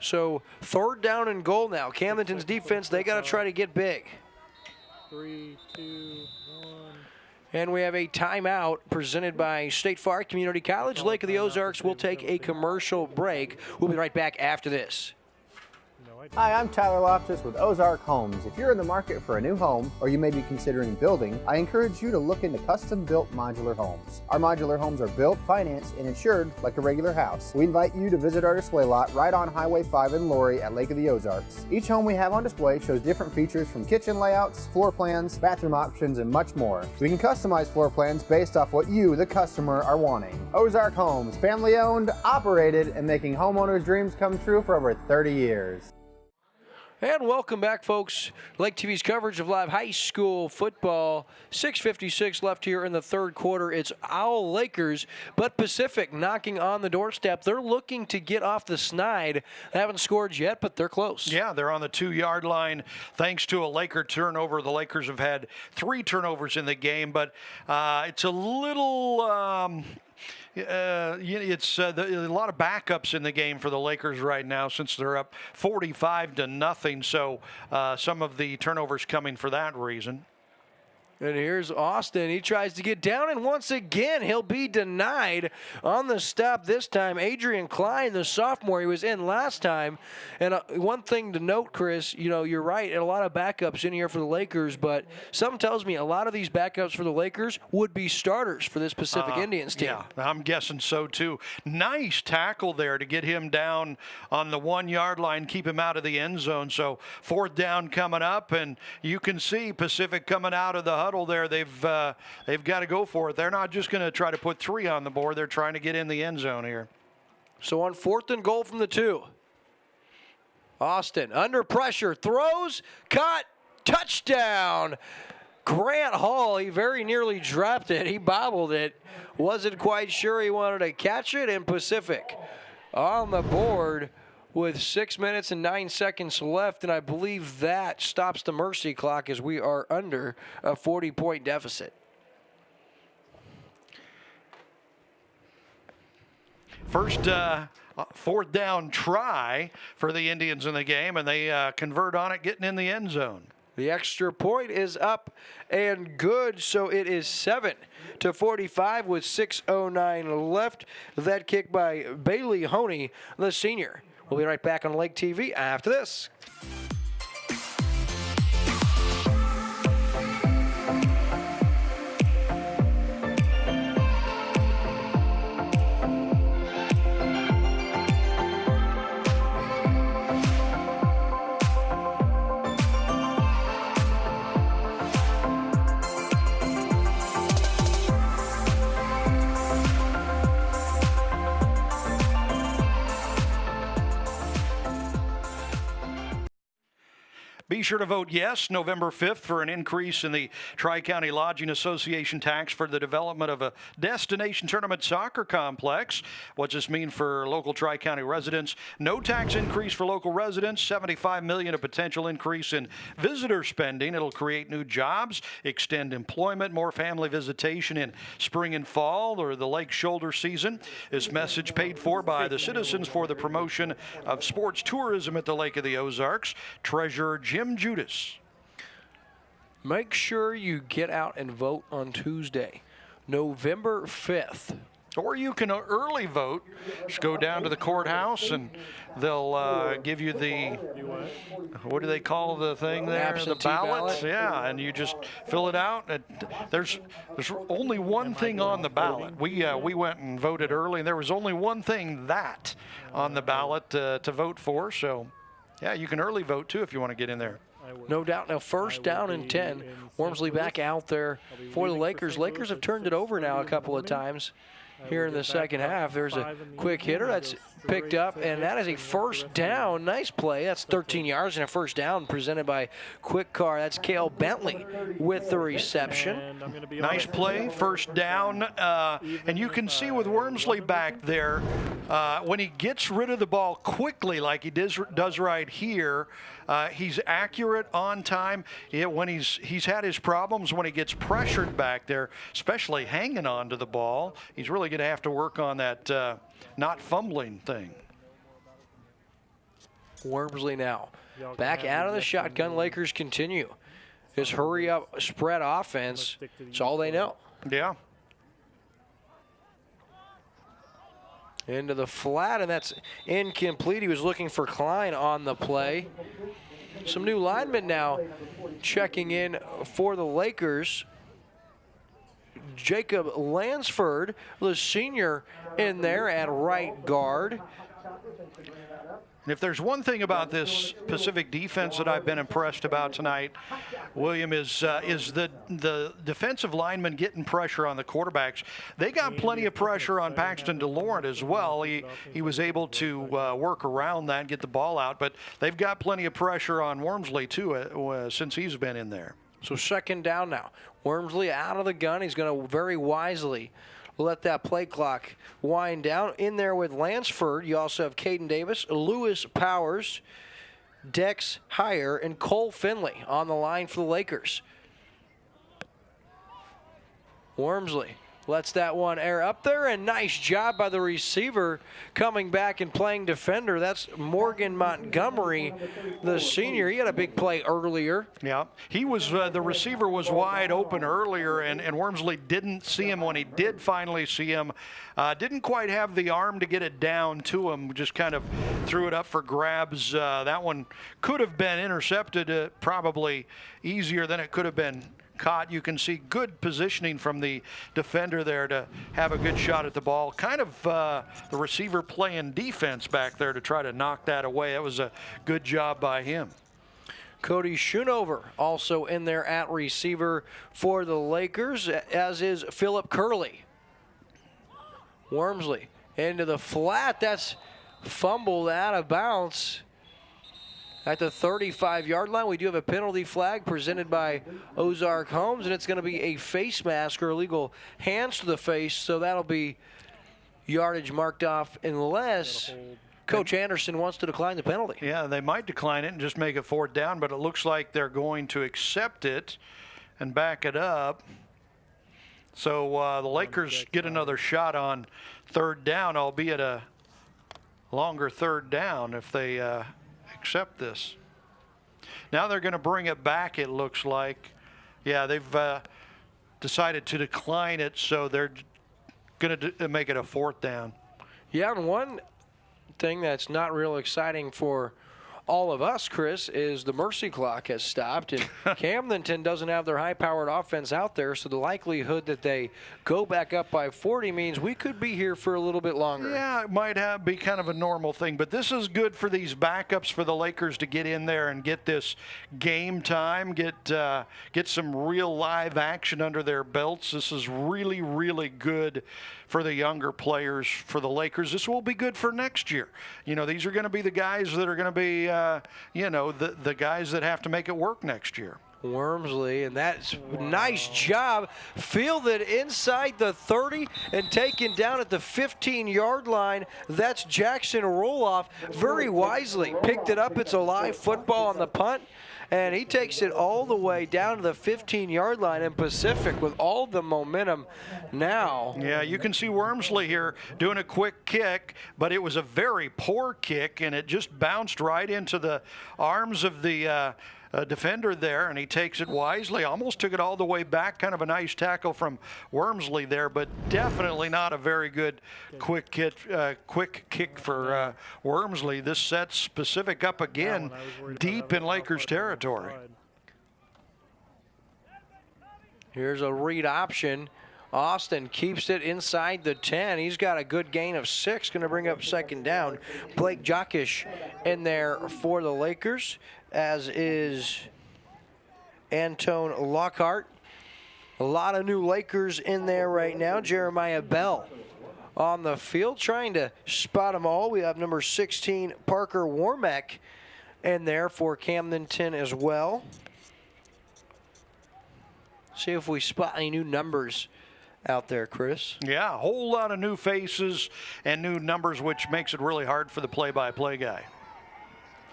B: So third down and goal now. Camdenton's defense, they got to try to get big.
S: 3, 2, 1.
B: And we have a timeout presented by State Farm Community College. Lake of the Ozarks will take a commercial break. We'll be right back after this.
Q: Hi, I'm Tyler Loftus with Ozark Homes. If you're in the market for a new home, or you may be considering building, I encourage you to look into custom-built modular homes. Our modular homes are built, financed, and insured like a regular house. We invite you to visit our display lot right on Highway 5 in Laurie at Lake of the Ozarks. Each home we have on display shows different features from kitchen layouts, floor plans, bathroom options, and much more. We can customize floor plans based off what you, the customer, are wanting. Ozark Homes, family-owned, operated, and making homeowners' dreams come true for over 30 years.
B: And welcome back, folks. Lake TV's coverage of live high school football. 6:56 left here in the third quarter. It's Owl Lakers, but Pacific knocking on the doorstep. They're looking to get off the snide. They haven't scored yet, but they're close.
C: Yeah, they're on the 2-yard line thanks to a Laker turnover. The Lakers have had 3 turnovers in the game, but it's a little... it's a lot of backups in the game for the Lakers right now since they're up 45-0. So some of the turnovers coming for that reason.
B: And here's Austin. He tries to get down, and once again, he'll be denied on the stop this time. Adrian Klein, the sophomore, he was in last time. And one thing to note, Chris, you know, you're right, a lot of backups in here for the Lakers, but something tells me a lot of these backups for the Lakers would be starters for this Pacific Indians team.
C: Yeah, I'm guessing so, too. Nice tackle there to get him down on the 1-yard line, keep him out of the end zone. So fourth down coming up, and you can see Pacific coming out of the huddle there. They've got to go for it. They're not just going to try to put 3 on the board. They're trying to get in the end zone here.
B: So on fourth and goal from the 2, Austin under pressure, throws, caught, touchdown. Grant Hall, he very nearly dropped it. He bobbled it. Wasn't quite sure he wanted to catch it, and Pacific on the board with 6 minutes and 9 seconds left, and I believe that stops the mercy clock as we are under a 40-point deficit.
C: First fourth down try for the Indians in the game, and they convert on it, getting in the end zone.
B: The extra point is up and good, so it is 7-45 with 6:09 left. That kick by Bailey Honey, the senior. We'll be right back on Lake TV after this.
C: Be sure to vote yes November 5th for an increase in the Tri-County Lodging Association tax for the development of a destination tournament soccer complex. What's this mean for local Tri-County residents? No tax increase for local residents, $75 million of potential increase in visitor spending. It'll create new jobs, extend employment, more family visitation in spring and fall or the lake shoulder season. This message paid for by the Citizens for the Promotion of Sports Tourism at the Lake of the Ozarks. Treasurer Jim Judas.
B: Make sure you get out and vote on Tuesday, November 5th.
C: Or you can early vote. Just go down to the courthouse and they'll give you the, what do they call the thing there?
B: Absentee
C: the ballot?
B: ballot?
C: Yeah, and you just fill it out. There's only one thing on the ballot. We went and voted early, and there was only one thing that on the ballot to vote for. So, yeah, you can early vote, too, if you want to get in there.
B: No doubt. Now, first down and 10. Wormsley back out there for the Lakers. Lakers have turned it over now a couple of times here in the second half. There's a quick hitter that's picked up, and that is a first down. Nice play. That's 13 yards and a first down presented by Quick Car. That's Cale Bentley with the reception.
C: Nice play, first down. And you can see with Wormsley back there, when he gets rid of the ball quickly like he does right here, he's accurate on time. When he's had his problems when he gets pressured back there, especially hanging on to the ball, he's really going to have to work on that not fumbling thing.
B: Wormsley now back out of the shotgun. Lakers continue this hurry up spread offense. It's all they know.
C: Yeah.
B: Into the flat, and that's incomplete. He was looking for Klein on the play. Some new linemen now checking in for the Lakers. Jacob Lansford, the senior, in there at right guard.
C: And if there's one thing about this Pacific defense that I've been impressed about tonight, William, is the defensive linemen getting pressure on the quarterbacks. They got plenty of pressure on Paxton DeLaurent as well. He was able to work around that and get the ball out, but they've got plenty of pressure on Wormsley too since he's been in there.
B: So second down now. Wormsley out of the gun. He's going to very wisely let that play clock wind down. In there with Lansford, you also have Caden Davis, Lewis Powers, Dex Heyer, and Cole Finley on the line for the Lakers. Wormsley lets that one air up there, and nice job by the receiver coming back and playing defender. That's Morgan Montgomery, the senior. He had a big play earlier.
C: Yeah, he was the receiver was wide open earlier, and Wormsley didn't see him when he did finally see him. Didn't quite have the arm to get it down to him, just kind of threw it up for grabs. That one could have been intercepted probably easier than it could have been caught. You can see good positioning from the defender there to have a good shot at the ball. Kind of the receiver playing defense back there to try to knock that away. That was a good job by him.
B: Cody Schoonover also in there at receiver for the Lakers, as is Philip Curley. Wormsley into the flat. That's fumbled out of bounds. At the 35-yard line, we do have a penalty flag presented by Ozark Homes, and it's going to be a face mask or illegal hands to the face, so that'll be yardage marked off unless Coach Anderson wants to decline the penalty.
C: Yeah, they might decline it and just make it 4th down, but it looks like they're going to accept it and back it up. So the Lakers get another shot on 3rd down, albeit a longer 3rd down if they accept this. Now they're going to bring it back, it looks like. Yeah, they've decided to decline it, so they're going to make it a 4th down.
B: Yeah, and one thing that's not real exciting for all of us, Chris, is the mercy clock has stopped, and Camdenton doesn't have their high-powered offense out there, so the likelihood that they go back up by 40 means we could be here for a little bit longer.
C: Yeah, it might be kind of a normal thing, but this is good for these backups for the Lakers to get in there and get this game time, get some real live action under their belts. This is really, really good for the younger players for the Lakers. This will be good for next year. You know, these are going to be the guys that are going to be, the guys that have to make it work next year.
B: Wormsley, and that's a nice job. Fielded inside the 30 and taken down at the 15-yard line. That's Jackson Roloff. Very wisely picked it up. It's a live football on the punt. And he takes it all the way down to the 15-yard line in Pacific with all the momentum now.
C: Yeah, you can see Wormsley here doing a quick kick, but it was a very poor kick, and it just bounced right into the arms of the defender there, and he takes it wisely. Almost took it all the way back. Kind of a nice tackle from Wormsley there, but definitely not a very good quick kick for Wormsley. This sets Pacific up again deep in Lakers territory.
B: Here's a read option. Austin keeps it inside the 10. He's got a good gain of 6. Going to bring up 2nd down. Blake Jockish in there for the Lakers, as is Antone Lockhart. A lot of new Lakers in there right now. Jeremiah Bell on the field trying to spot them all. We have number 16, Parker Warmack, in there for Camdenton as well. See if we spot any new numbers out there, Chris.
C: Yeah, a whole lot of new faces and new numbers, which makes it really hard for the play-by-play guy.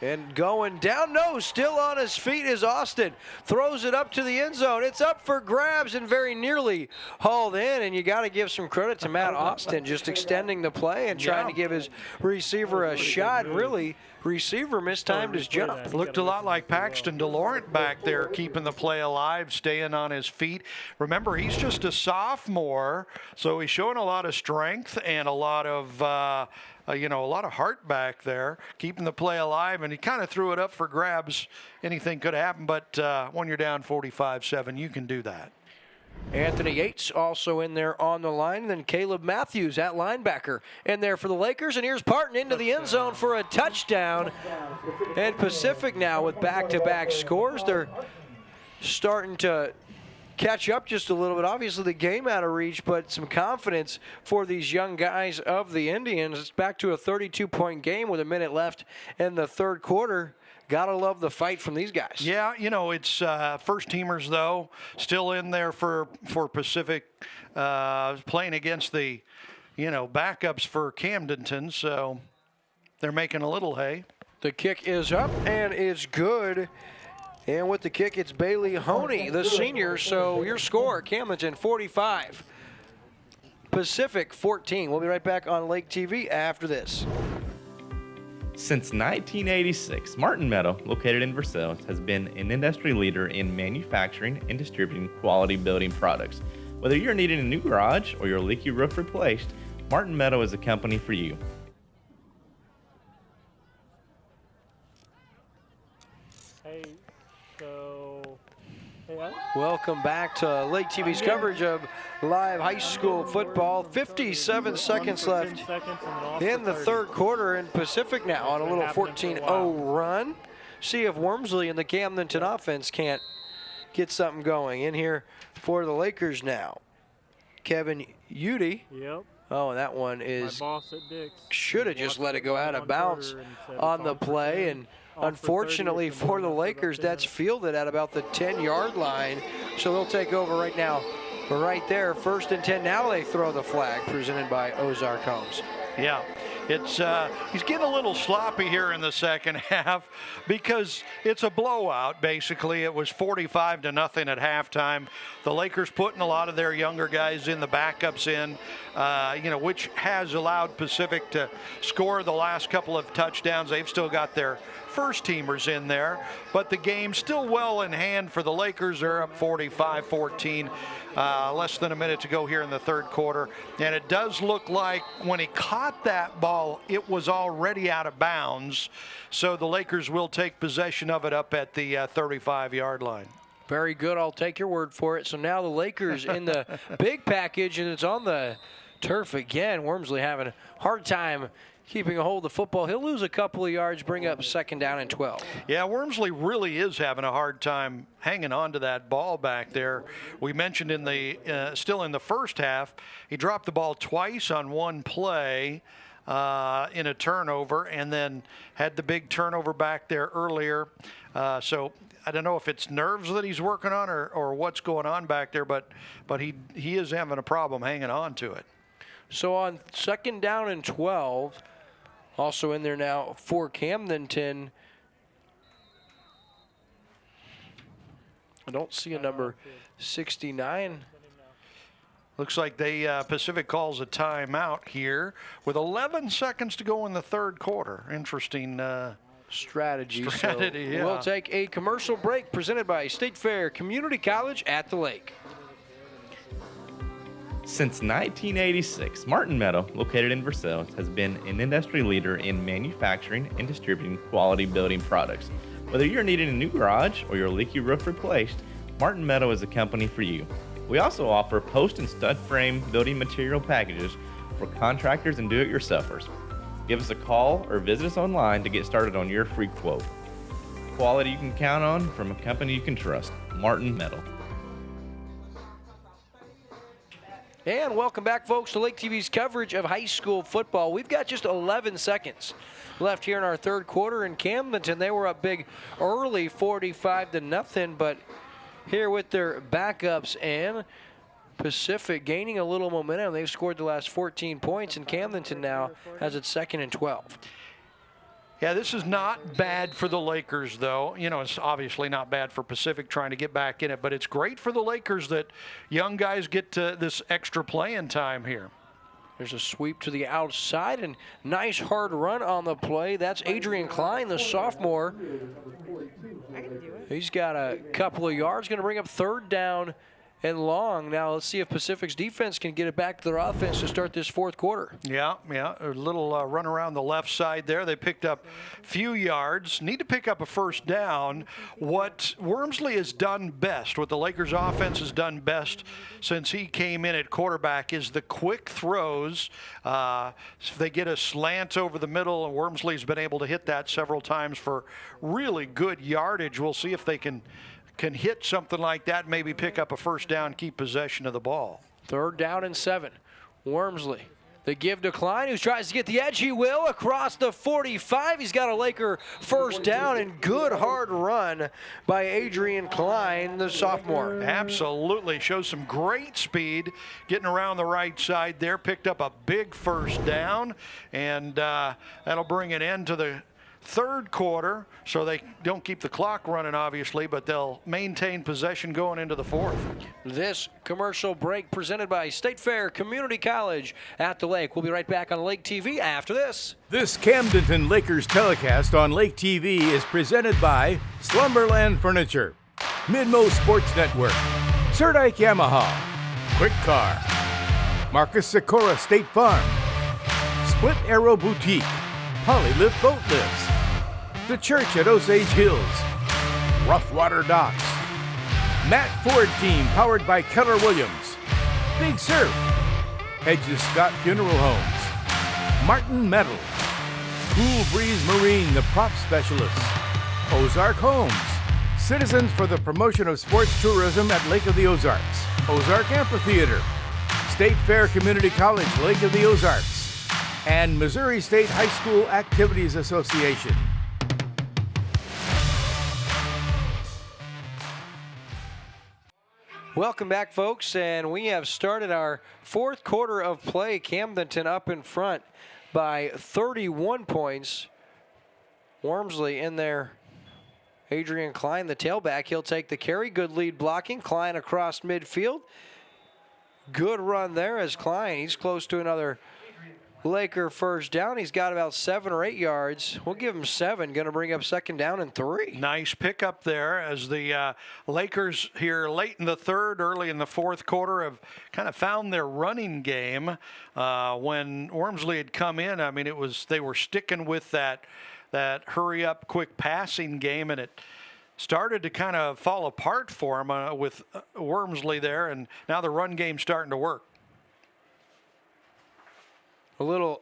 B: And going down, no, still on his feet is Austin. Throws it up to the end zone. It's up for grabs and very nearly hauled in. And you got to give some credit to Matt Austin, just extending the play and trying to give his receiver a shot. Really, receiver mistimed his jump.
C: Looked a lot like Paxton DeLaurent back there, keeping the play alive, staying on his feet. Remember, he's just a sophomore, so he's showing a lot of strength and a lot of heart back there, keeping the play alive, and he kind of threw it up for grabs. Anything could happen, but when you're down 45-7, you can do that.
B: Anthony Yates also in there on the line. And then Caleb Matthews at linebacker in there for the Lakers. And here's Parton into the end zone for a touchdown. And Pacific now with back-to-back scores. They're starting to catch up just a little bit. Obviously the game out of reach, but some confidence for these young guys of the Indians. It's back to a 32-point game with a minute left in the 3rd quarter. Gotta love the fight from these guys.
C: Yeah, it's first teamers though, still in there for Pacific, playing against the, backups for Camdenton. So they're making a little hay.
B: The kick is up and it's good. And with the kick, it's Bailey Honey, the senior. So your score, Camdenton 45, Pacific 14. We'll be right back on Lake TV after this.
R: Since 1986, Martin Meadow, located in Versailles, has been an industry leader in manufacturing and distributing quality building products. Whether you're needing a new garage or your leaky roof replaced, Martin Meadow is the company for you.
B: Welcome back to Lake TV's coverage of live high school football. 57 seconds left in the 3rd quarter, and Pacific now on a little 14-0 run. See if Wormsley and the Camdenton offense can't get something going. In here for the Lakers now, Kevin Udy.
S: Yep.
B: Oh, that one is
S: my boss at Dick's.
B: Should have just let it go out of bounds on the play, and Unfortunately for the Lakers, that's fielded at about the 10-yard line, so they'll take over right now. Right there, 1st and 10. Now they throw the flag, presented by Ozark Homes.
C: Yeah, he's getting a little sloppy here in the second half because it's a blowout, basically. It was 45-0 at halftime. The Lakers putting a lot of their younger guys in, the backups in, which has allowed Pacific to score the last couple of touchdowns. They've still got their first teamers in there, but the game's still well in hand for the Lakers. They're up 45-14, less than a minute to go here in the third quarter. And it does look like when he caught that ball, it was already out of bounds. So the Lakers will take possession of it up at the 35-yard line.
B: Very good. I'll take your word for it. So now the Lakers in the big package, and it's on the turf again. Wormsley having a hard time keeping a hold of the football. He'll lose a couple of yards, bring up 2nd down and 12.
C: Yeah, Wormsley really is having a hard time hanging on to that ball back there. We mentioned in the still in the first half, he dropped the ball twice on one play in a turnover, and then had the big turnover back there earlier. So I don't know if it's nerves that he's working on or what's going on back there, but he is having a problem hanging on to it.
B: So on 2nd down and 12, also in there now for Camdenton. I don't see a number 69.
C: Looks like Pacific calls a timeout here with 11 seconds to go in the third quarter. Interesting
B: strategy.
C: So yeah.
B: We'll take a commercial break presented by State Fair Community College at the Lake.
R: Since 1986, Martin Meadow, located in Versailles, has been an industry leader in manufacturing and distributing quality building products. Whether you're needing a new garage or your leaky roof replaced, Martin Meadow is the company for you. We also offer post and stud frame building material packages for contractors and do-it-yourselfers. Give us a call or visit us online to get started on your free quote. Quality you can count on from a company you can trust, Martin Meadow.
B: And welcome back, folks, to Lake TV's coverage of high school football. We've got just 11 seconds left here in our third quarter in Camdenton. They were up big early, 45-0, but here with their backups and Pacific gaining a little momentum. They've scored the last 14 points, and Camdenton now has it 2nd and 12.
C: Yeah, this is not bad for the Lakers, though. You know, it's obviously not bad for Pacific trying to get back in it, but it's great for the Lakers that young guys get to this extra playing time here.
B: There's a sweep to the outside and nice hard run on the play. That's Adrian Klein, the sophomore. He's got a couple of yards, going to bring up 3rd down and long. Now let's see if Pacific's defense can get it back to their offense to start this fourth quarter.
C: Yeah, a little run around the left side there. They picked up a few yards. Need to pick up a 1st down. What Wormsley has done best, what the Lakers offense has done best since he came in at quarterback, is the quick throws. If they get a slant over the middle, and Wormsley's been able to hit that several times for really good yardage. We'll see if they can hit something like that, maybe pick up a 1st down, keep possession of the ball.
B: 3rd down and 7. Wormsley. The give to Klein, who tries to get the edge. He will across the 45. He's got a Laker 1st down, and good hard run by Adrian Klein, the sophomore.
C: Absolutely. Shows some great speed getting around the right side there. Picked up a big 1st down, and that'll bring an end to the third quarter, so they don't keep the clock running, obviously, but they'll maintain possession going into the fourth.
B: This commercial break presented by State Fair Community College at the Lake. We'll be right back on Lake TV after this.
A: This Camdenton Lakers telecast on Lake TV is presented by Slumberland Furniture, Midmo Sports Network, Serdike Yamaha, Quick Car, Marcus Sikora State Farm, Split Arrow Boutique, Polylift Boat Lifts, The Church at Osage Hills, Rough Water Docks, Matt Ford Team powered by Keller Williams, Big Surf, Hedges Scott Funeral Homes, Martin Metal, Cool Breeze Marine, the prop specialists, Ozark Homes, Citizens for the Promotion of Sports Tourism at Lake of the Ozarks, Ozark Amphitheater, State Fair Community College, Lake of the Ozarks, and Missouri State High School Activities Association.
B: Welcome back, folks, and we have started our fourth quarter of play. Camdenton up in front by 31 points. Wormsley in there. Adrian Klein, the tailback, he'll take the carry. Good lead blocking. Klein across midfield. Good run there as Klein, he's close to another Laker first down. He's got about 7 or 8 yards. We'll give him 7. Going to bring up second down and 3.
C: Nice pickup there as the Lakers here late in the third, early in the fourth quarter have kind of found their running game. When Wormsley had come in, I mean, they were sticking with that hurry up, quick passing game, and it started to kind of fall apart for him with Wormsley there, and now the run game's starting to work.
B: A little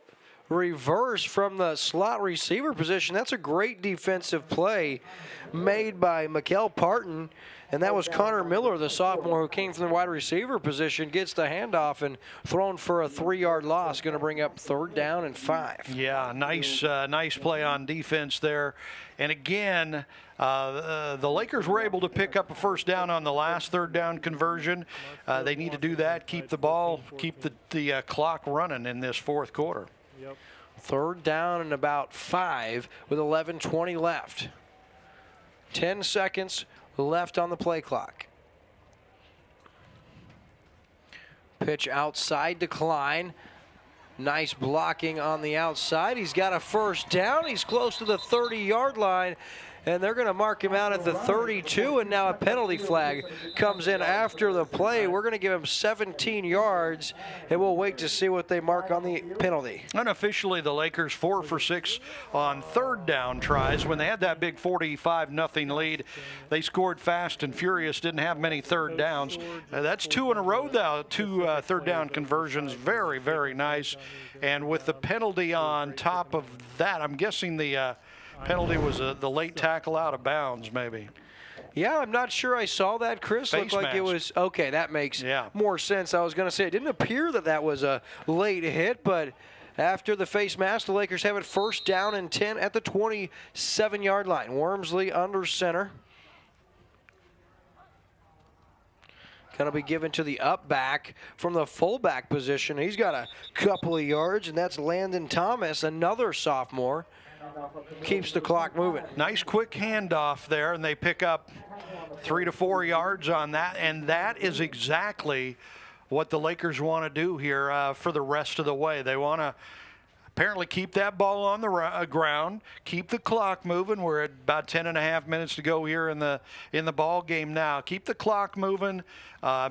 B: reverse from the slot receiver position. That's a great defensive play made by Mikael Parton. And that was Connor Miller, the sophomore who came from the wide receiver position, gets the handoff and thrown for a 3-yard loss. Going to bring up third down and 5.
C: Yeah, nice play on defense there. And again, the Lakers were able to pick up a first down on the last third down conversion. They need to do that, keep the ball, keep the clock running in this fourth quarter.
B: Yep. Third down and about 5 with 11:20 left. 10 seconds left on the play clock. Pitch outside to Klein. Nice blocking on the outside. He's got a first down. He's close to the 30-yard line. And they're going to mark him out at the 32, and now a penalty flag comes in after the play. We're going to give him 17 yards, and we'll wait to see what they mark on the penalty.
C: Unofficially, the Lakers 4 for 6 on third down tries. When they had that big 45-0 lead, they scored fast and furious, didn't have many third downs. That's 2 in a row, though, 2 third down conversions. Very, very nice. And with the penalty on top of that, I'm guessing the penalty was the late tackle out of bounds, maybe.
B: Yeah, I'm not sure I saw that, Chris.
C: Face
B: Looked like
C: mask.
B: it was, okay, that makes more sense. I was going to say it didn't appear that was a late hit, but after the face mask, the Lakers have it first down and 10 at the 27-yard line. Wormsley under center. Going to be given to the up back from the fullback position. He's got a couple of yards, and that's Landon Thomas, another sophomore. Keeps the clock moving.
C: Nice quick handoff there, and they pick up 3 to 4 yards on that, and that is exactly what the Lakers want to do here for the rest of the way. They want to apparently keep that ball on the ground, keep the clock moving. We're at about 10.5 minutes to go here in the ball game now. Keep the clock moving,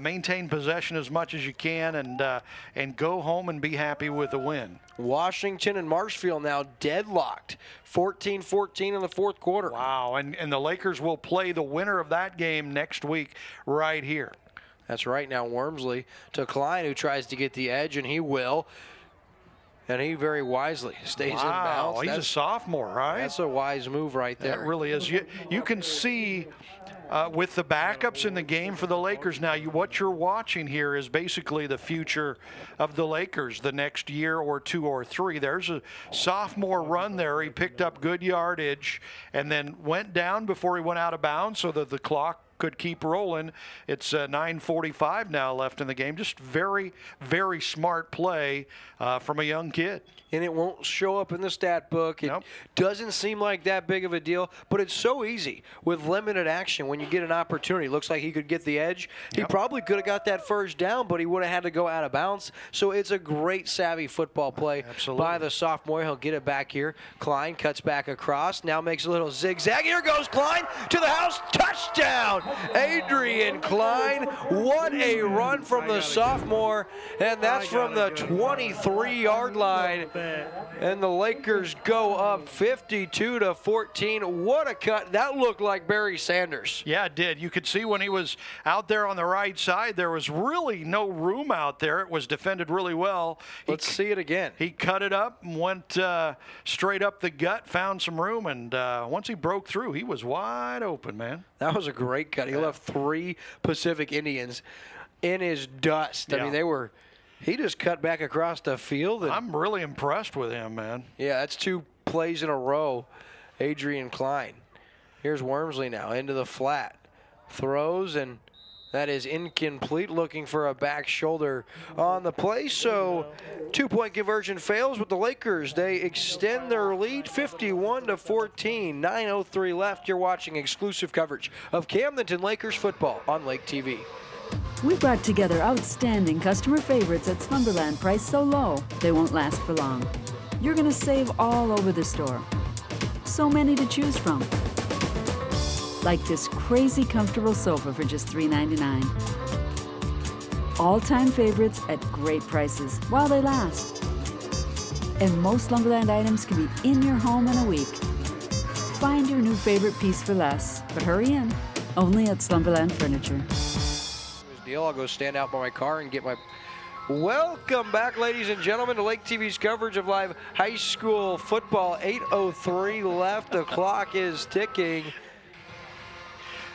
C: maintain possession as much as you can, and go home and be happy with the win.
B: Washington and Marshfield now deadlocked, 14-14 in the fourth quarter.
C: Wow, and the Lakers will play the winner of that game next week right here.
B: That's right. Now Wormsley to Klein, who tries to get the edge, and he will. And he very wisely stays in bounds.
C: He's a sophomore, right?
B: That's a wise move right there.
C: That really is. You can see with the backups in the game for the Lakers now, what you're watching here is basically the future of the Lakers the next year or 2 or 3. There's a sophomore run there. He picked up good yardage and then went down before he went out of bounds so that the clock could keep rolling. It's 9:45 now left in the game. Just very, very smart play from a young kid.
B: And it won't show up in the stat book. It doesn't seem like that big of a deal, but it's so easy with limited action when you get an opportunity. Looks like he could get the edge. He probably could have got that first down, but he would have had to go out of bounds. So it's a great savvy football play by the sophomore. He'll get it back here. Klein cuts back across, now makes a little zigzag. Here goes Klein to the house. Touchdown! Adrian Klein. What a run from the sophomore, and that's from the 23-yard line. And the Lakers go up 52-14. What a cut. That looked like Barry Sanders.
C: Yeah, it did. You could see when he was out there on the right side, there was really no room out there. It was defended really well.
B: Let's see it again.
C: He cut it up and went straight up the gut, found some room, and once he broke through, he was wide open, man.
B: That was a great cut. He left 3 Pacific Indians in his dust. I mean, he just cut back across the field. And
C: I'm really impressed with him, man.
B: Yeah, that's 2 plays in a row. Adrian Klein. Here's Wormsley now into the flat. Throws, and That is incomplete, looking for a back shoulder on the play. So 2-point conversion fails with the Lakers. They extend their lead 51-14. 9:03 left. You're watching exclusive coverage of Camdenton Lakers football on Lake TV.
D: We brought together outstanding customer favorites at Slumberland, priced so low they won't last for long. You're going to save all over the store. So many to choose from. Like this crazy comfortable sofa for just $3.99. All-time favorites at great prices while they last. And most Slumberland items can be in your home in a week. Find your new favorite piece for less, but hurry in. Only at Slumberland Furniture.
B: Deal. I'll go stand out by my car and get my... Welcome back, ladies and gentlemen, to Lake TV's coverage of live high school football. 8:03 left. The clock is ticking.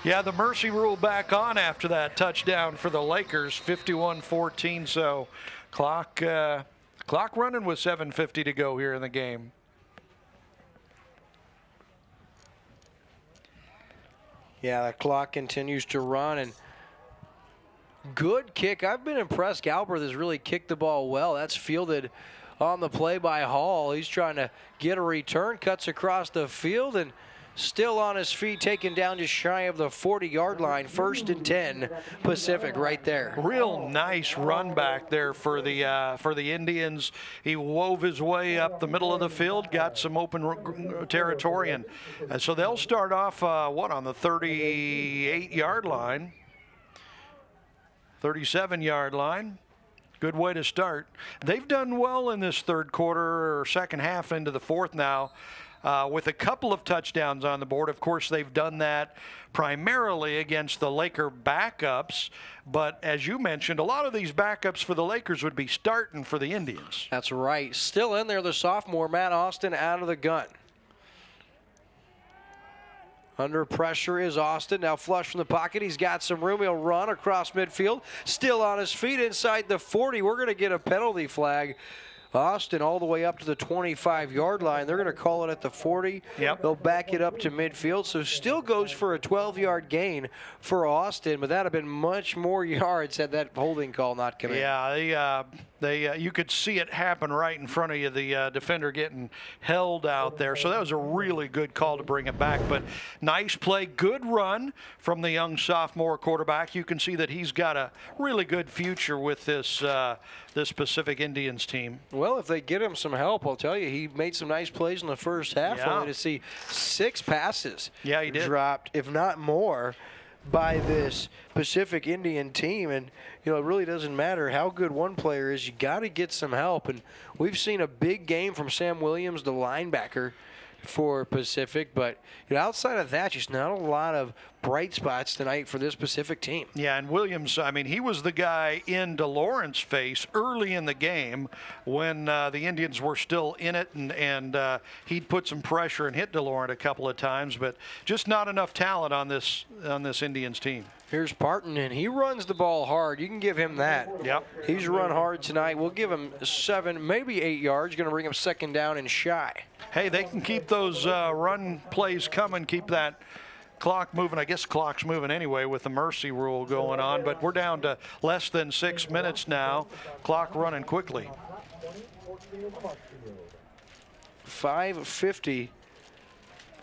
C: Yeah, the mercy rule back on after that touchdown for the Lakers, 51-14. So clock running with 7:50 to go here in the game.
B: Yeah, the clock continues to run, and good kick. I've been impressed. Galbraith has really kicked the ball well. That's fielded on the play by Hall. He's trying to get a return, cuts across the field, and still on his feet, taken down just shy of the 40-yard line. 1st and 10, Pacific right there.
C: Real nice run back there for the Indians. He wove his way up the middle of the field, got some open territory, and so they'll start off on the 38-yard line. 37-yard line. Good way to start. They've done well in this third quarter or second half into the fourth now with a couple of touchdowns on the board. Of course, they've done that primarily against the Laker backups. But as you mentioned, a lot of these backups for the Lakers would be starting for the Indians.
B: That's right. Still in there, the sophomore, Matt Austin, out of the gun. Under pressure is Austin. Now flush from the pocket. He's got some room. He'll run across midfield. Still on his feet inside the 40. We're going to get a penalty flag. Austin all the way up to the 25-yard line. They're going to call it at the 40.
C: Yep.
B: They'll back it up to midfield. So still goes for a 12-yard gain for Austin, but that would have been much more yards had that holding call not come in.
C: Yeah, you could see it happen right in front of you, the defender getting held out there. So that was a really good call to bring it back. But nice play, good run from the young sophomore quarterback. You can see that he's got a really good future with this Pacific Indians team.
B: Well, if they get him some help, I'll tell you, he made some nice plays in the first half.
C: Yeah.
B: Only to see 6 passes
C: he did.
B: dropped, if not more, by this Pacific Indian team. And, it really doesn't matter how good one player is. You got to get some help. And we've seen a big game from Sam Williams, the linebacker for Pacific. But outside of that, just not a lot of bright spots tonight for this Pacific team.
C: Yeah, and Williams, he was the guy in DeLauren's face early in the game when the Indians were still in it, and he'd put some pressure and hit DeLauren a couple of times, but just not enough talent on this Indians team.
B: Here's Parton, and he runs the ball hard. You can give him that.
C: Yep.
B: He's run hard tonight. We'll give him 7, maybe 8 yards. Going to bring him 2nd down and shy.
C: Hey, they can keep those run plays coming, keep that clock moving. I guess the clock's moving anyway with the mercy rule going on, but we're down to less than 6 minutes now. Clock running quickly.
B: 5:50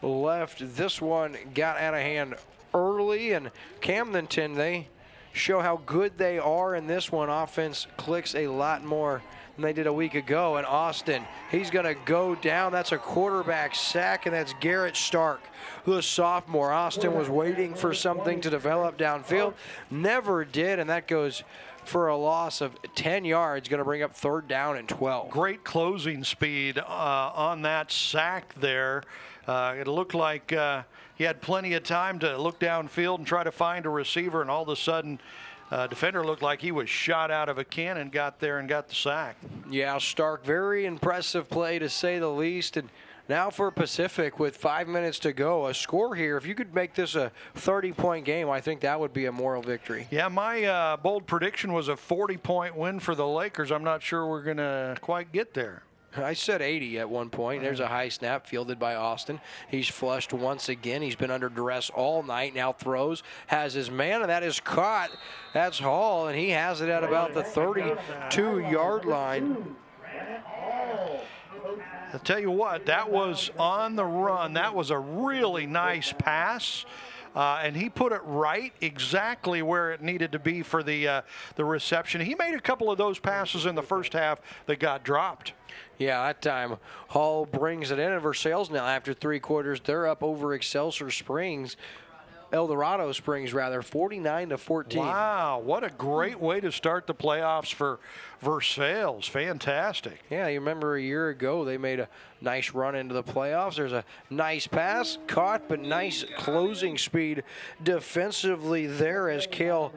B: left. This one got out of hand early, and Camdenton, they show how good they are in this one. Offense clicks a lot more than they did a week ago. And Austin, he's going to go down. That's a quarterback sack, and that's Garrett Stark, the sophomore. Austin was waiting for something to develop downfield. Never did, and that goes for a loss of 10 yards. Going to bring up 3rd down and 12.
C: Great closing speed on that sack there. It looked like he had plenty of time to look downfield and try to find a receiver, and all of a sudden, defender looked like he was shot out of a cannon, got there and got the sack.
B: Yeah, Stark, very impressive play to say the least. And now for Pacific with 5 minutes to go, a score here. If you could make this a 30-point game, I think that would be a moral victory.
C: Yeah, my bold prediction was a 40-point win for the Lakers. I'm not sure we're going to quite get there.
B: I said 80 at one point. There's a high snap fielded by Austin. He's flushed once again. He's been under duress all night. Now throws, has his man, and that is caught. That's Hall, and he has it at about the 32-yard line.
C: I'll tell you what, that was on the run. That was a really nice pass. And he put it right exactly where it needed to be for the reception. He made a couple of those passes in the first half that got dropped.
B: Yeah, that time Hall brings it in, and Versailles now after 3 quarters, they're up over Excelsior Springs. El Dorado Springs, rather, 49-14.
C: Wow, what a great way to start the playoffs for Versailles. Fantastic.
B: Yeah, you remember a year ago they made a nice run into the playoffs. There's a nice pass, caught, but nice closing speed defensively there as Cale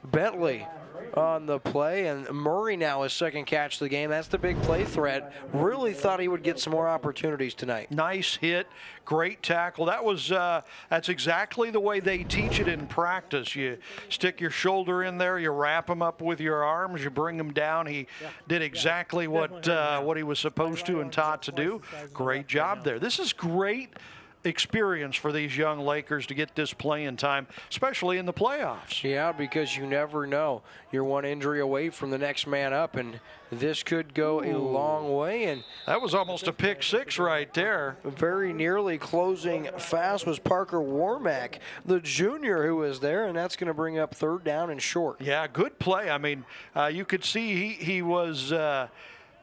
B: Bentley on the play, and Murray now his second catch of the game. That's the big play threat. Really thought he would get some more opportunities tonight.
C: Nice hit, great tackle. That was that's exactly the way they teach it in practice. You stick your shoulder in there, you wrap him up with your arms, you bring him down. He did exactly what he was supposed to and taught to do. Great job there. This is great experience for these young Lakers to get this playing time, especially in the playoffs.
B: Yeah, because you never know. You're one injury away from the next man up, and this could go a long way. And
C: that was almost a pick six right there.
B: Very nearly closing fast was Parker Warmack, the junior who was there, and that's going to bring up 3rd down and short.
C: Yeah, good play. I mean, you could see he was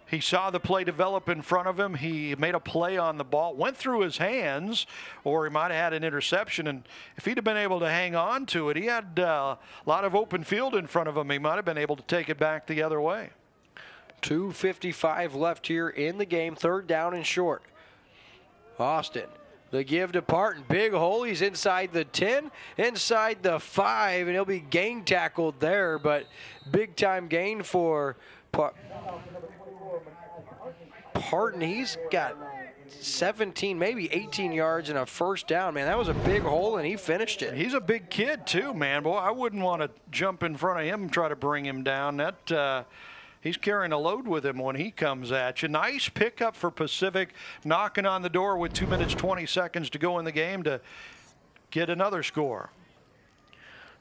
C: he saw the play develop in front of him. He made a play on the ball, went through his hands, or he might have had an interception. And if he'd have been able to hang on to it, he had a lot of open field in front of him. He might have been able to take it back the other way.
B: 2:55 left here in the game, 3rd down and short. Austin, the give to Parton. Big hole. He's inside the 10, inside the 5, and he'll be gang tackled there, but big time gain for Parton. He's got 17, maybe 18 yards and a 1st down. Man, that was a big hole, and he finished it.
C: He's a big kid, too, man. Boy, I wouldn't want to jump in front of him and try to bring him down. He's carrying a load with him when he comes at you. Nice pickup for Pacific, knocking on the door with 2 minutes, 20 seconds to go in the game to get another score.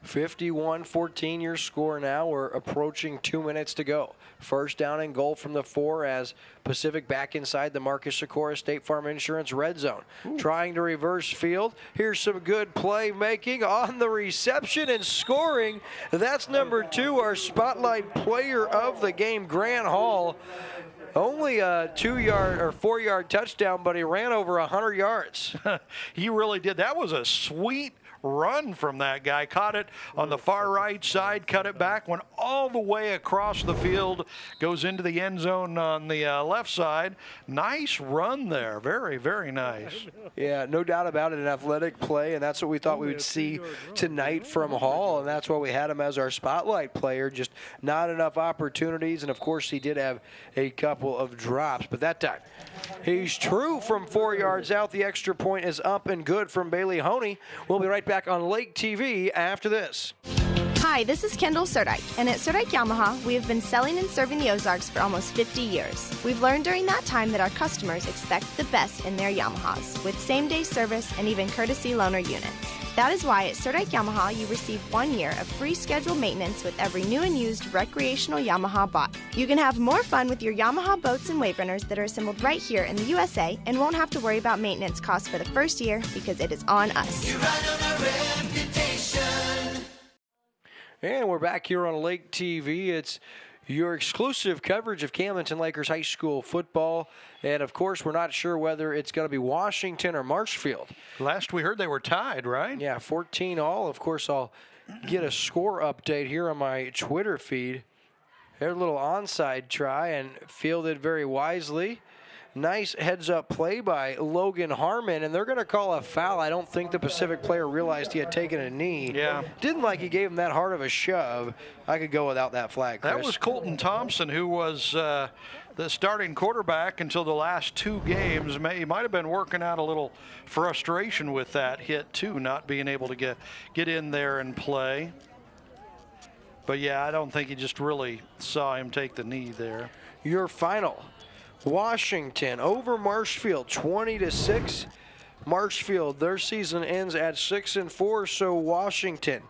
B: 51-14 your score now. We're approaching 2 minutes to go. 1st down and goal from the 4 as Pacific back inside the Marcus Sikora State Farm Insurance red zone. Trying to reverse field. Here's some good playmaking on the reception and scoring. That's number 2, our spotlight player of the game, Grant Hall. Only a 2-yard or 4-yard touchdown, but he ran over 100 yards.
C: He really did. That was a sweet run from that guy. Caught it on the far right side, cut it back, went all the way across the field, goes into the end zone on the left side. Nice run there. Very, very nice.
B: Yeah, no doubt about it. An athletic play, and that's what we thought we would see tonight from Hall, and that's why we had him as our spotlight player. Just not enough opportunities, and of course he did have a couple of drops, but that time he's true from 4 yards out. The extra point is up and good from Bailey Honey. We'll be right back on Lake TV after this.
E: Hi, this is Kendall Surdike, and at Surdike Yamaha, we have been selling and serving the Ozarks for almost 50 years. We've learned during that time that our customers expect the best in their Yamahas, with same-day service and even courtesy loaner units. That is why at Surdike Yamaha, you receive 1 year of free scheduled maintenance with every new and used recreational Yamaha bought. You can have more fun with your Yamaha boats and wave runners that are assembled right here in the USA and won't have to worry about maintenance costs for the first year because it is on us.
B: And we're back here on Lake TV. It's your exclusive coverage of Camdenton Lakers High School football. And, of course, we're not sure whether it's going to be Washington or Marshfield.
C: Last we heard they were tied, right?
B: Yeah, 14 all. Of course, I'll get a score update here on my Twitter feed. Their little onside try and fielded very wisely. Nice heads-up play by Logan Harmon, and they're going to call a foul. I don't think the Pacific player realized he had taken a knee.
C: Yeah.
B: Didn't like he gave him that hard of a shove. I could go without that flag, Chris.
C: That was Colton Thompson, who was the starting quarterback until the last 2 games. He might have been working out a little frustration with that hit, too, not being able to get in there and play. But, yeah, I don't think he just really saw him take the knee there.
B: Your final Washington over Marshfield, 20-6. Marshfield, their season ends at 6-4, so Washington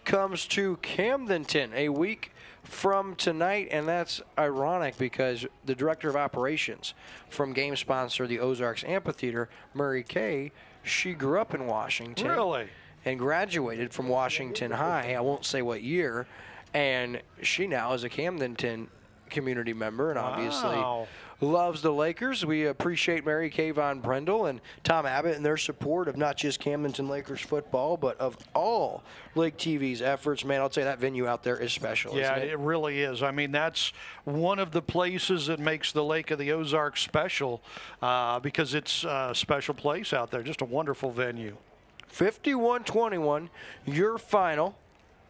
B: comes to Camdenton a week from tonight, and that's ironic because the director of operations from game sponsor the Ozarks Amphitheater, Murray Kay, she grew up in Washington.
C: Really?
B: And graduated from Washington High, I won't say what year, and she now is a Camdenton community member and obviously loves the Lakers. We appreciate Mary Kay Von Brendel and Tom Abbott and their support of not just Camdenton Lakers football, but of all Lake TV's efforts. Man, I'll tell you, that venue out there is special,
C: Yeah,
B: isn't it?
C: it really is. I mean, that's one of the places that makes the Lake of the Ozarks special because it's a special place out there. Just a wonderful venue.
B: 51-21, your final.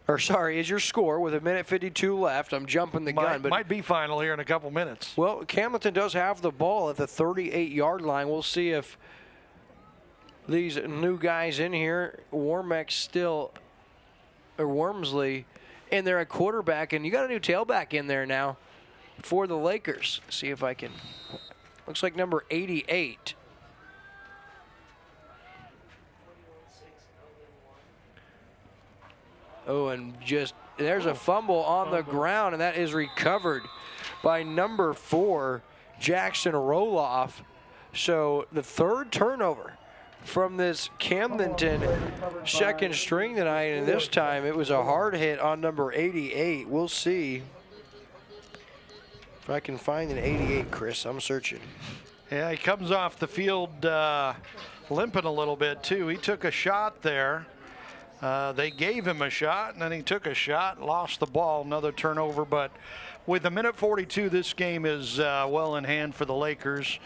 B: Or sorry, is your score with 1:52 left. I'm jumping the gun. But
C: might be final here in a couple minutes.
B: Well, Camdenton does have the ball at the 38-yard line. We'll see if these new guys in here, Wormsley, in there at quarterback. And you got a new tailback in there now for the Lakers. See if I can. Looks like number 88. Oh, and just there's a fumble on the ground, and that is recovered by number 4, Jackson Roloff. So the third turnover from this Camdenton second string tonight, and this time it was a hard hit on number 88. We'll see if I can find an 88, Chris. I'm searching.
C: Yeah, he comes off the field limping a little bit, too. He took a shot there. They gave him a shot, and then he took a shot, lost the ball, another turnover. But with 1:42, this game is well in hand for the Lakers.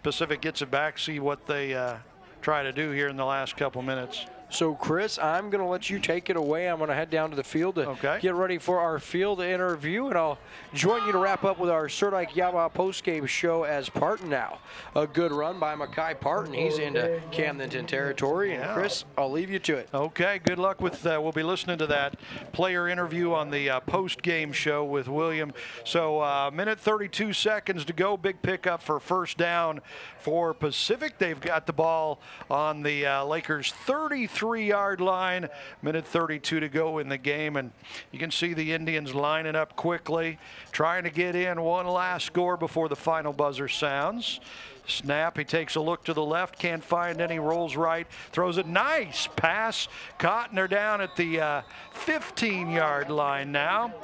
C: Pacific gets it back, see what they try to do here in the last couple minutes.
B: So, Chris, I'm going to let you take it away. I'm going to head down to the field to get ready for our field interview, and I'll join you to wrap up with our Serdike Yamaha postgame show as Parton now. A good run by Makai Parton. He's into Camdenton territory, and Chris, I'll leave you to it.
C: Okay, good luck with we'll be listening to that player interview on the post-game show with William. So, 1:32 seconds to go. Big pickup for first down for Pacific. They've got the ball on the Lakers' 33-yard line. 1:32 to go in the game, and you can see the Indians lining up quickly, trying to get in one last score before the final buzzer sounds. Snap, he takes a look to the left, can't find any, rolls right, throws it, nice pass, caught, and they're down at the 15-yard line now.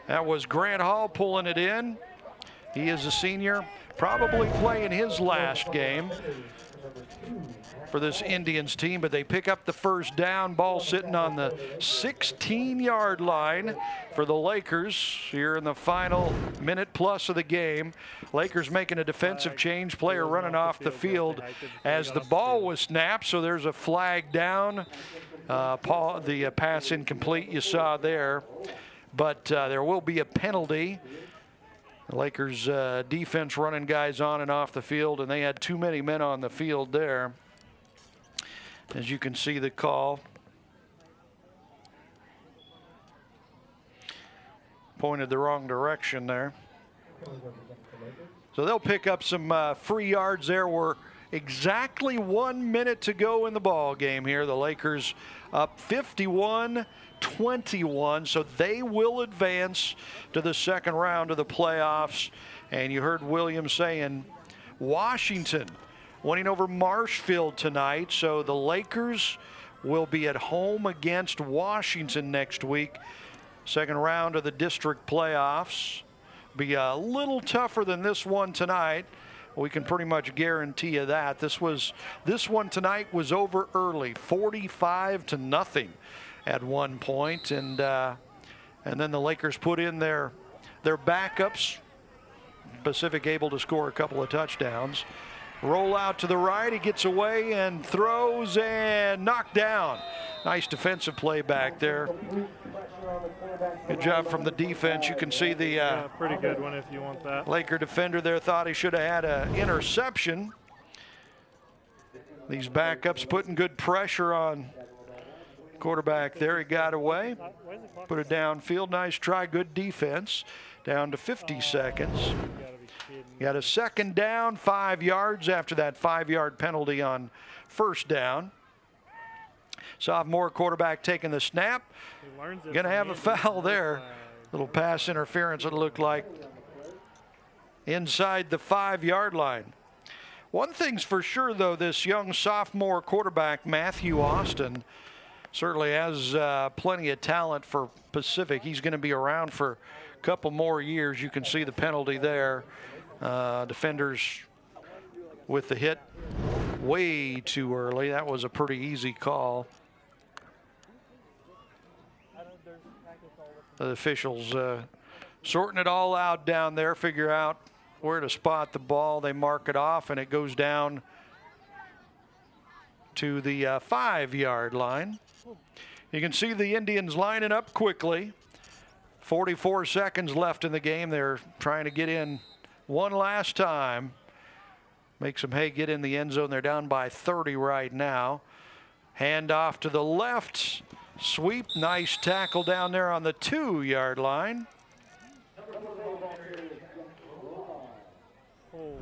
C: That was Grant Hall pulling it in. He is a senior, probably playing his last game for this Indians team, but they pick up the first down. Ball sitting on the 16-yard line for the Lakers here in the final minute plus of the game. Lakers making a defensive change, player running off the field as the ball was snapped, so there's a flag down. The pass incomplete you saw there, but there will be a penalty. The Lakers defense running guys on and off the field, and they had too many men on the field there. As you can see the call. Pointed the wrong direction there. So they'll pick up some free yards there. We're exactly 1 minute to go in the ball game here. The Lakers up 51-21, so they will advance to the second round of the playoffs. And you heard Williams saying Washington winning over Marshfield tonight, so the Lakers will be at home against Washington next week. Second round of the district playoffs. Be a little tougher than this one tonight. We can pretty much guarantee you that. This one tonight was over early, 45-0 at one point, and then the Lakers put in their backups. Pacific able to score a couple of touchdowns. Roll out to the right, he gets away and throws and knocked down. Nice defensive play back there. Good job from the defense. You can see the
S: pretty good one if you want that.
C: Laker defender there thought he should have had an interception. These backups putting good pressure on quarterback there. He got away, put it downfield. Nice try, good defense. Down to 50 seconds. Got a second down, 5 yards after that 5-yard penalty on first down. Sophomore quarterback taking the snap. Going to have a foul there. Little pass interference, it looked like, inside the 5-yard line. One thing's for sure, though, this young sophomore quarterback, Matthew Austin, certainly has plenty of talent for Pacific. He's going to be around for a couple more years. You can see the penalty there. Defenders with the hit way too early. That was a pretty easy call. The officials sorting it all out down there, figure out where to spot the ball. They mark it off, and it goes down to the 5-yard line. You can see the Indians lining up quickly. 44 seconds left in the game. They're trying to get in one last time. Make some hay, get in the end zone. They're down by 30 right now. Hand off to the left. Sweep, nice tackle down there on the 2-yard line.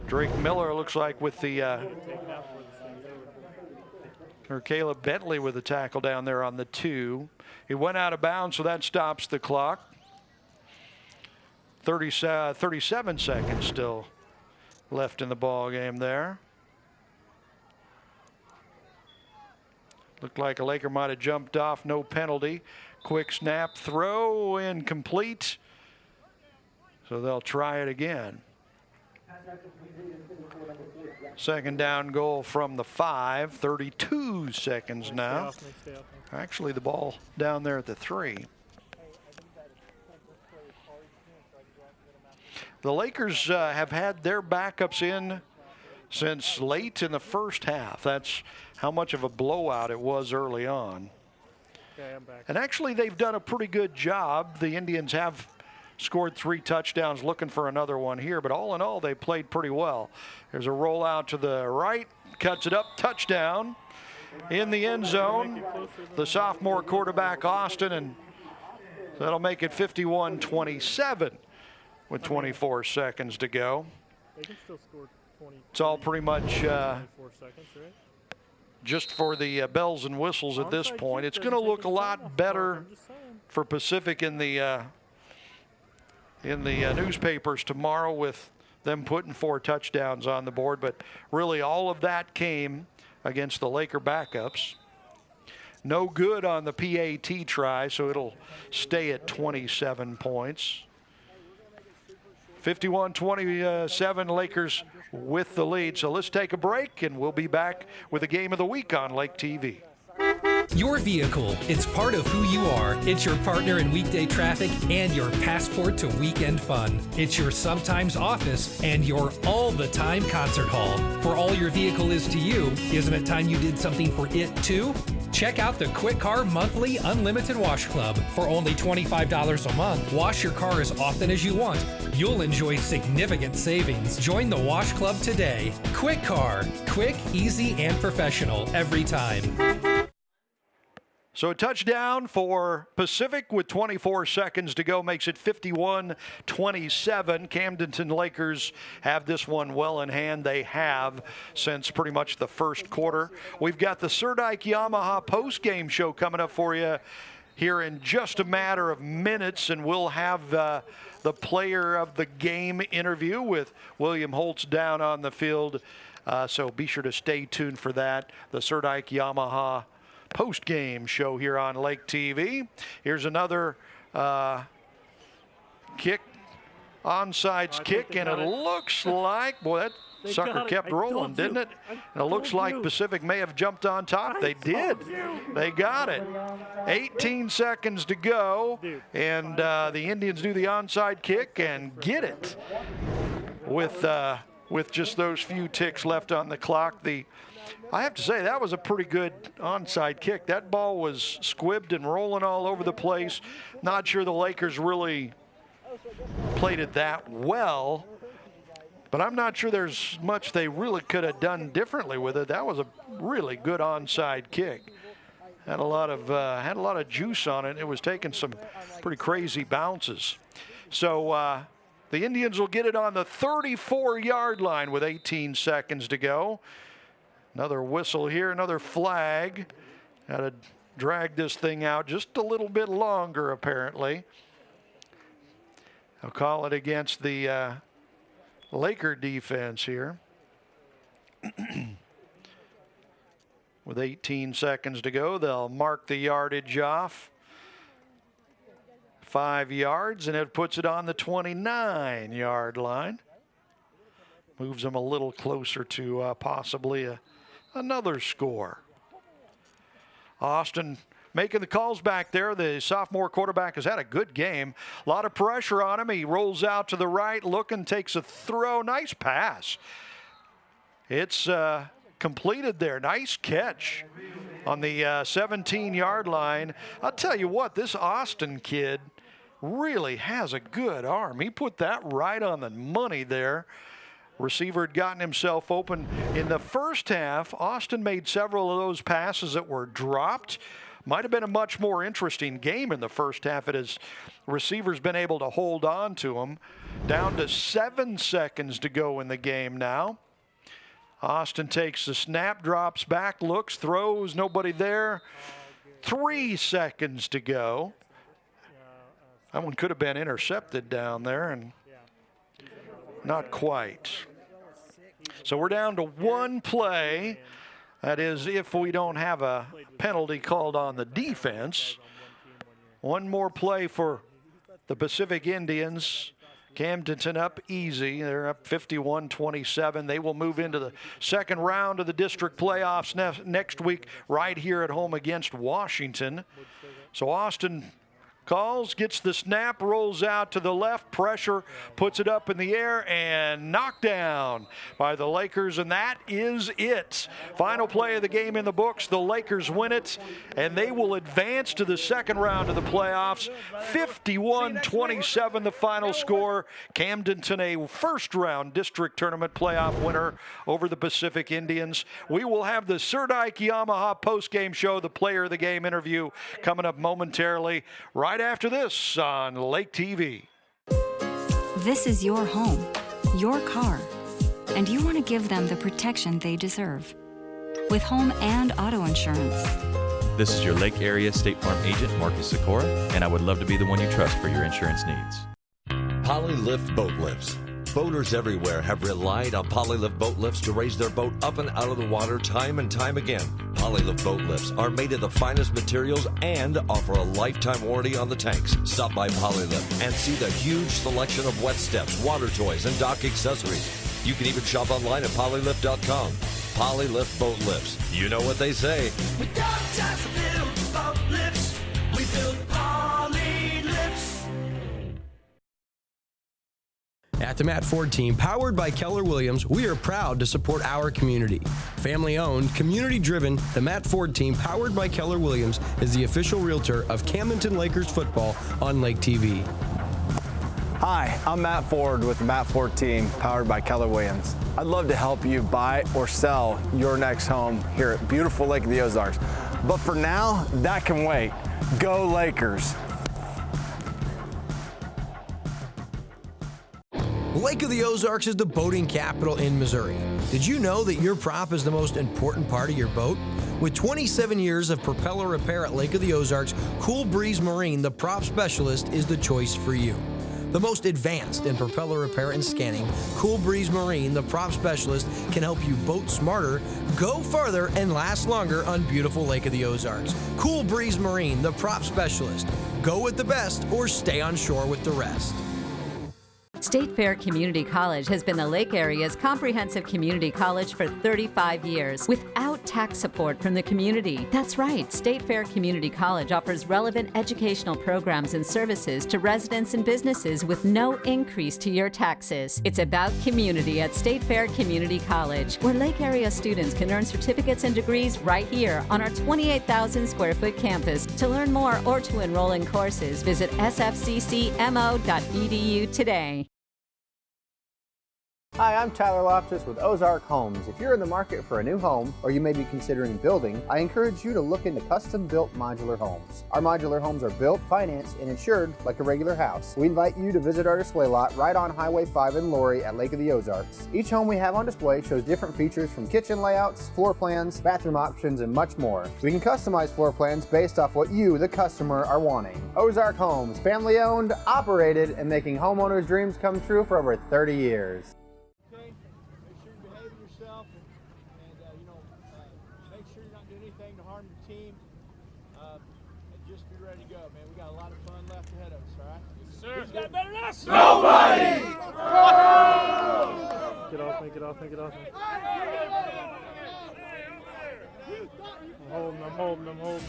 C: Drake Miller looks like with the, or Caleb Bentley with the tackle down there on the 2. He went out of bounds, so that stops the clock. 37 seconds still left in the ball game there. Looked like a Laker might have jumped off, no penalty. Quick snap, throw, incomplete. So they'll try it again. Second down goal from the 5, 32 seconds now. Actually, the ball down there at the 3. The Lakers have had their backups in since late in the first half. That's how much of a blowout it was early on.
S: Okay, I'm back.
C: And actually, they've done a pretty good job. The Indians have scored 3 touchdowns, looking for another one here. But all in all, they played pretty well. There's a rollout to the right, cuts it up, touchdown in the end zone. The sophomore quarterback, Austin, and that'll make it 51-27 with 24 seconds to go.
S: They can still score 20.
C: It's all pretty much
S: 24 seconds, right?
C: just for the bells and whistles at this point. It's going to look a lot better for Pacific in the newspapers tomorrow with them putting 4 touchdowns on the board. But really all of that came against the Laker backups. No good on the PAT try, so it'll stay at 27 points. 51-27, Lakers with the lead. So let's take a break, and we'll be back with the game of the week on Lake TV.
G: Your vehicle, it's part of who you are. It's your partner in weekday traffic and your passport to weekend fun. It's your sometimes office and your all-the-time concert hall. For all your vehicle is to you, isn't it time you did something for it too? Check out the Quick Car Monthly Unlimited Wash Club. For only $25 a month, wash your car as often as you want. You'll enjoy significant savings. Join the Wash Club today. Quick Car. Quick, easy, and professional every time.
C: So a touchdown for Pacific with 24 seconds to go makes it 51-27. Camdenton Lakers have this one well in hand. They have since pretty much the first quarter. We've got the Serdike Yamaha post-game show coming up for you here in just a matter of minutes, and we'll have the player of the game interview with William Holtz down on the field. So be sure to stay tuned for that. The Serdike Yamaha post-game show here on Lake TV. Here's another kick, onside kick, and it looks like, boy, that sucker kept rolling, didn't it? And it looks like Pacific may have jumped on top. They did. They got it. 18 seconds to go, and the Indians do the onside kick and get it with just those few ticks left on the clock. I have to say, that was a pretty good onside kick. That ball was squibbed and rolling all over the place. Not sure the Lakers really played it that well, but I'm not sure there's much they really could have done differently with it. That was a really good onside kick. Had a lot of juice on it. It was taking some pretty crazy bounces. So The Indians will get it on the 34-yard line with 18 seconds to go. Another whistle here, another flag. Got to drag this thing out just a little bit longer, apparently. I'll call it against the Laker defense here. With 18 seconds to go, they'll mark the yardage off. 5 yards, and it puts it on the 29-yard line. Moves them a little closer to possibly another score. Austin making the calls back there. The sophomore quarterback has had a good game. A lot of pressure on him. He rolls out to the right, looking, takes a throw. Nice pass. It's completed there. Nice catch on the 17-yard line. I'll tell you what, this Austin kid really has a good arm. He put that right on the money there. Receiver had gotten himself open. In the first half, Austin made several of those passes that were dropped. Might have been a much more interesting game in the first half. It has receivers been able to hold on to him. Down to 7 seconds to go in the game now. Austin takes the snap, drops back, looks, throws, nobody there. 3 seconds to go. That one could have been intercepted down there, and not quite. So we're down to one play. That is if we don't have a penalty called on the defense. One more play for the Pacific Indians. Camdenton up easy. They're up 51-27. They will move into the second round of the district playoffs next week right here at home against Washington. So Austin calls, gets the snap, rolls out to the left, pressure, puts it up in the air, and knocked down by the Lakers, and that is it. Final play of the game in the books. The Lakers win it, and they will advance to the second round of the playoffs. 51-27 the final score. Camdenton, a first-round district tournament playoff winner over the Pacific Indians. We will have the Serdike Yamaha post-game show, the player of the game interview, coming up momentarily. Right after this on Lake TV.
J: This is your home, your car, and you want to give them the protection they deserve. With home and auto insurance.
K: This is your Lake Area State Farm agent, Marcus Sikora, and I would love to be the one you trust for your insurance needs.
L: Polylift boat lifts. Boaters everywhere have relied on Polylift boat lifts to raise their boat up and out of the water time and time again. Polylift boat lifts are made of the finest materials and offer a lifetime warranty on the tanks. Stop by Polylift and see the huge selection of wet steps, water toys, and dock accessories. You can even shop online at polylift.com. Polylift boat lifts. You know what they say.
F: We don't just build boat lifts, we build Poly lifts.
H: At the Matt Ford team, powered by Keller Williams, we are proud to support our community. Family-owned, community-driven, the Matt Ford team, powered by Keller Williams, is the official realtor of Camdenton Lakers football on Lake TV.
M: Hi, I'm Matt Ford with the Matt Ford team, powered by Keller Williams. I'd love to help you buy or sell your next home here at beautiful Lake of the Ozarks. But for now, that can wait. Go Lakers!
H: Lake of the Ozarks is the boating capital in Missouri. Did you know that your prop is the most important part of your boat? With 27 years of propeller repair at Lake of the Ozarks, Cool Breeze Marine, the prop specialist, is the choice for you. The most advanced in propeller repair and scanning, Cool Breeze Marine, the prop specialist, can help you boat smarter, go farther, and last longer on beautiful Lake of the Ozarks. Cool Breeze Marine, the prop specialist. Go with the best or stay on shore with the rest.
P: State Fair Community College has been the Lake Area's comprehensive community college for 35 years without tax support from the community. That's right, State Fair Community College offers relevant educational programs and services to residents and businesses with no increase to your taxes. It's about community at State Fair Community College, where Lake Area students can earn certificates and degrees right here on our 28,000 square foot campus. To learn more or to enroll in courses, visit sfccmo.edu today.
Q: Hi, I'm Tyler Loftus with Ozark Homes. If you're in the market for a new home, or you may be considering building, I encourage you to look into custom-built modular homes. Our modular homes are built, financed, and insured like a regular house. We invite you to visit our display lot right on Highway 5 in Laurie at Lake of the Ozarks. Each home we have on display shows different features from kitchen layouts, floor plans, bathroom options, and much more. We can customize floor plans based off what you, the customer, are wanting. Ozark Homes, family-owned, operated, and making homeowners' dreams come true for over 30 years.
N: Make sure you're not doing anything to harm your team, and just be ready to go, man. We got a lot of fun left ahead of us, all right? Yes, sir. Who's got it better than us?
F: Nobody!
S: Get off me, get off me, get off me. I'm holding.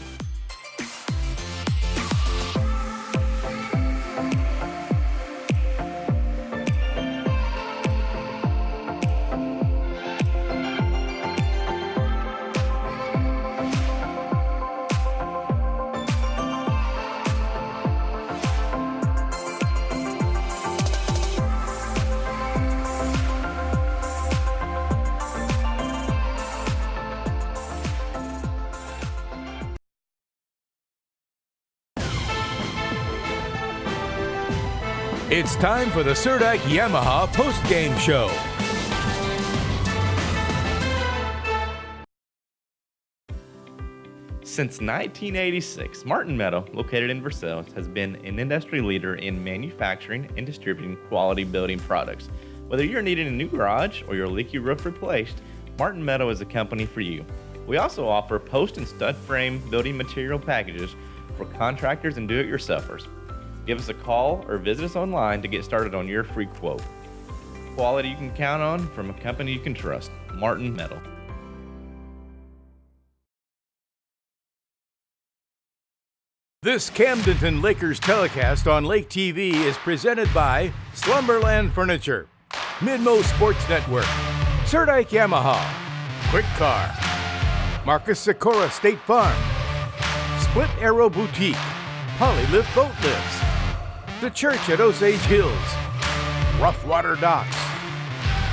A: It's time for the Serdike Yamaha post-game show.
R: Since 1986, Martin Meadow, located in Versailles, has been an industry leader in manufacturing and distributing quality building products. Whether you're needing a new garage or your leaky roof replaced, Martin Meadow is the company for you. We also offer post and stud frame building material packages for contractors and do-it-yourselfers. Give us a call or visit us online to get started on your free quote. Quality you can count on from a company you can trust, Martin Metal.
A: This Camdenton Lakers telecast on Lake TV is presented by Slumberland Furniture, Midmo Sports Network, Serdike Yamaha, Quick Car, Marcus Sikora State Farm, Split Arrow Boutique, Polylift Boat Lifts, The Church at Osage Hills, Rough Water Docks,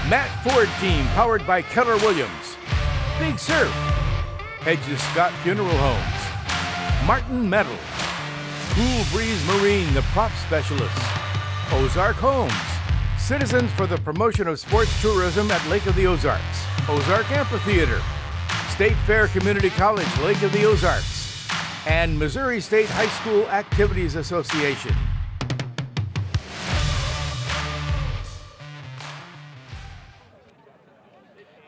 A: Matt Ford Team powered by Keller Williams, Big Surf, Hedges Scott Funeral Homes, Martin Metal, Cool Breeze Marine, the prop specialists, Ozark Homes, Citizens for the Promotion of Sports Tourism at Lake of the Ozarks, Ozark Amphitheater, State Fair Community College, Lake of the Ozarks, and Missouri State High School Activities Association.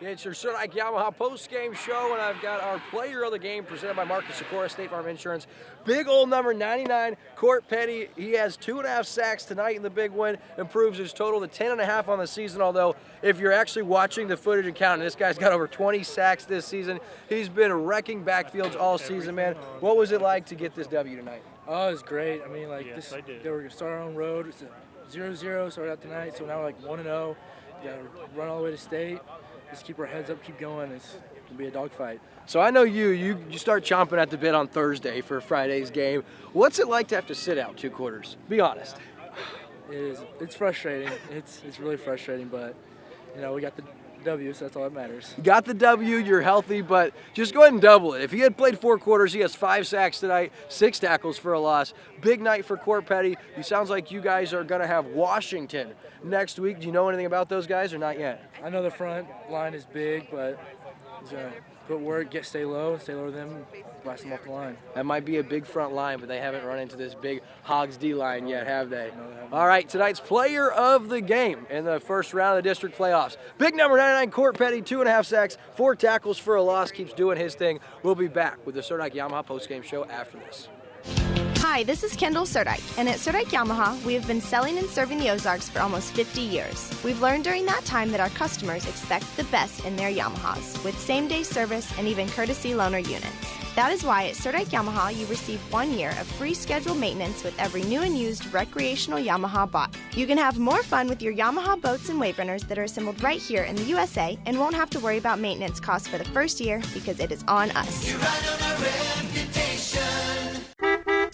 B: It's your Serdike Yamaha post-game show, and I've got our player of the game presented by Marcus Sikora, State Farm Insurance. Big old number 99, Court Petty. He has 2.5 sacks tonight in the big win, improves his total to 10.5 on the season, although if you're actually watching the footage and counting, this guy's got over 20 sacks this season. He's been wrecking backfields all season, man. What was it like to get this W tonight?
S: Oh, it was great. I mean, like, they were going to start our own road. It's a 0-0, started out tonight, so now we're like 1-0. You got to run all the way to state. Just keep our heads up, keep going. It's going to be a dogfight.
B: So I know you start chomping at the bit on Thursday for Friday's game. What's it like to have to sit out 2 quarters? Be honest.
S: It's frustrating. It's really frustrating, but, you know, we got the W, so that's all that matters.
B: You got the W, you're healthy, but just go ahead and double it. If he had played 4 quarters, he has 5 sacks tonight, 6 tackles for a loss. Big night for Court Petty. It sounds like you guys are going to have Washington next week. Do you know anything about those guys or not yet?
S: I know the front line is big, but he's going to put work, stay low with them, blast them off the line.
B: That might be a big front line, but they haven't run into this big Hogs D line yet, have they? No, they haven't. All right, tonight's player of the game in the first round of the district playoffs. Big number 99, Court Petty, 2.5 sacks, 4 tackles for a loss, keeps doing his thing. We'll be back with the Serdike Yamaha postgame show after this.
E: Hi, this is Kendall Serdike, and at Serdike Yamaha, we have been selling and serving the Ozarks for almost 50 years. We've learned during that time that our customers expect the best in their Yamahas, with same-day service and even courtesy loaner units. That is why at Serdike Yamaha, you receive 1 year of free scheduled maintenance with every new and used recreational Yamaha bought. You can have more fun with your Yamaha boats and wave runners that are assembled right here in the USA and won't have to worry about maintenance costs for the first year because it is on us.
F: You ride on a reputation.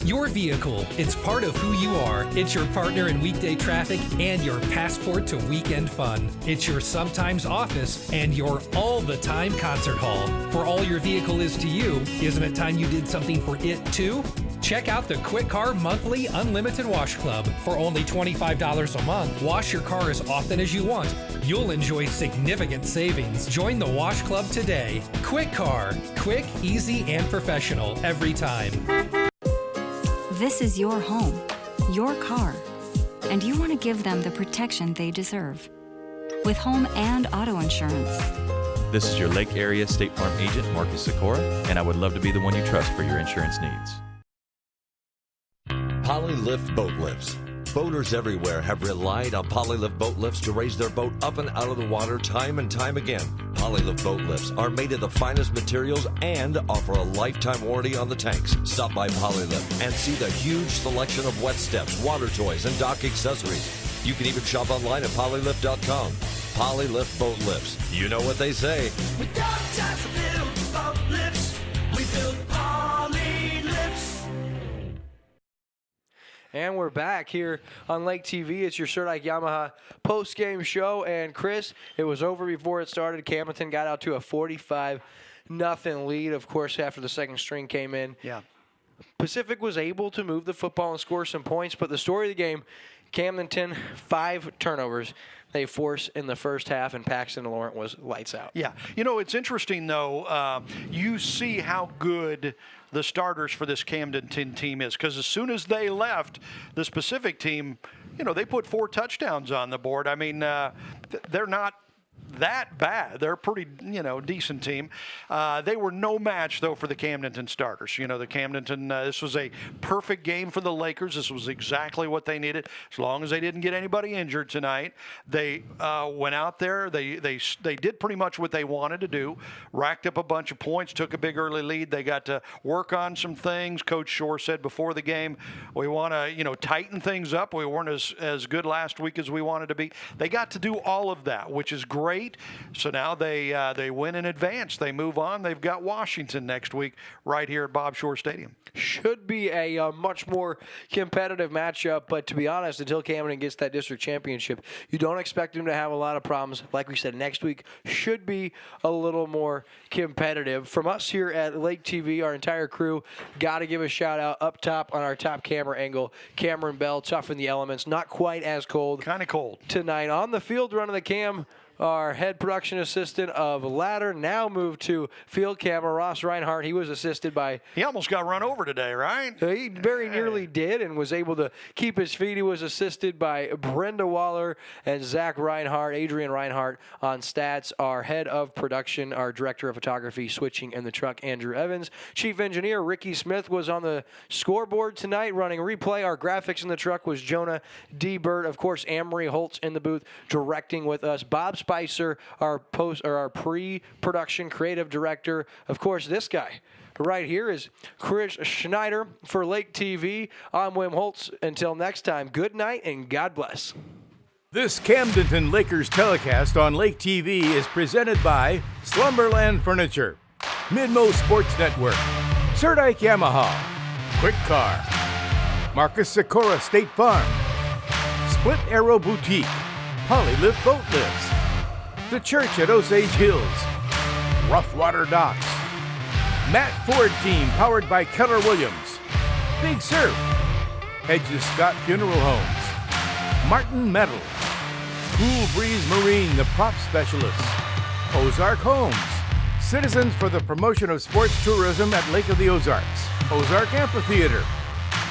G: Your vehicle, it's part of who you are. It's your partner in weekday traffic and your passport to weekend fun. It's your sometimes office and your all-the-time concert hall. For all your vehicle is to you, isn't it time you did something for it too? Check out the Quick Car Monthly Unlimited Wash Club. For only $25 a month, wash your car as often as you want. You'll enjoy significant savings. Join the Wash Club today. Quick Car. Quick, easy, and professional every time.
J: This is your home, your car, and you want to give them the protection they deserve. With home and auto insurance.
K: This is your Lake Area State Farm agent, Marcus Sikora, and I would love to be the one you trust for your insurance needs.
L: Polylift boat lifts. Boaters everywhere have relied on Polylift boat lifts to raise their boat up and out of the water time and time again. Polylift boat lifts are made of the finest materials and offer a lifetime warranty on the tanks. Stop by Polylift and see the huge selection of wet steps, water toys, and dock accessories. You can even shop online at polylift.com. Polylift boat lifts. You know what they say.
F: We don't just build boat lifts, we build Polylifts.
B: And we're back here on Lake TV. It's your Serdike Yamaha post-game show. And, Chris, it was over before it started. Camdenton got out to a 45-0 lead, of course, after the second string came in.
C: Yeah.
B: Pacific was able to move the football and score some points. But the story of the game, Camdenton, 5 turnovers they forced in the first half, and Paxton Laurent was lights out.
C: Yeah. You know, it's interesting, though. You see how good the starters for this Camdenton team is, because as soon as they left, the Pacific team, you know, they put 4 touchdowns on the board. I mean, they're not that bad. They're a pretty, you know, decent team. They were no match, though, for the Camdenton starters. You know, the Camdenton, this was a perfect game for the Lakers. This was exactly what they needed. As long as they didn't get anybody injured tonight, they went out there. They did pretty much what they wanted to do, racked up a bunch of points, took a big early lead. They got to work on some things. Coach Shore said before the game, we want to, you know, tighten things up. We weren't as good last week as we wanted to be. They got to do all of that, which is great. So now they win in advance. They move on. They've got Washington next week right here at Bob Shore Stadium.
B: Should be a much more competitive matchup, but to be honest, until Camden gets that district championship, you don't expect them to have a lot of problems. Like we said, next week should be a little more competitive. From us here at Lake TV, our entire crew, got to give a shout out up top on our top camera angle, Cameron Bell, tough in the elements, not quite as cold.
C: Kind of cold.
B: Tonight. On the field running the cam, our head production assistant of Ladder, now moved to field camera, Ross Reinhardt. He was assisted by...
C: He almost got run over today, right?
B: He very nearly did and was able to keep his feet. He was assisted by Brenda Waller and Zach Reinhardt, Adrian Reinhardt on stats. Our head of production, our director of photography, switching in the truck, Andrew Evans. Chief engineer, Ricky Smith, was on the scoreboard tonight running replay. Our graphics in the truck was Jonah D. Bird. Of course, Amory Holtz in the booth directing with us. Bob Spicer, our pre-production creative director. Of course, this guy right here is Chris Schneider for Lake TV. I'm Wim Holtz. Until next time, good night and God bless.
A: This Camdenton Lakers telecast on Lake TV is presented by Slumberland Furniture, Midmo Sports Network, Serdike Yamaha, Quick Car, Marcus Sikora State Farm, Split Arrow Boutique, Polylift Boat Lifts, The Church at Osage Hills, Rough Water Docks, Matt Ford Team powered by Keller Williams, Big Surf, Hedges Scott Funeral Homes, Martin Metal, Cool Breeze Marine, the prop specialists, Ozark Homes, Citizens for the Promotion of Sports Tourism at Lake of the Ozarks, Ozark Amphitheater,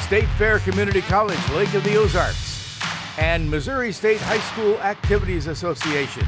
A: State Fair Community College, Lake of the Ozarks, and Missouri State High School Activities Association.